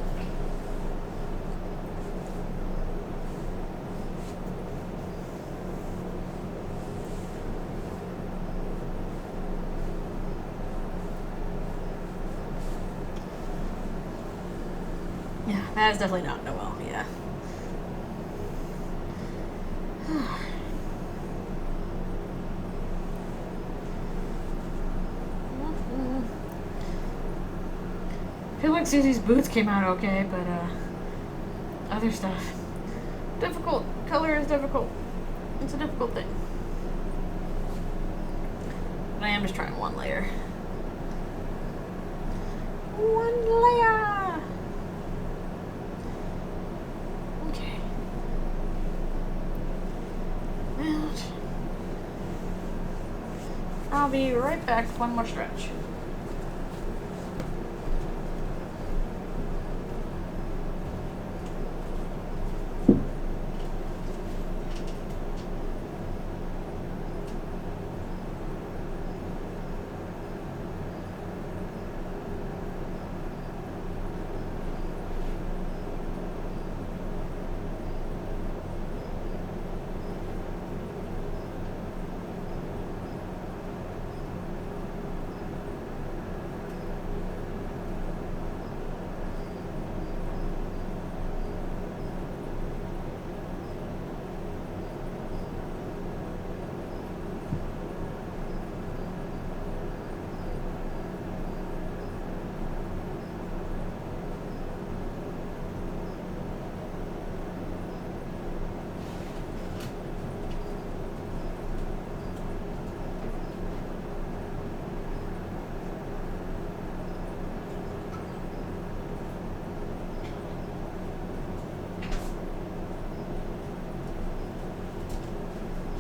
That is definitely not Noelle, yeah. I feel like Susie's boots came out okay, but other stuff. Difficult. Color is difficult. It's a difficult thing. But I am just trying one layer. One layer! Okay. And I'll be right back with one more stretch.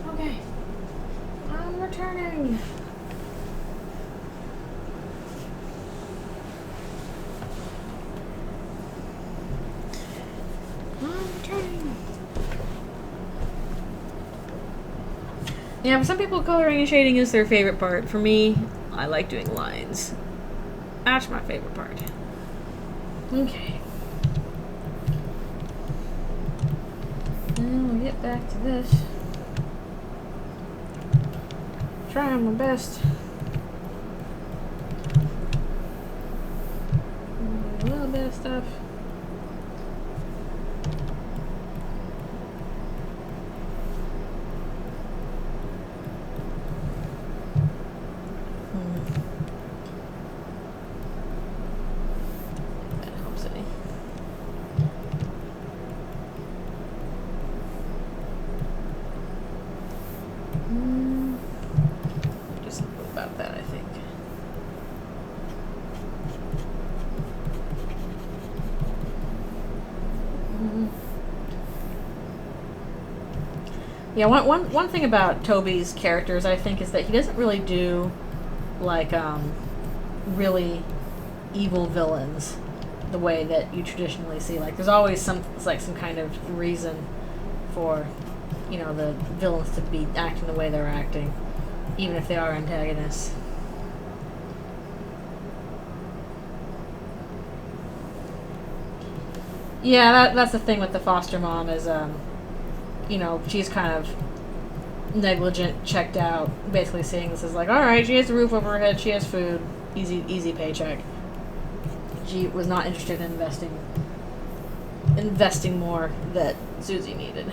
Okay, I'm returning. Yeah, for some people, coloring and shading is their favorite part. For me, I like doing lines. That's my favorite part. Okay. Now we'll get back to this. Trying my best. A little bit of stuff. That helps any. Just about that, I think. Yeah, one thing about Toby's characters, I think, is that he doesn't really do, like, really evil villains the way that you traditionally see. Like, there's always some kind of reason for, you know, the villains to be acting the way they're acting, even if they are antagonists. Yeah, that's the thing with the foster mom is, you know, she's kind of negligent, checked out, basically seeing this as like, alright, she has a roof over her head, she has food, easy paycheck. She was not interested in investing more that Susie needed.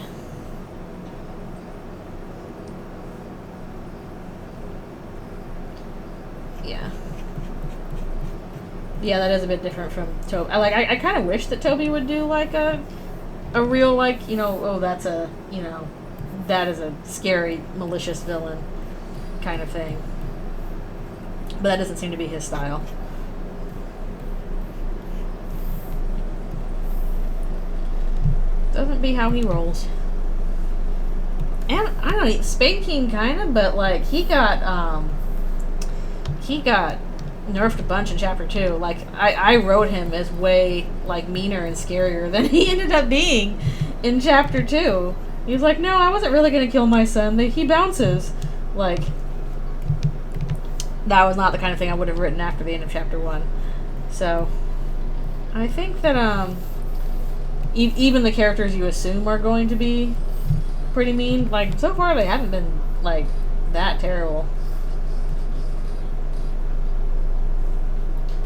Yeah, that is a bit different from Toby. I kind of wish that Toby would do, like, a real, like, you know, oh, that's a, you know, that is a scary, malicious villain kind of thing. But that doesn't seem to be his style. Doesn't be how he rolls. And, I don't know, Spade King kind of, but, like, he got nerfed a bunch in chapter 2. Like, I wrote him as way, like, meaner and scarier than he ended up being in chapter 2. He was like, no, I wasn't really gonna kill my son. He bounces. Like, that was not the kind of thing I would have written after the end of chapter 1. So, I think that, even the characters you assume are going to be pretty mean, like, so far they haven't been, like, that terrible.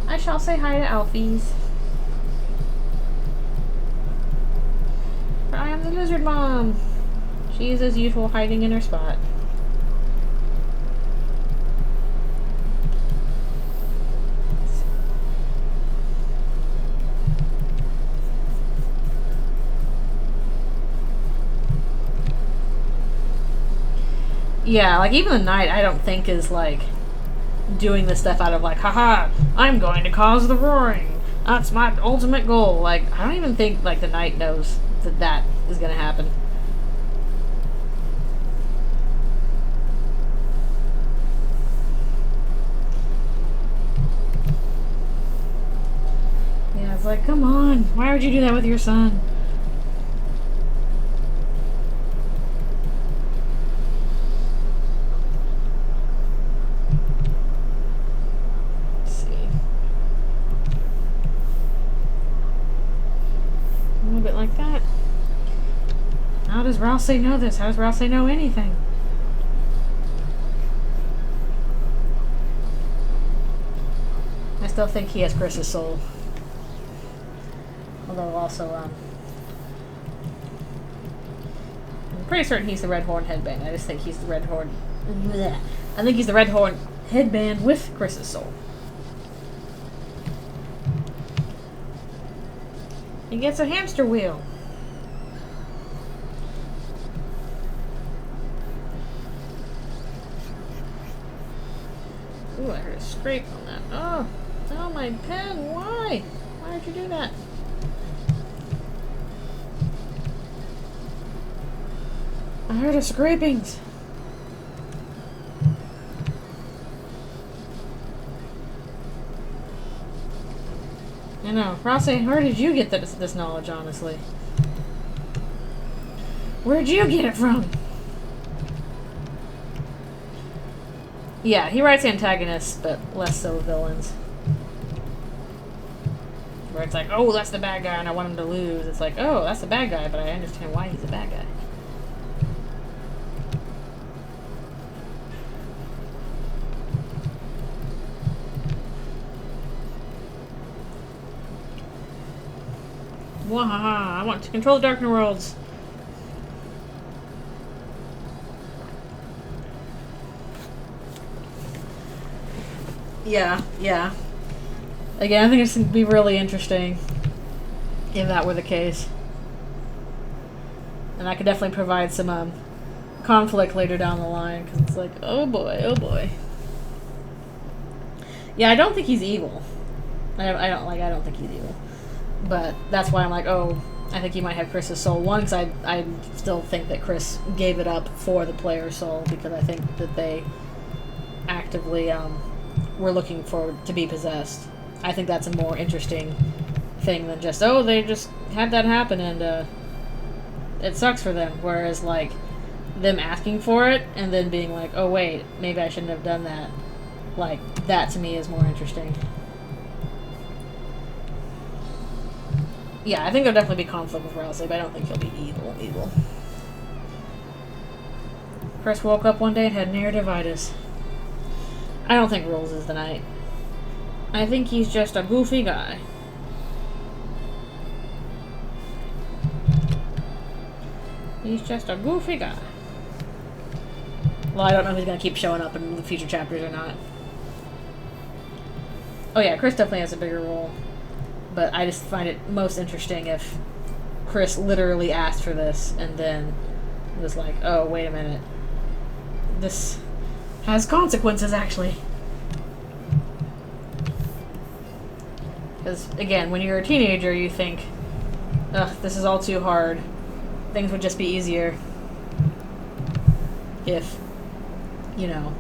I shall say hi to Alfie's. the lizard mom. She is, as usual, hiding in her spot. Yeah, like, even the knight, I don't think is, like, doing this stuff out of, like, haha, I'm going to cause the roaring. That's my ultimate goal. Like, I don't even think, like, the knight knows that that is going to happen. Yeah, it's like, come on. Why would you do that with your son? Like that. How does Rousey know this? How does Rousey know anything? I still think he has Chris's soul. Although also, I'm pretty certain he's the red horn headband. I just think he's the red horn. Bleh. I think he's the red horn headband with Chris's soul. He gets a hamster wheel. Ooh, I heard a scrape on that. Oh, oh, my pen. Why? Why did you do that? I heard a scrapings. I know. Rousey, where did you get this knowledge, honestly? Where'd you get it from? Yeah, he writes antagonists, but less so villains. Where it's like, oh, that's the bad guy and I want him to lose. It's like, oh, that's the bad guy, but I understand why he's a bad guy. Wahaha, I want to control the Darkner Worlds. Yeah, yeah. Again, I think it's going to be really interesting if that were the case. And I could definitely provide some conflict later down the line, because it's like, oh boy, oh boy. Yeah, I don't think he's evil. I don't think he's evil. But that's why I'm like, oh, I think he might have Chris's soul. One, because I still think that Chris gave it up for the player's soul, because I think that they actively were looking to be possessed. I think that's a more interesting thing than just, oh, they just had that happen and it sucks for them. Whereas, like, them asking for it and then being like, oh, wait, maybe I shouldn't have done that. Like, that to me is more interesting. Yeah, I think there'll definitely be conflict with Rousey, but I don't think he'll be evil. Chris woke up one day and had narrativitis. I don't think Rules is the knight. I think he's just a goofy guy. He's just a goofy guy. Well, I don't know if he's going to keep showing up in the future chapters or not. Oh yeah, Chris definitely has a bigger role. But I just find it most interesting if Chris literally asked for this and then was like, oh, wait a minute. This has consequences, actually. Because, again, when you're a teenager, you think, ugh, this is all too hard. Things would just be easier if, you know,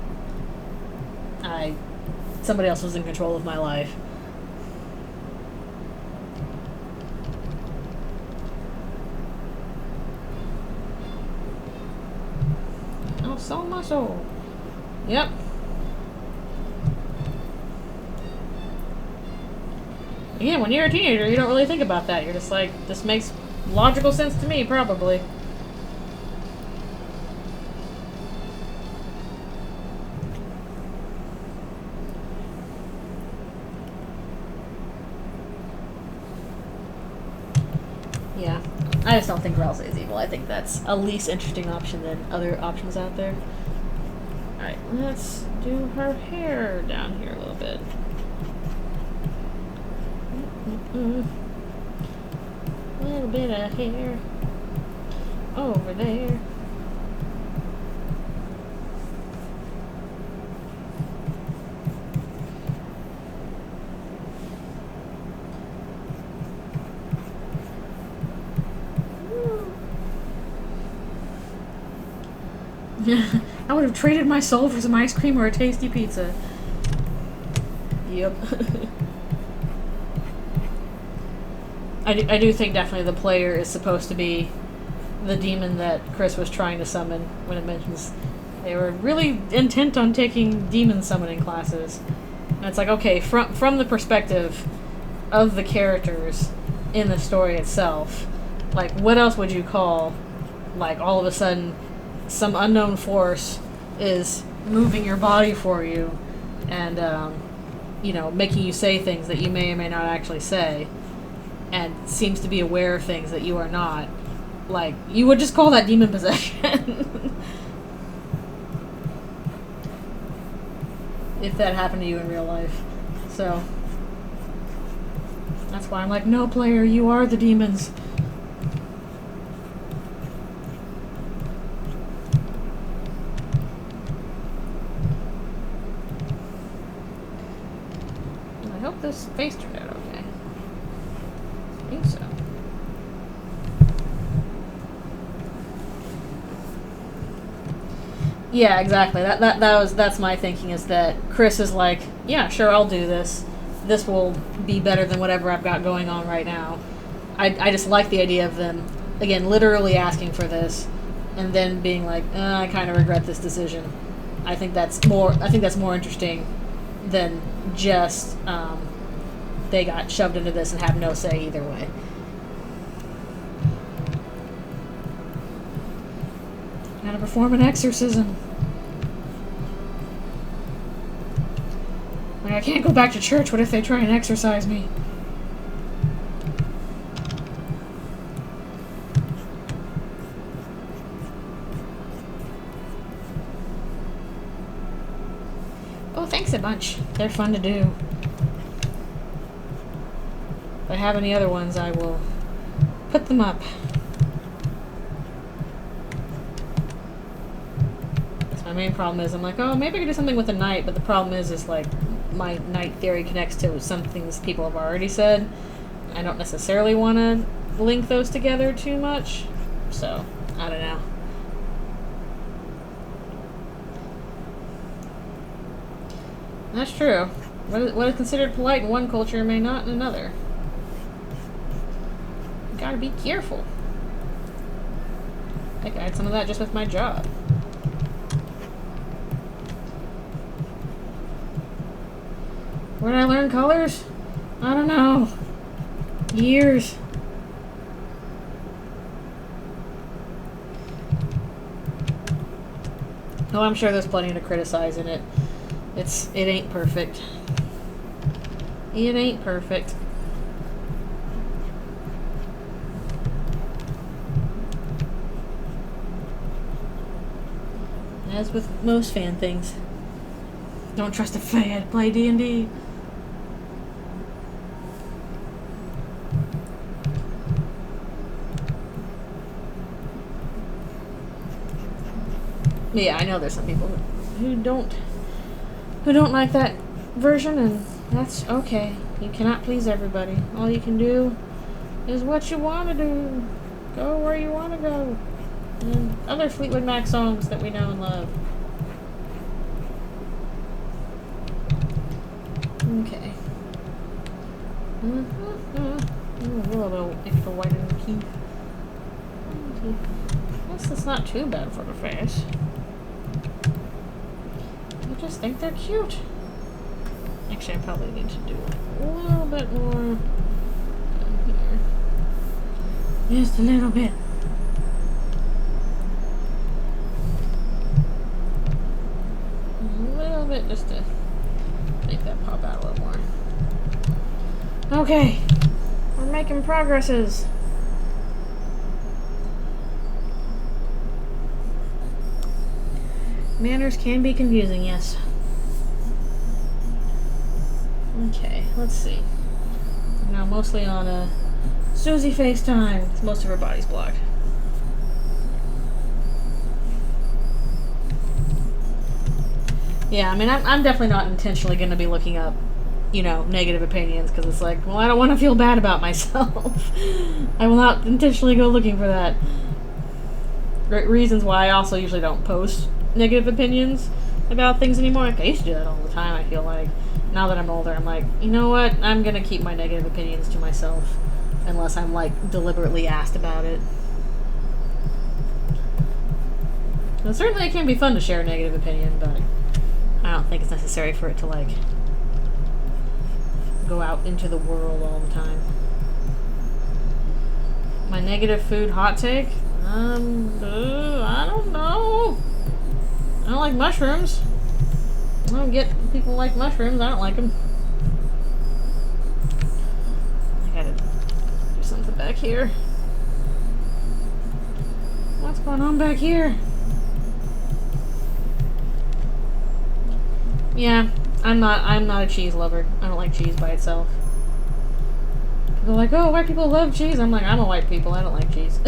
somebody else was in control of my life. I'll sell my soul. Yep. Again, when you're a teenager, you don't really think about that. You're just like, this makes logical sense to me, probably. Yeah. I just don't think Ralsei is evil. I think that's a least interesting option than other options out there. Alright, let's do her hair down here a little bit. A little bit of hair over there. I would have traded my soul for some ice cream or a tasty pizza. Yep. I do think definitely the player is supposed to be the demon that Chris was trying to summon when it mentions they were really intent on taking demon summoning classes. And it's like, okay, from the perspective of the characters in the story itself, like, what else would you call, like, all of a sudden some unknown force is moving your body for you and, you know, making you say things that you may or may not actually say, and seems to be aware of things that you are not. Like, you would just call that demon possession. If that happened to you in real life. So, that's why I'm like, no, player, you are the demons. I hope this face turned out okay. I think so. Yeah, exactly. That's my thinking, is that Chris is like, yeah, sure, I'll do this. This will be better than whatever I've got going on right now. I just like the idea of them, again, literally asking for this, and then being like, I kind of regret this decision. I think that's more interesting than just they got shoved into this and have no say either way. Gotta perform an exorcism. Like, I can't go back to church. What if they try and exorcise me? Oh, thanks a bunch. They're fun to do. If I have any other ones, I will put them up. My main problem is I'm like, oh, maybe I could do something with the knight, but the problem is like my knight theory connects to some things people have already said. I don't necessarily want to link those together too much, so I don't know. That's true. What is considered polite in one culture may not in another. You gotta be careful. I think I had some of that just with my job. Where did I learn colors? I don't know. Years. Oh, I'm sure there's plenty to criticize in it. It ain't perfect. It ain't perfect. As with most fan things. Don't trust a fan. Play D&D. Yeah, I know there's some people who don't like that version, and that's okay. You cannot please everybody. All you can do is what you want to do. Go where you want to go. And other Fleetwood Mac songs that we know and love. Okay. A little bit extra white in the key. I guess that's not too bad for the face. I just think they're cute. Actually, I probably need to do a little bit more here. Just a little bit. A little bit just to make that pop out a little more. Okay. We're making progresses. Manners can be confusing, yes. Okay, let's see. Now mostly on Susie FaceTime. Most of her body's blocked. Yeah, I mean, I'm definitely not intentionally going to be looking up, you know, negative opinions, because it's like, well, I don't want to feel bad about myself. I will not intentionally go looking for that. Reasons why I also usually don't post negative opinions about things anymore. Like, I used to do that all the time, I feel like. Now that I'm older, I'm like, you know what? I'm going to keep my negative opinions to myself, unless I'm, like, deliberately asked about it. Well, certainly it can be fun to share a negative opinion, but I don't think it's necessary for it to, like, go out into the world all the time. My negative food hot take? I don't know. I don't like mushrooms. I don't get people like mushrooms. I don't like them. I gotta do something back here. What's going on back here? Yeah, I'm not a cheese lover. I don't like cheese by itself. People are like, oh, white people love cheese. I'm like, I'm a white people. I don't like cheese.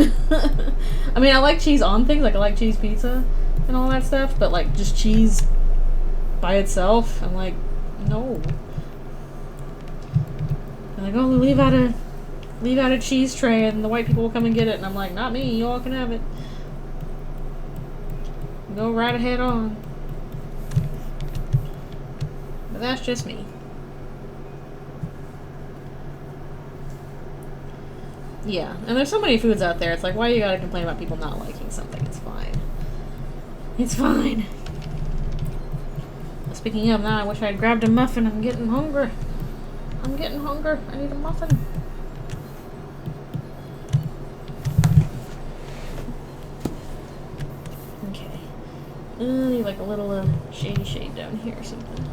I mean, I like cheese on things. Like, I like cheese pizza and all that stuff. But, like, just cheese by itself, I'm like, no. They're like, oh, leave out a cheese tray and the white people will come and get it. And I'm like, not me. You all can have it. Go right ahead on. But that's just me. Yeah, and there's so many foods out there, it's like, why you gotta complain about people not liking something? It's fine. It's fine. Speaking of, now I wish I had grabbed a muffin. I'm getting hungry. I need a muffin. Okay. Need like a little shady shade down here or something.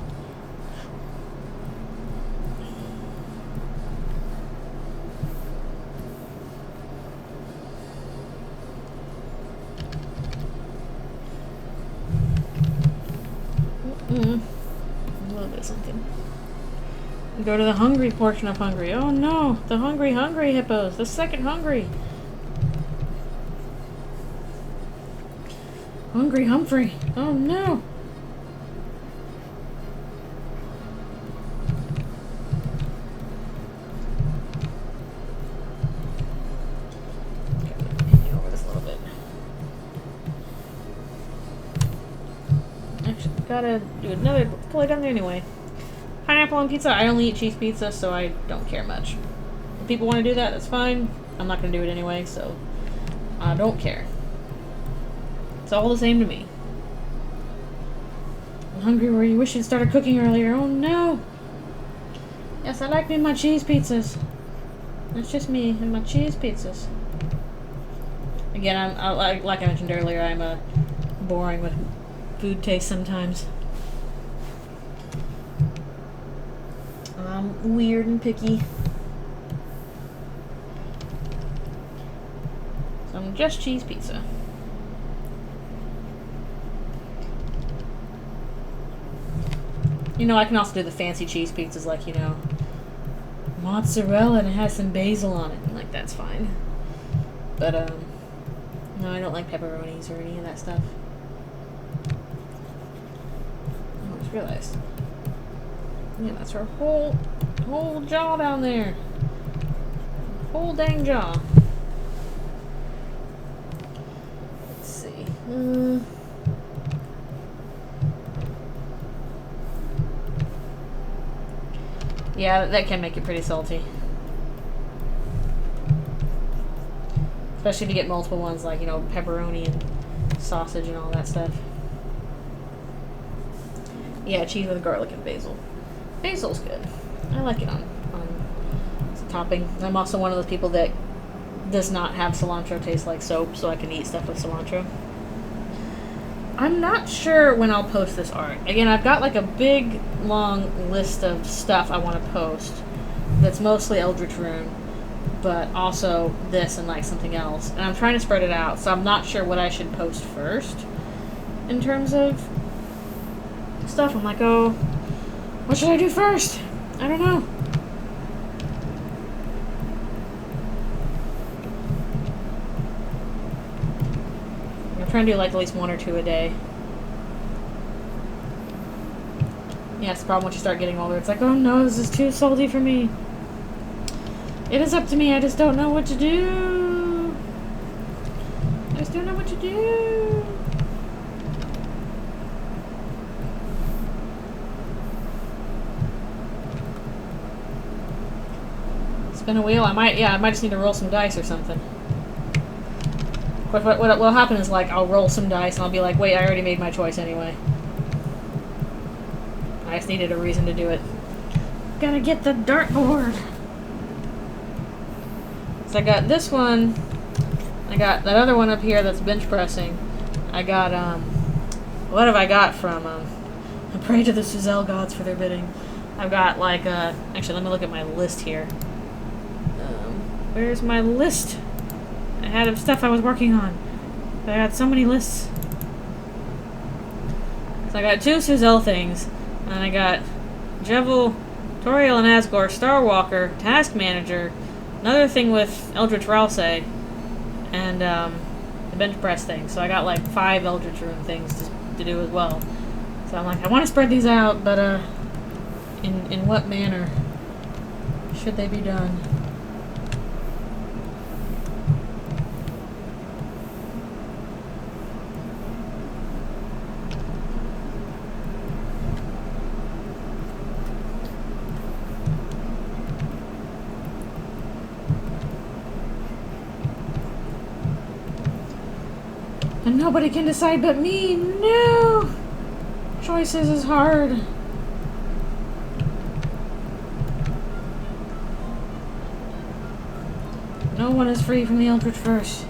A little bit of something. Go to the hungry portion of hungry. Oh no, the hungry hippos. The second hungry. Hungry Humphrey. Oh no. Okay, over this a little bit. Actually, gotta do another pull it down there anyway. Pineapple on pizza. I only eat cheese pizza, so I don't care much. If people want to do that, that's fine. I'm not going to do it anyway, so I don't care. It's all the same to me. I'm hungry where you wish you'd started cooking earlier. Oh no! Yes, I like me my cheese pizzas. That's just me and my cheese pizzas. Again, like I mentioned earlier, I'm boring with food taste sometimes. I'm weird and picky. So I'm just cheese pizza. You know, I can also do the fancy cheese pizzas, like, you know, mozzarella and it has some basil on it. And, like, that's fine. But, no, I don't like pepperonis or any of that stuff. I just realized. Yeah, that's her whole jaw down there. Whole dang jaw. Let's see. Yeah, that can make it pretty salty. Especially if you get multiple ones, like, you know, pepperoni and sausage and all that stuff. Yeah, cheese with garlic and basil. Basil's good. I like it on as a topping. I'm also one of those people that does not have cilantro taste like soap, so I can eat stuff with cilantro. I'm not sure when I'll post this art. Again, I've got like a big, long list of stuff I want to post that's mostly Eldritchrune, but also this and like something else. And I'm trying to spread it out, so I'm not sure what I should post first. in terms of stuff. I'm like, oh, what should I do first? I don't know. I'm trying to do like at least 1 or 2 a day. Yeah, it's the problem once you start getting older. It's like, oh no, this is too salty for me. It is up to me. I just don't know what to do. I just don't know what to do. Spin a wheel. I might just need to roll some dice or something. What'll happen is, like, I'll roll some dice and I'll be like, wait, I already made my choice anyway. I just needed a reason to do it. Gotta get the dartboard. So I got this one. I got that other one up here that's bench pressing. I got, what have I got from, I pray to the Suselle gods for their bidding. I've got, like, actually, let me look at my list here. Where's my list? I had of stuff I was working on. I got so many lists. So I got 2 Suselle things. And I got Jevil, Toriel and Asgore, Starwalker, Task Manager, another thing with Eldritch Ralsei, and the bench press thing. So I got like 5 Eldritchrune things to do as well. So I'm like, I want to spread these out, but in what manner should they be done? And nobody can decide but me. No! Choices is hard. No one is free from the Eldritch Curse.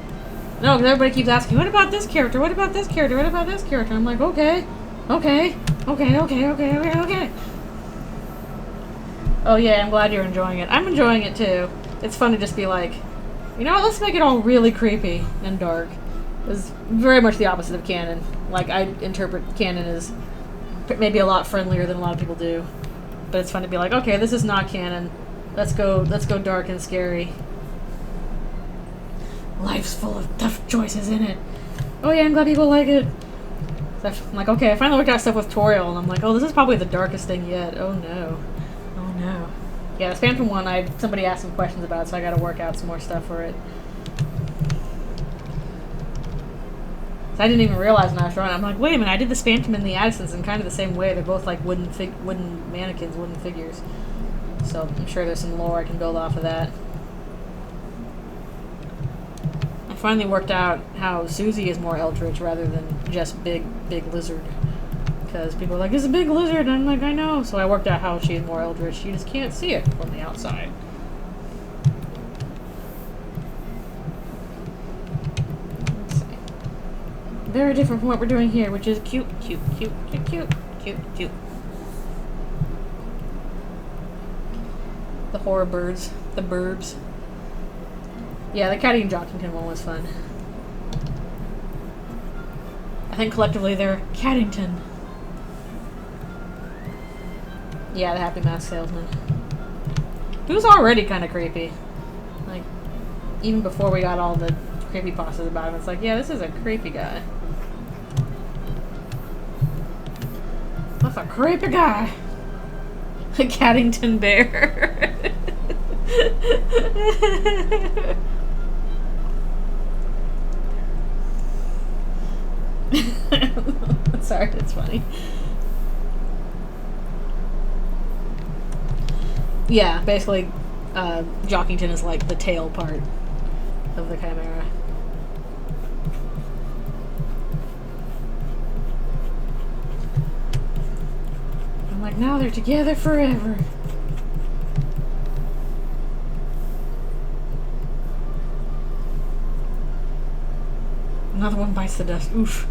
No, because everybody keeps asking, what about this character? What about this character? What about this character? I'm like, okay. Okay. Okay, okay, okay, okay, okay. Oh yeah, I'm glad you're enjoying it. I'm enjoying it too. It's fun to just be like, you know what, let's make it all really creepy and dark. It's very much the opposite of canon. Like, I interpret canon as maybe a lot friendlier than a lot of people do. But it's fun to be like, okay, this is not canon. Let's go dark and scary. Life's full of tough choices in it. Oh yeah, I'm glad people like it. So I'm like, okay, I finally worked out stuff with Toriel, and I'm like, oh, this is probably the darkest thing yet. Oh no. Oh no. Yeah, the Phantom one, somebody asked some questions about it, so I gotta work out some more stuff for it. So I didn't even realize when I was drawing. I'm like, wait a minute, I did the Phantom and the Addisons in kind of the same way. They're both like wooden mannequins, wooden figures. So I'm sure there's some lore I can build off of that. I finally worked out how Susie is more Eldritch rather than just big lizard. Because people are like, it's a big lizard, and I'm like, I know. So I worked out how she's more Eldritch. You just can't see it from the outside. Very different from what we're doing here, which is cute, cute, cute, cute, cute, cute, cute. The horror birds, the burbs. Yeah, the Caddy and Jockington one was fun. I think collectively they're Caddington. Yeah, the Happy Mask Salesman. He was already kind of creepy. Like, even before we got all the creepypastas about him, it's like, yeah, this is a creepy guy. That's a creepy guy. A Caddington bear. Sorry, it's funny. Yeah, basically, Jockington is like the tail part of the Chimera. I'm like, now they're together forever. Another one bites the dust. Oof.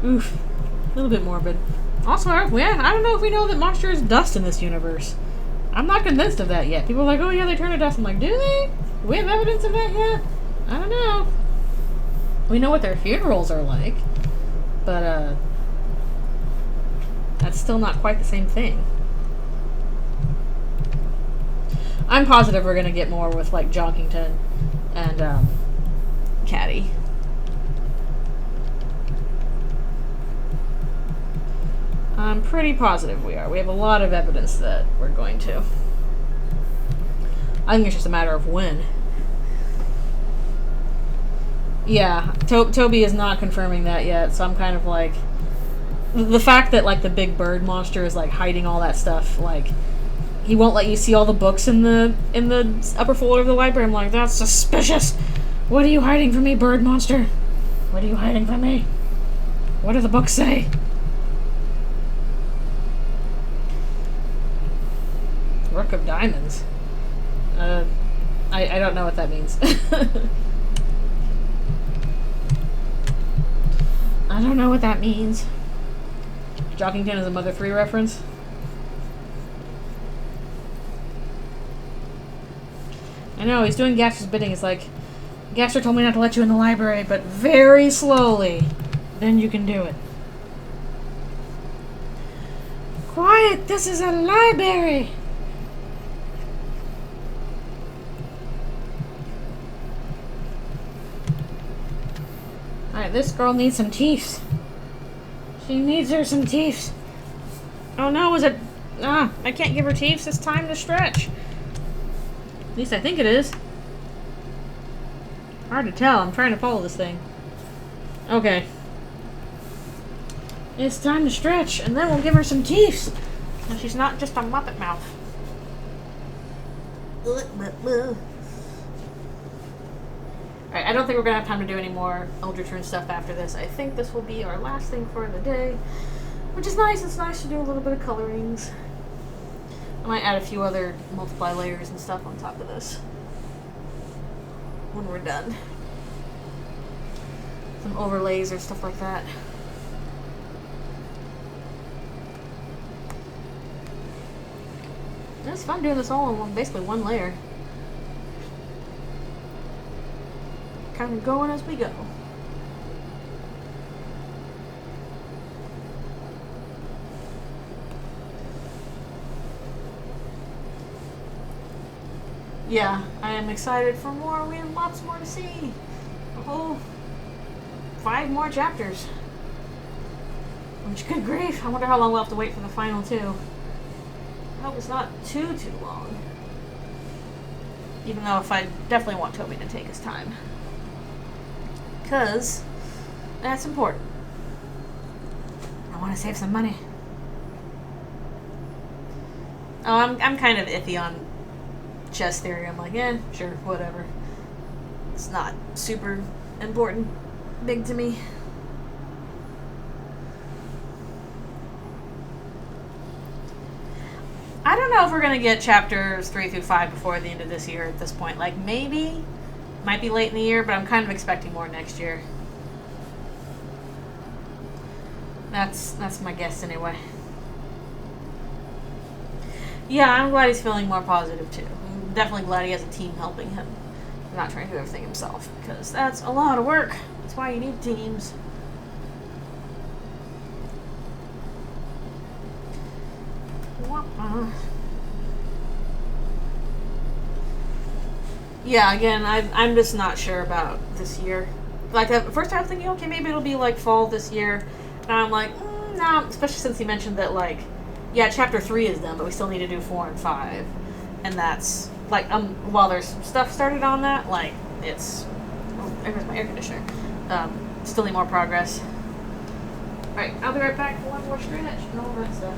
Oof. A little bit morbid. Also, I don't know if we know that monster is dust in this universe. I'm not convinced of that yet. People are like, oh yeah, they turn to dust. I'm like, do they? Do we have evidence of that yet? I don't know. We know what their funerals are like. But, that's still not quite the same thing. I'm positive we're gonna get more with, like, Joggington and, Caddy. I'm pretty positive we are. We have a lot of evidence that we're going to. I think it's just a matter of when. Yeah, Toby is not confirming that yet, so I'm kind of like... The fact that, like, the big bird monster is, like, hiding all that stuff, like... He won't let you see all the books in the upper folder of the library. I'm like, that's suspicious! What are you hiding from me, bird monster? What are you hiding from me? What do the books say? Rook of Diamonds. I don't know what that means. I don't know what that means. Joggington is a Mother 3 reference. I know, he's doing Gaster's bidding. It's like, Gaster told me not to let you in the library, but very slowly. Then you can do it. Quiet! This is a library! Alright, this girl needs some teeth. She needs her some teeth. Oh no, is it... I can't give her teeth. It's time to stretch. At least I think it is. Hard to tell. I'm trying to follow this thing. Okay. It's time to stretch, and then we'll give her some teeth. And she's not just a Muppet mouth. Alright, I don't think we're going to have time to do any more Eldritchrune stuff after this. I think this will be our last thing for the day. Which is nice. It's nice to do a little bit of colorings. I might add a few other multiply layers and stuff on top of this when we're done. Some overlays or stuff like that. It's fun doing this all in basically one layer. Kind of going as we go. Yeah, I am excited for more. We have lots more to see. A whole 5 more chapters. Which, good grief, I wonder how long we'll have to wait for the final 2. I hope it's not too long. Even though if I definitely want Toby to take his time. Because that's important. I want to save some money. Oh, I'm kind of iffy on chess theory. I'm like, sure, whatever. It's not super important, big to me. I don't know if we're going to get chapters 3 through 5 before the end of this year at this point. Like, maybe. Might be late in the year, but I'm kind of expecting more next year. That's my guess anyway. Yeah, I'm glad he's feeling more positive too. I'm definitely glad he has a team helping him. Not trying to do everything himself, because that's a lot of work. That's why you need teams. Yeah, again, I'm just not sure about this year. Like, at first I was thinking, okay, maybe it'll be like fall this year. Now I'm like, no, especially since he mentioned that, like, yeah, chapter 3 is done, but we still need to do 4 and 5. And that's, like, while there's stuff started on that, like, it's, oh, there's my air conditioner. Still need more progress. Alright, I'll be right back for one more stretch and all that stuff.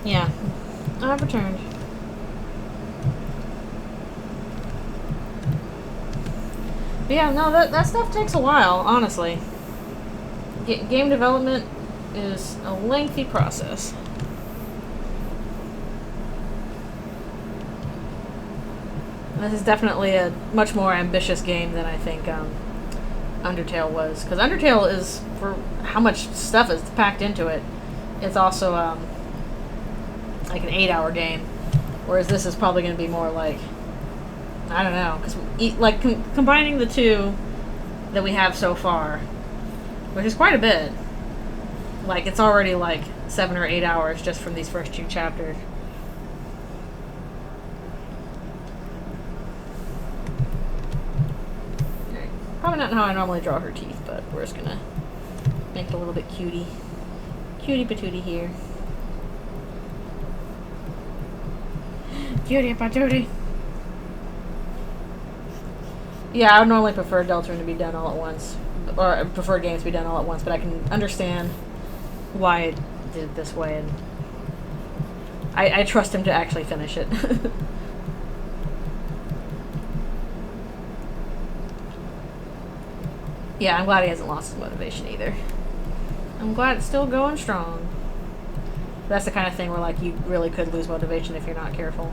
Yeah, I've returned. But yeah, no, that stuff takes a while, honestly. Game development is a lengthy process. This is definitely a much more ambitious game than I think Undertale was. Because Undertale is, for how much stuff is packed into it, it's also like an 8-hour game. Whereas this is probably going to be more like, I don't know, because like combining the two that we have so far, which is quite a bit. Like, it's already like 7 or 8 hours just from these first 2 chapters. Alright. Probably not how I normally draw her teeth, but we're just gonna make it a little bit cutie. Cutie patootie here. Cutie patootie. Yeah, I would normally prefer Eldritchrune to be done all at once. Or I prefer games to be done all at once, but I can understand why it did it this way, and I trust him to actually finish it. Yeah, I'm glad he hasn't lost his motivation either. I'm glad it's still going strong. That's the kind of thing where, like, you really could lose motivation if you're not careful.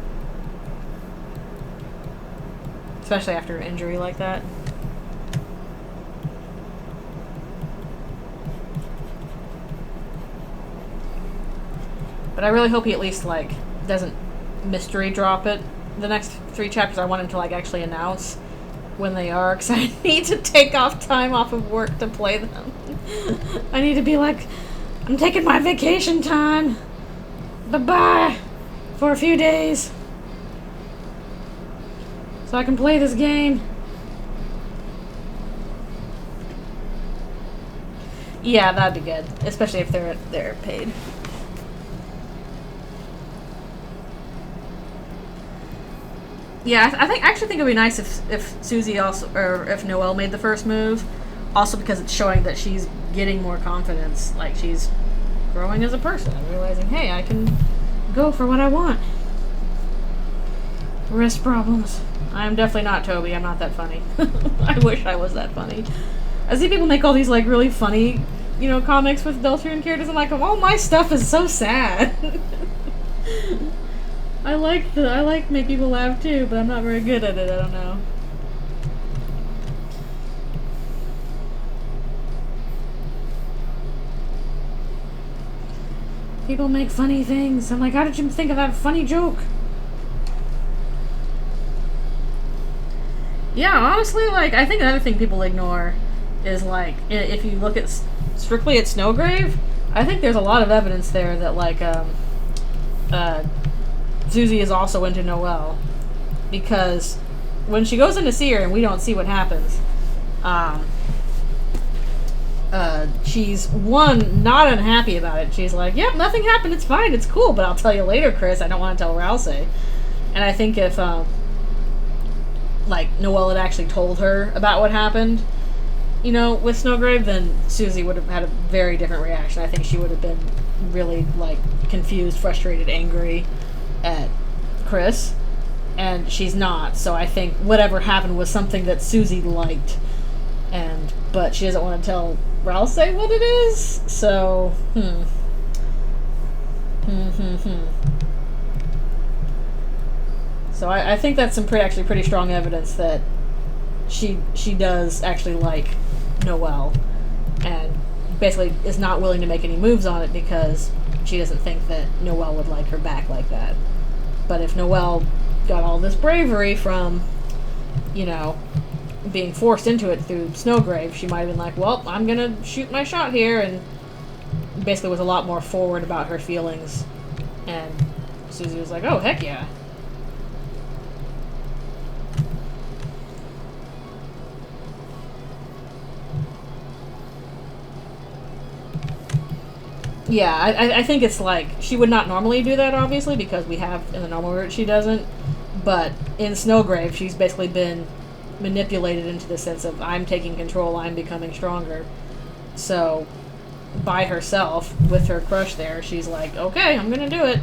Especially after an injury like that. But I really hope he at least, like, doesn't mystery drop it the next 3 chapters. I want him to, like, actually announce when they are, because I need to take off time off of work to play them. I need to be like, I'm taking my vacation time. Bye-bye. For a few days. So I can play this game. Yeah, that'd be good. Especially if they're paid. Yeah, I actually think it would be nice if Susie also, or if Noelle made the first move. Also because it's showing that she's getting more confidence. Like, she's growing as a person and realizing, hey, I can go for what I want. Wrist problems. I'm definitely not Toby. I'm not that funny. I wish I was that funny. I see people make all these, like, really funny, you know, comics with Eldritchrune characters. I'm like, all my stuff is so sad. I like make people laugh too, but I'm not very good at it. I don't know. People make funny things. I'm like, how did you think of that funny joke? Yeah, honestly, like, I think another thing people ignore is, like, if you look at strictly at Snowgrave, I think there's a lot of evidence there that, like, Susie is also into Noelle, because when she goes in to see her and we don't see what happens, she's, one, not unhappy about it. She's like, yep, nothing happened, it's fine, it's cool, but I'll tell you later, Chris, I don't want to tell Rouse. And I think if, like, Noelle had actually told her about what happened, you know, with Snowgrave, then Susie would have had a very different reaction. I think she would have been really, like, confused, frustrated, angry at Chris, and she's not, so I think whatever happened was something that Susie liked, but she doesn't want to tell Rouse what it is, so, So I think that's some actually pretty strong evidence that she does actually like Noelle, and basically is not willing to make any moves on it because she doesn't think that Noelle would like her back like that. But if Noelle got all this bravery from, you know, being forced into it through Snowgrave, she might have been like, well, I'm gonna shoot my shot here, and basically was a lot more forward about her feelings. And Susie was like, oh, heck yeah. Yeah, I think it's like, she would not normally do that, obviously, because we have in the normal route she doesn't, but in Snowgrave, she's basically been manipulated into the sense of, I'm taking control, I'm becoming stronger. So, by herself, with her crush there, she's like, okay, I'm gonna do it.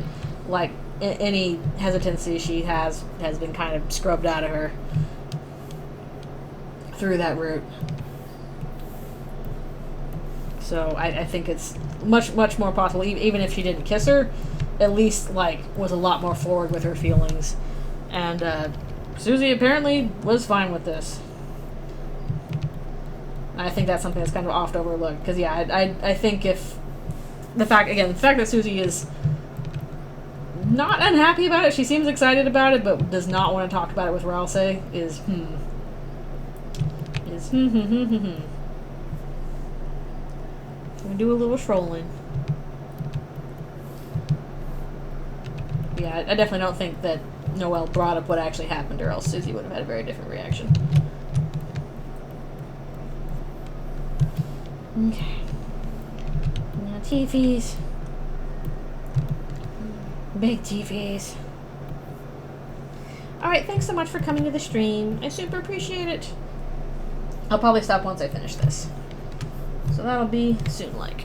like any hesitancy she has been kind of scrubbed out of her through that route. So I think it's much more possible, even if she didn't kiss her, at least like was a lot more forward with her feelings. And Susie apparently was fine with this. I think that's something that's kind of oft overlooked, because yeah, I think if the fact that Susie is not unhappy about it, she seems excited about it, but does not want to talk about it with Ralse, is We do a little trolling. Yeah, I definitely don't think that Noelle brought up what actually happened, or else Susie would have had a very different reaction. Okay. Now Tiffy's. Big Tiffy's. Alright, thanks so much for coming to the stream. I super appreciate it. I'll probably stop once I finish this. So that'll be soon, like.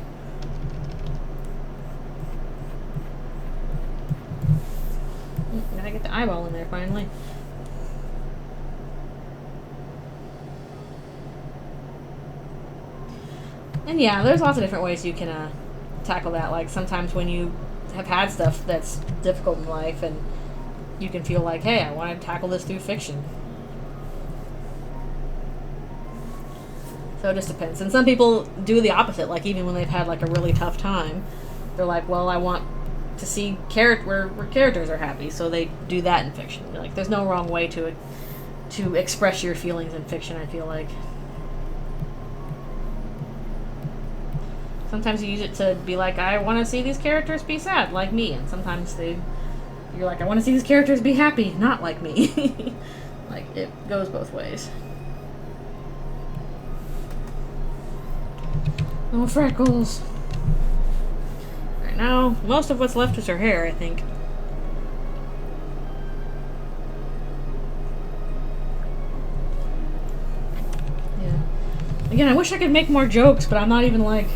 Gotta get the eyeball in there, finally. And yeah, there's lots of different ways you can tackle that. Like, sometimes when you have had stuff that's difficult in life and you can feel like, hey, I want to tackle this through fiction. So it just depends. And some people do the opposite. Like, even when they've had like a really tough time, they're like, well, I want to see where characters are happy, so they do that in fiction. Like, there's no wrong way to express your feelings in fiction, I feel like. Sometimes you use it to be like, I want to see these characters be sad, like me. And sometimes you're like, I want to see these characters be happy, not like me. Like, it goes both ways. Oh, freckles. Right now, most of what's left is her hair, I think. Yeah. Again, I wish I could make more jokes, but I'm not even, like,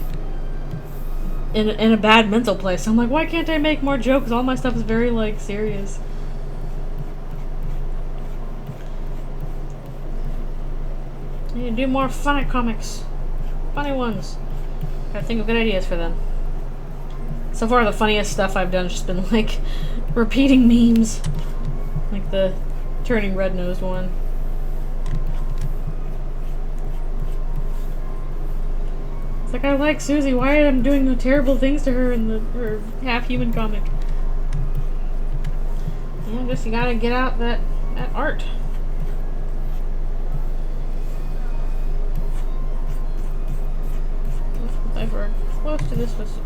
in a bad mental place. I'm like, why can't I make more jokes? All my stuff is very, like, serious. I need to do more funny comics. Funny ones. Gotta think of good ideas for them. So far, the funniest stuff I've done has just been, like, repeating memes. Like the turning red-nosed one. It's like, I like Susie. Why am I doing the terrible things to her in her half-human comic? Yeah, just you gotta get out that art. If we're close to this with Susie.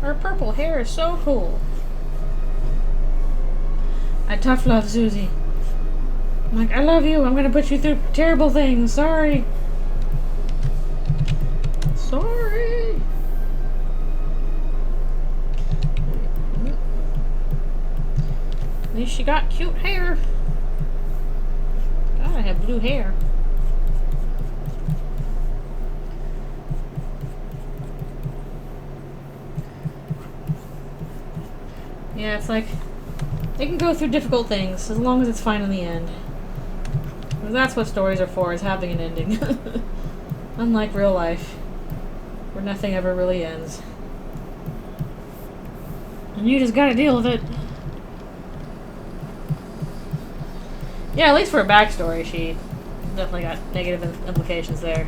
Her purple hair is so cool. I tough love Susie. I'm like, I love you. I'm gonna put you through terrible things. Sorry. Sorry. At least she got cute hair. God, I have blue hair. Yeah, it's like, they can go through difficult things as long as it's fine in the end. That's what stories are for, is having an ending. Unlike real life, where nothing ever really ends. And you just gotta deal with it. Yeah, at least for a backstory, she definitely got negative implications there.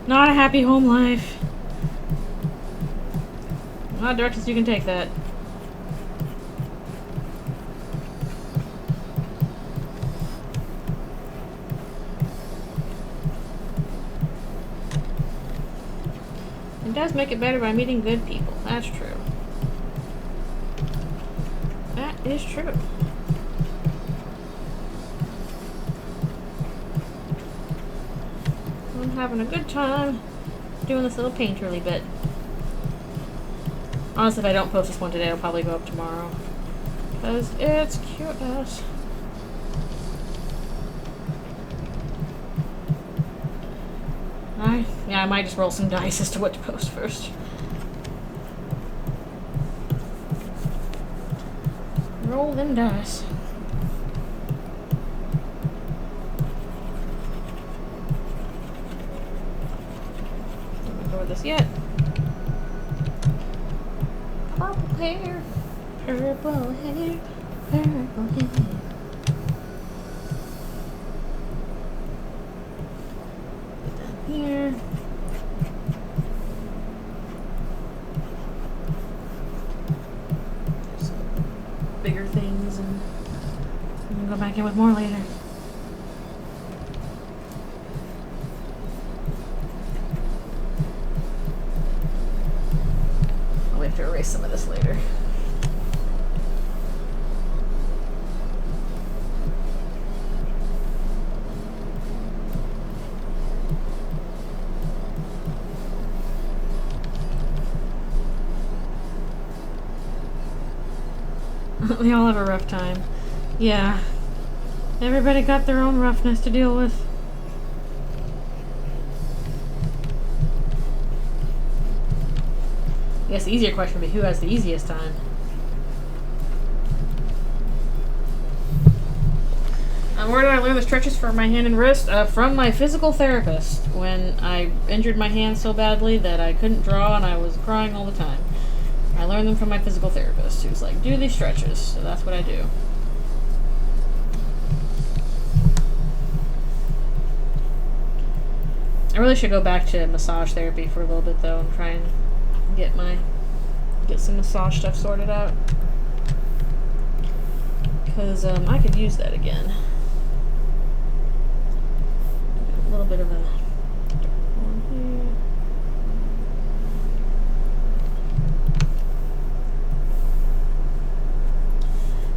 Not a happy home life. Not directions you can take that. It does make it better by meeting good people. That's true. That is true. I'm having a good time doing this little painterly bit. Honestly, if I don't post this one today, it'll probably go up tomorrow. Because it's cute as. Yeah, I might just roll some dice as to what to post first. Roll them dice. Don't record this yet. Purple hair, purple hair, purple hair. Put that here. There's some bigger things, and we'll go back in with more later. We have to erase some of this later. We all have a rough time. Yeah. Everybody got their own roughness to deal with. I guess the easier question would be who has the easiest time. Where did I learn the stretches for my hand and wrist? From my physical therapist, when I injured my hand so badly that I couldn't draw and I was crying all the time. I learned them from my physical therapist, who's like, do these stretches, so that's what I do. I really should go back to massage therapy for a little bit though and try and get some massage stuff sorted out. Because I could use that again. A little bit of a one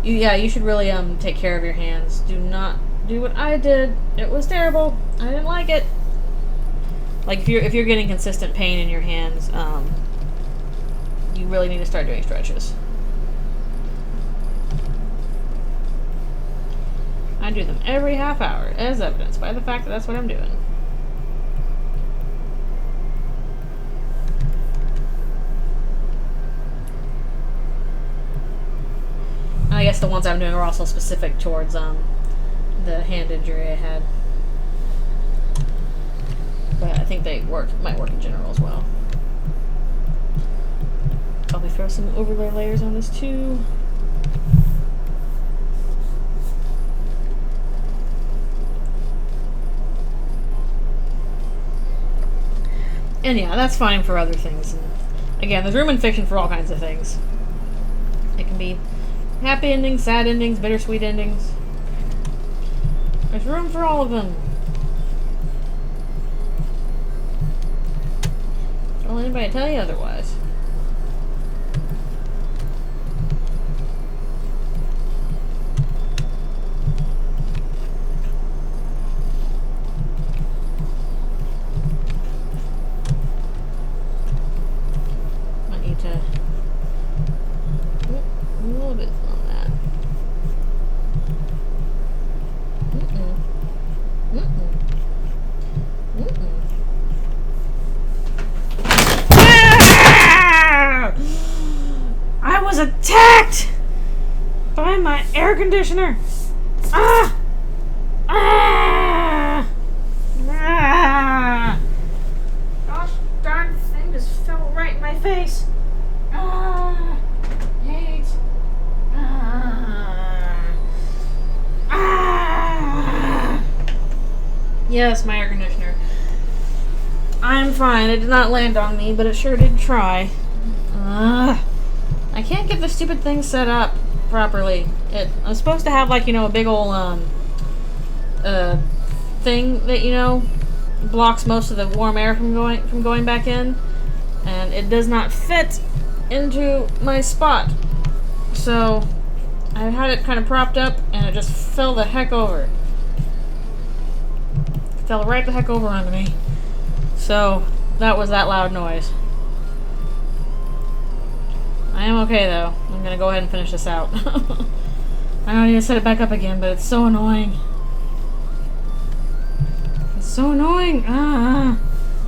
here. Yeah, you should really take care of your hands. Do not do what I did. It was terrible. I didn't like it. Like if you're getting consistent pain in your hands, you really need to start doing stretches. I do them every half hour, as evidenced by the fact that that's what I'm doing. And I guess the ones I'm doing are also specific towards the hand injury I had. But I think they might work in general as well. Probably throw some overlay layers on this too. And yeah, that's fine for other things. And again, there's room in fiction for all kinds of things. It can be happy endings, sad endings, bittersweet endings. There's room for all of them. Don't let anybody tell you otherwise. Might need to a little bit on that. I was attacked by my air conditioner. Ah! Ah! Ah! Gosh darn thing just fell right in my face. Ah! Hate. Ah! Ah! Yes, my air conditioner. I'm fine. It did not land on me, but it sure did try. I can't get the stupid thing set up properly. I'm supposed to have, like, a big old thing that blocks most of the warm air from going back in, and it does not fit into my spot. So I had it kind of propped up, and it just fell the heck over. It fell right the heck over onto me. So that was that loud noise. I am okay though. I'm gonna go ahead and finish this out. I don't need to set it back up again, but it's so annoying. It's so annoying.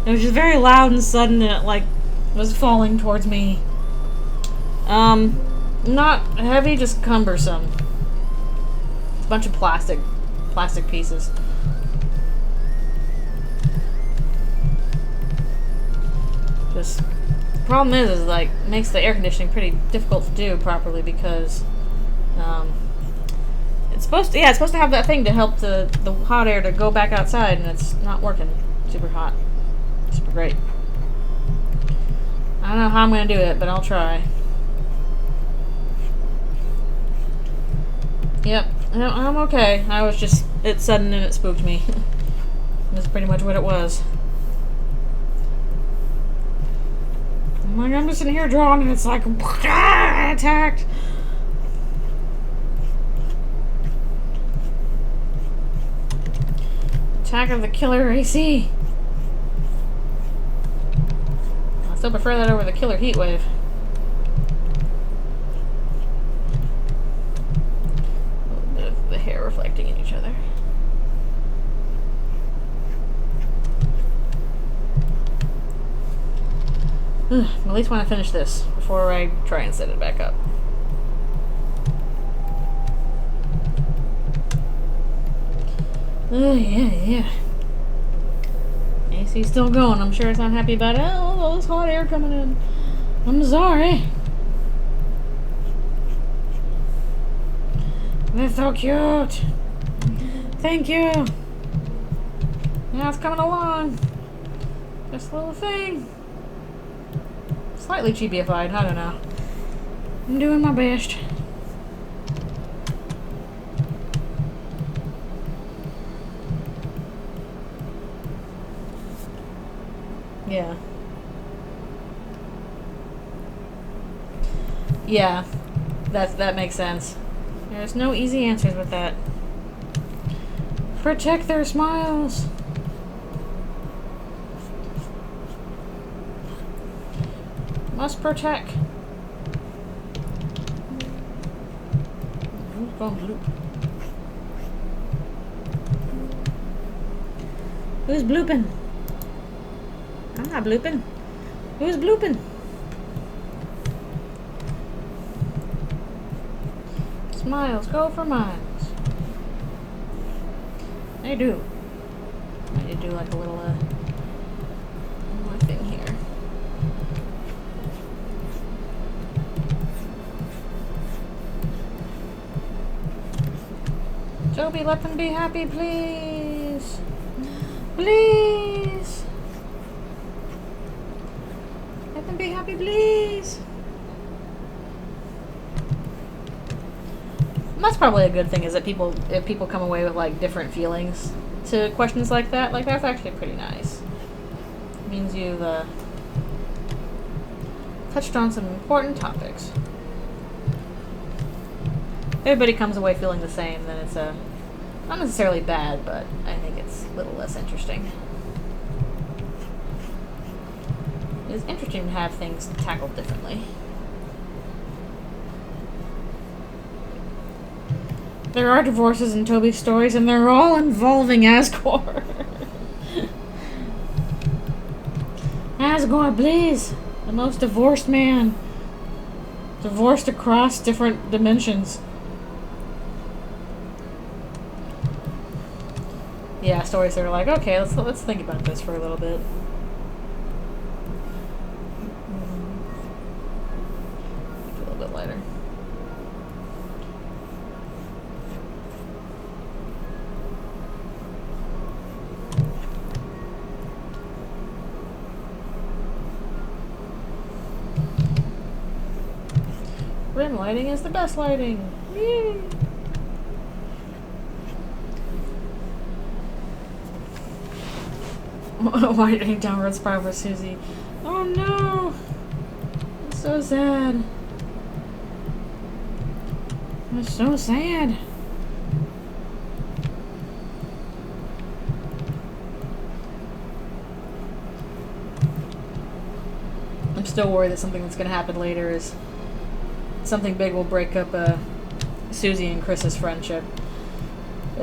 It was just very loud and sudden, and it, like, was falling towards me. Not heavy, just cumbersome. It's a bunch of plastic pieces. Just, the problem is like, makes the air conditioning pretty difficult to do properly because, it's supposed to have that thing to help the hot air to go back outside, and it's not working. Super hot. Super great. I don't know how I'm gonna do it, but I'll try. Yep, I'm okay. I was just, it's sudden and it spooked me. That's pretty much what it was. I'm like, I'm just in here drawing and it's like, ah, attacked. Attack of the killer AC. I still prefer that over the killer heat wave. A little bit of the hair reflecting in each other. I at least want to finish this before I try and set it back up. Yeah. AC's still going. I'm sure it's not happy about it. Oh, all this hot air coming in. I'm sorry. They're so cute. Thank you. Now it's coming along. This little thing. Slightly cheapyified, I don't know. I'm doing my best. Yeah. Yeah. That makes sense. There's no easy answers with that. Protect their smiles. Must protect. Who's going bloop? Who's blooping? I'm not blooping. Who's blooping? Smiles go for miles. They do. I need to do like a little more thing here. Joby, let them be happy, please. Please. Let them be happy, please. And that's probably a good thing, is that if people come away with like different feelings to questions like that, that's actually pretty nice. It means you've touched on some important topics. If everybody comes away feeling the same, then it's not necessarily bad, but I think it's a little less interesting. It's interesting to have things tackled differently. There are divorces in Toby's stories, and they're all involving Asgore. Asgore, please! The most divorced man. Divorced across different dimensions. Yeah, stories that are like, okay, let's think about this for a little bit. A little bit lighter. Rim lighting is the best lighting. Yay! Widening downward spiral for Susie. Oh no! It's so sad. It's so sad. I'm still worried that something that's going to happen later is something big will break up Susie and Chris's friendship.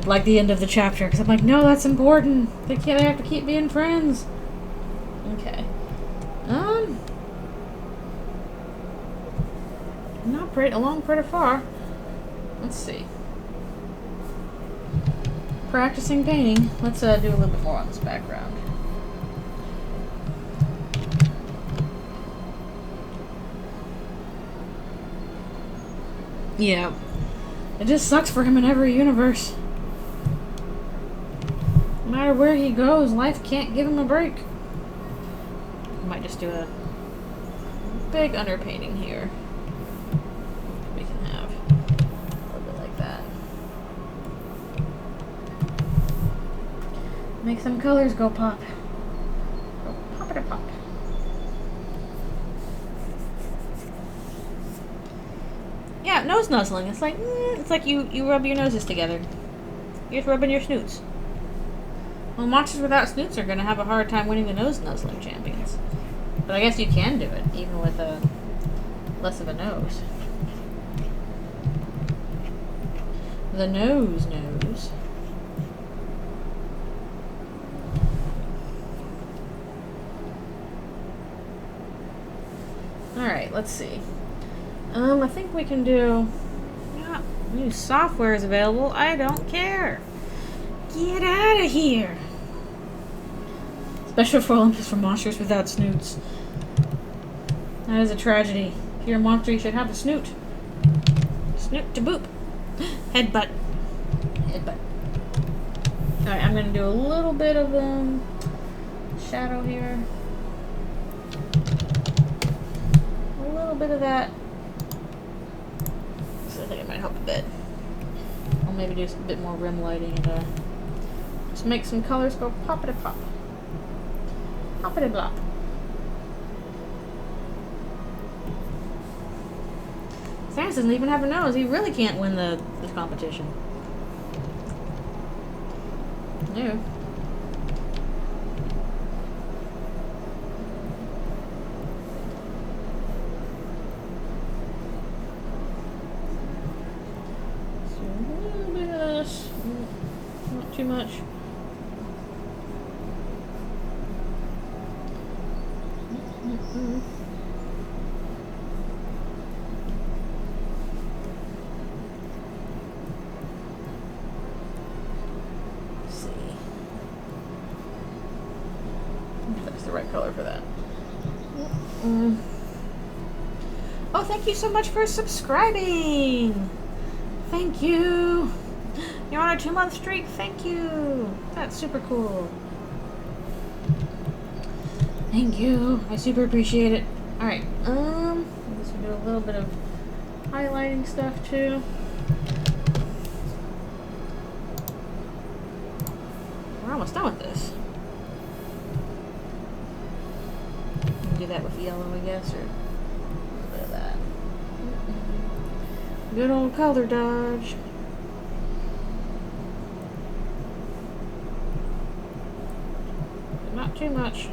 Like the end of the chapter, because I'm like, no, that's important. They have to keep being friends. Okay. Not along pretty far. Let's see. Practicing painting. Let's do a little bit more on this background. Yeah. It just sucks for him in every universe. No matter where he goes, life can't give him a break. Might just do a big underpainting here. We can have a little bit like that. Make some colors go pop. Go pop-a-da-pop. Yeah, nose nuzzling. It's like you rub your noses together. You're just rubbing your snoots. Well, monsters without snoots are going to have a hard time winning the nose nuzzling champions. But I guess you can do it, even with less of a nose. The nose. Alright, let's see. I think we can do... Yeah, new software is available. I don't care. Get out of here. Special for Olympus for monsters without snoots. That is a tragedy. If you're a monster, you should have a snoot. Snoot to boop. Headbutt. Headbutt. Alright, I'm going to do a little bit of shadow here. A little bit of that. So I think it might help a bit. I'll maybe do a bit more rim lighting and just make some colors go pop-a-da-pop. Pop-a-da-blop. Samus doesn't even have a nose. He really can't win this competition. No. So a little bit of this. Not too much. Right color for that. Oh, thank you so much for subscribing. Thank you. You're on a 2-month streak. Thank you. That's super cool. Thank you. I super appreciate it. All right. I guess we'll do a little bit of highlighting stuff too. We're almost done with this. Do that with yellow, I guess, or a little bit of that. Good old color dodge. But not too much.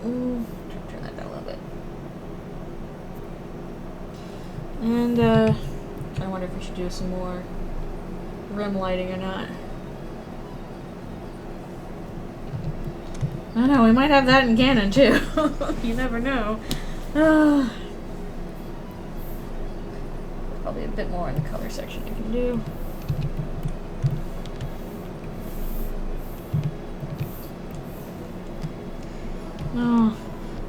Turn that down a little bit. And I wonder if we should do some more rim lighting or not. I know, we might have that in canon too. You never know. Probably a bit more in the color section I can do. Oh,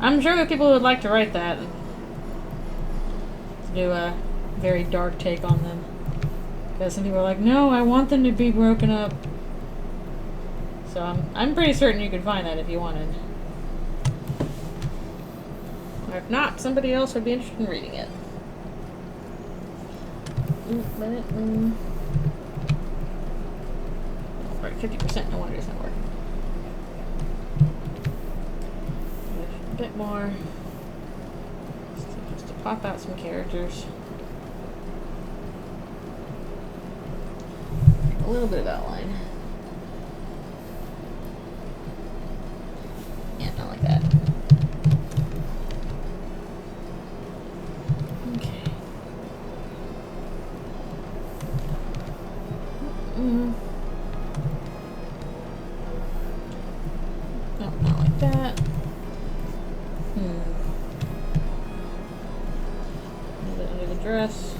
I'm sure that people would like to write that. To do a very dark take on them. Because some people are like, no, I want them to be broken up. So I'm pretty certain you could find that if you wanted. Or if not, somebody else would be interested in reading it. Alright, 50%, no wonder it's not working. A bit more. Just to pop out some characters. A little bit of outline. Yeah, not like that. Okay. Move it under the dress.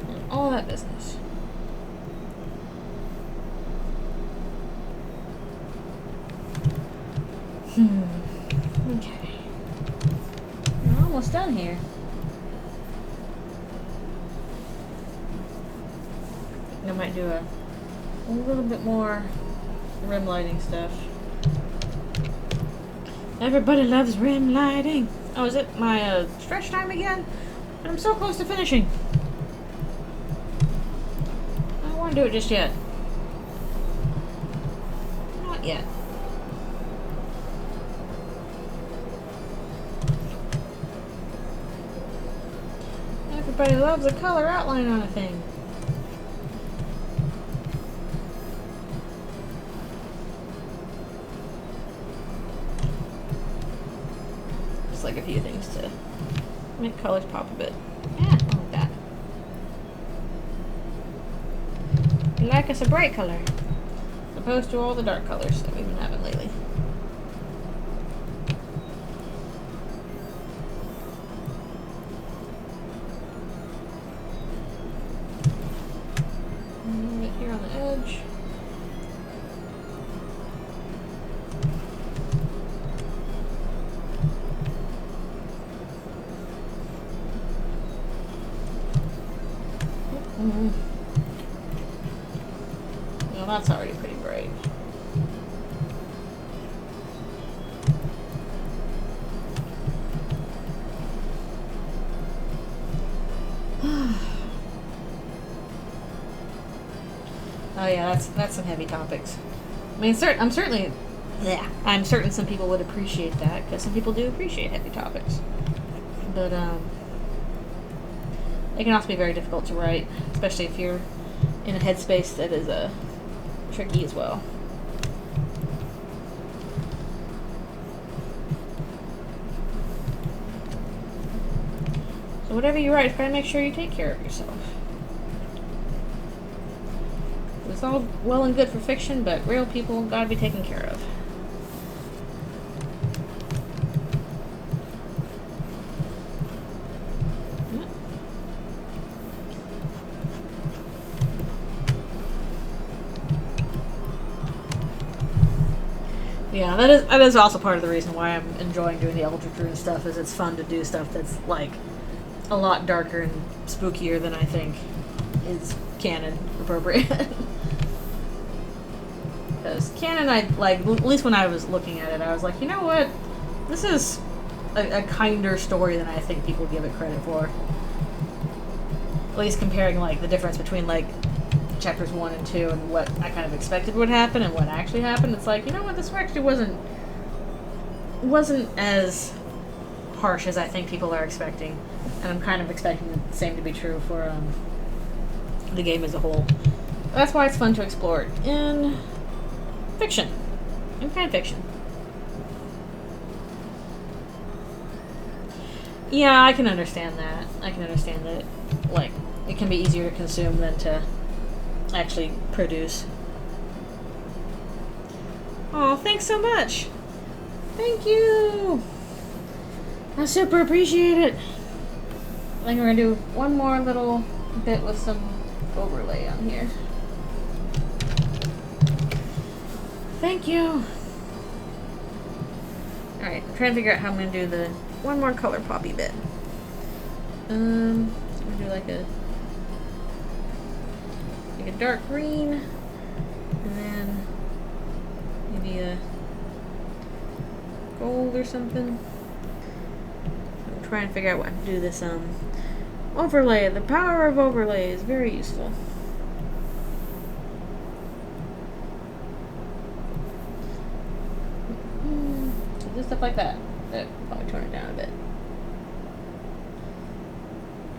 And all that business. Okay. We're almost done here. I might do a little bit more rim lighting stuff. Everybody loves rim lighting. Oh, is it my stretch time again? And I'm so close to finishing. I don't want to do it just yet. Not yet. Everybody loves a color outline on a thing. Just like a few things to make colors pop a bit. Yeah, I like that. You like us a bright color, as opposed to all the dark colors that we've been having lately. Here on the edge. Well, that's already pretty bright. Oh yeah, that's some heavy topics. I mean, I'm certain some people would appreciate that, because some people do appreciate heavy topics. But it can also be very difficult to write, especially if you're in a headspace that is tricky as well. So whatever you write, try to make sure you take care of yourself. It's all well and good for fiction, but real people gotta be taken care of. Yeah, that is also part of the reason why I'm enjoying doing the Eldritchrune stuff, is it's fun to do stuff that's like a lot darker and spookier than I think is canon appropriate. Because canon, at least when I was looking at it, I was like, you know what? This is a kinder story than I think people give it credit for. At least comparing like the difference between like chapters 1 and 2 and what I kind of expected would happen and what actually happened. It's like, you know what? This actually wasn't as harsh as I think people are expecting, and I'm kind of expecting the same to be true for the game as a whole. That's why it's fun to explore it in fiction, in fan fiction. Yeah, I can understand that. I can understand that, like, it can be easier to consume than to actually produce. Oh, thanks so much. Thank you. I super appreciate it. I think we're gonna do one more little bit with some overlay on here. Thank you. Alright, I'm trying to figure out how I'm gonna do the one more color poppy bit. I'm gonna do like a dark green, and then maybe a gold or something. I'm trying to figure out what to do this overlay. The power of overlay is very useful. So just stuff like that. Probably tone it down a bit.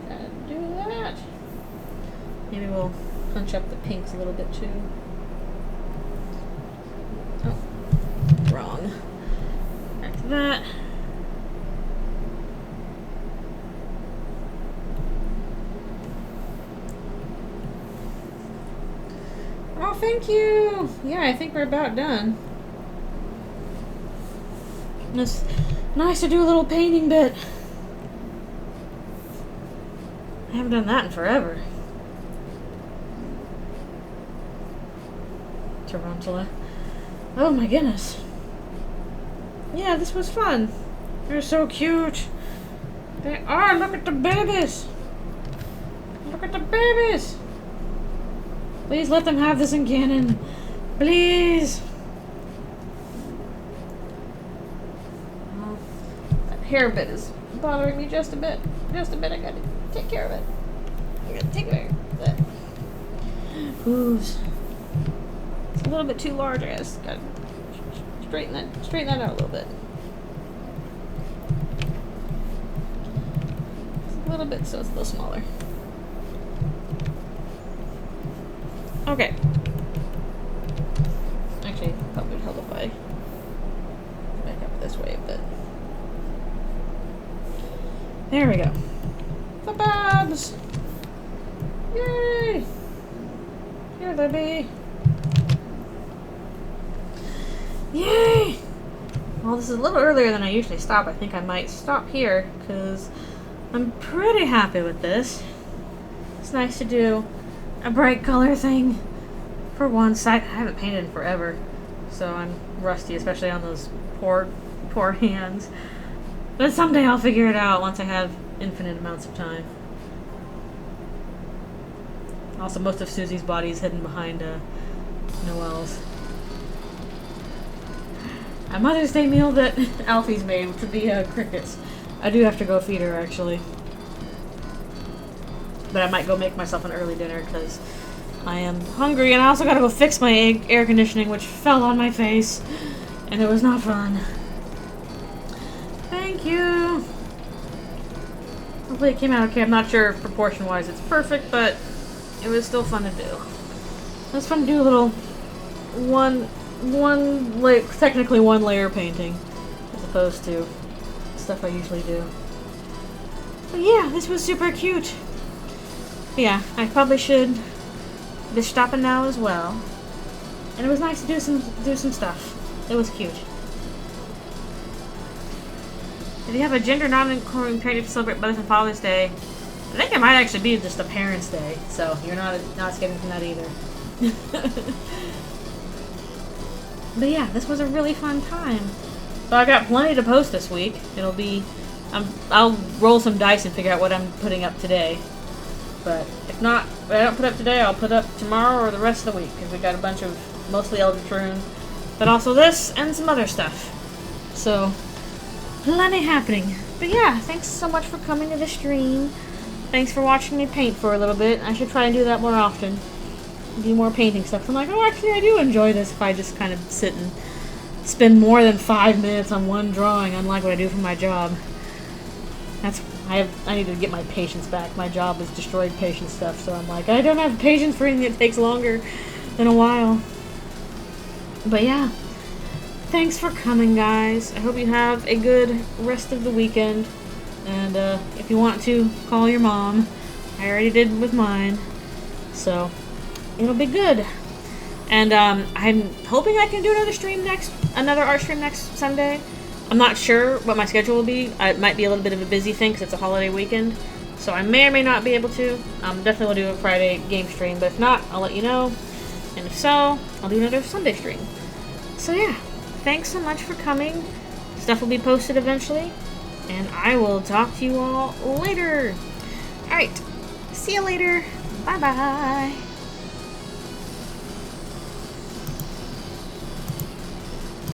Gotta do that. Maybe we'll punch up the pinks a little bit too. Oh, wrong. Back to that. Oh, thank you! Yeah, I think we're about done. It's nice to do a little painting bit. I haven't done that in forever. Tarantula. Oh my goodness. Yeah, this was fun. They're so cute. They are. Look at the babies. Look at the babies. Please let them have this in canon. Please. Oh, that hair bit is bothering me just a bit. Just a bit. I gotta take care of it. I gotta take care of it. Hooves. It's a little bit too large, I guess. Gotta straighten that out a little bit. Just a little bit so it's a little smaller. Okay. Actually, probably would help if I back up this way a bit. There we go. The Babs! Yay! Here they be. Yay! Well, this is a little earlier than I usually stop. I think I might stop here because I'm pretty happy with this. It's nice to do a bright color thing for one side. I haven't painted in forever, so I'm rusty, especially on those poor hands. But someday I'll figure it out once I have infinite amounts of time. Also, most of Susie's body is hidden behind Noelle's. A Mother's Day meal that Alfie's made to the crickets. I do have to go feed her, actually. But I might go make myself an early dinner because I am hungry, and I also gotta go fix my air conditioning, which fell on my face, and it was not fun. Thank you. Hopefully it came out okay. I'm not sure if proportion-wise it's perfect, but it was still fun to do. It was fun to do a little technically one layer painting, as opposed to stuff I usually do. But yeah, this was super cute. But yeah, I probably should be stopping now as well. And it was nice to do some stuff. It was cute. If you have a gender non-including parent to celebrate Mother's and Father's Day, I think it might actually be just a Parents' Day, so you're not escaping from that either. But yeah, this was a really fun time. So I got plenty to post this week. It'll be, I'll roll some dice and figure out what I'm putting up today. But if not, if I don't put up today, I'll put up tomorrow or the rest of the week, because we got a bunch of mostly Eldritchrune, but also this and some other stuff. So plenty happening. But yeah, thanks so much for coming to the stream. Thanks for watching me paint for a little bit. I should try and do that more often. Do more painting stuff. I'm like, oh, actually, I do enjoy this if I just kind of sit and spend more than 5 minutes on one drawing, unlike what I do for my job. I need to get my patience back. My job is destroyed patience stuff, so I'm like, I don't have patience for anything that takes longer than a while. But yeah, thanks for coming, guys. I hope you have a good rest of the weekend. And if you want to, call your mom. I already did with mine. So it'll be good. And I'm hoping I can do another art stream next Sunday. I'm not sure what my schedule will be. It might be a little bit of a busy thing because it's a holiday weekend. So I may or may not be able to. Definitely will do a Friday game stream, but if not, I'll let you know. And if so, I'll do another Sunday stream. So yeah, thanks so much for coming. Stuff will be posted eventually. And I will talk to you all later. Alright, see you later. Bye-bye.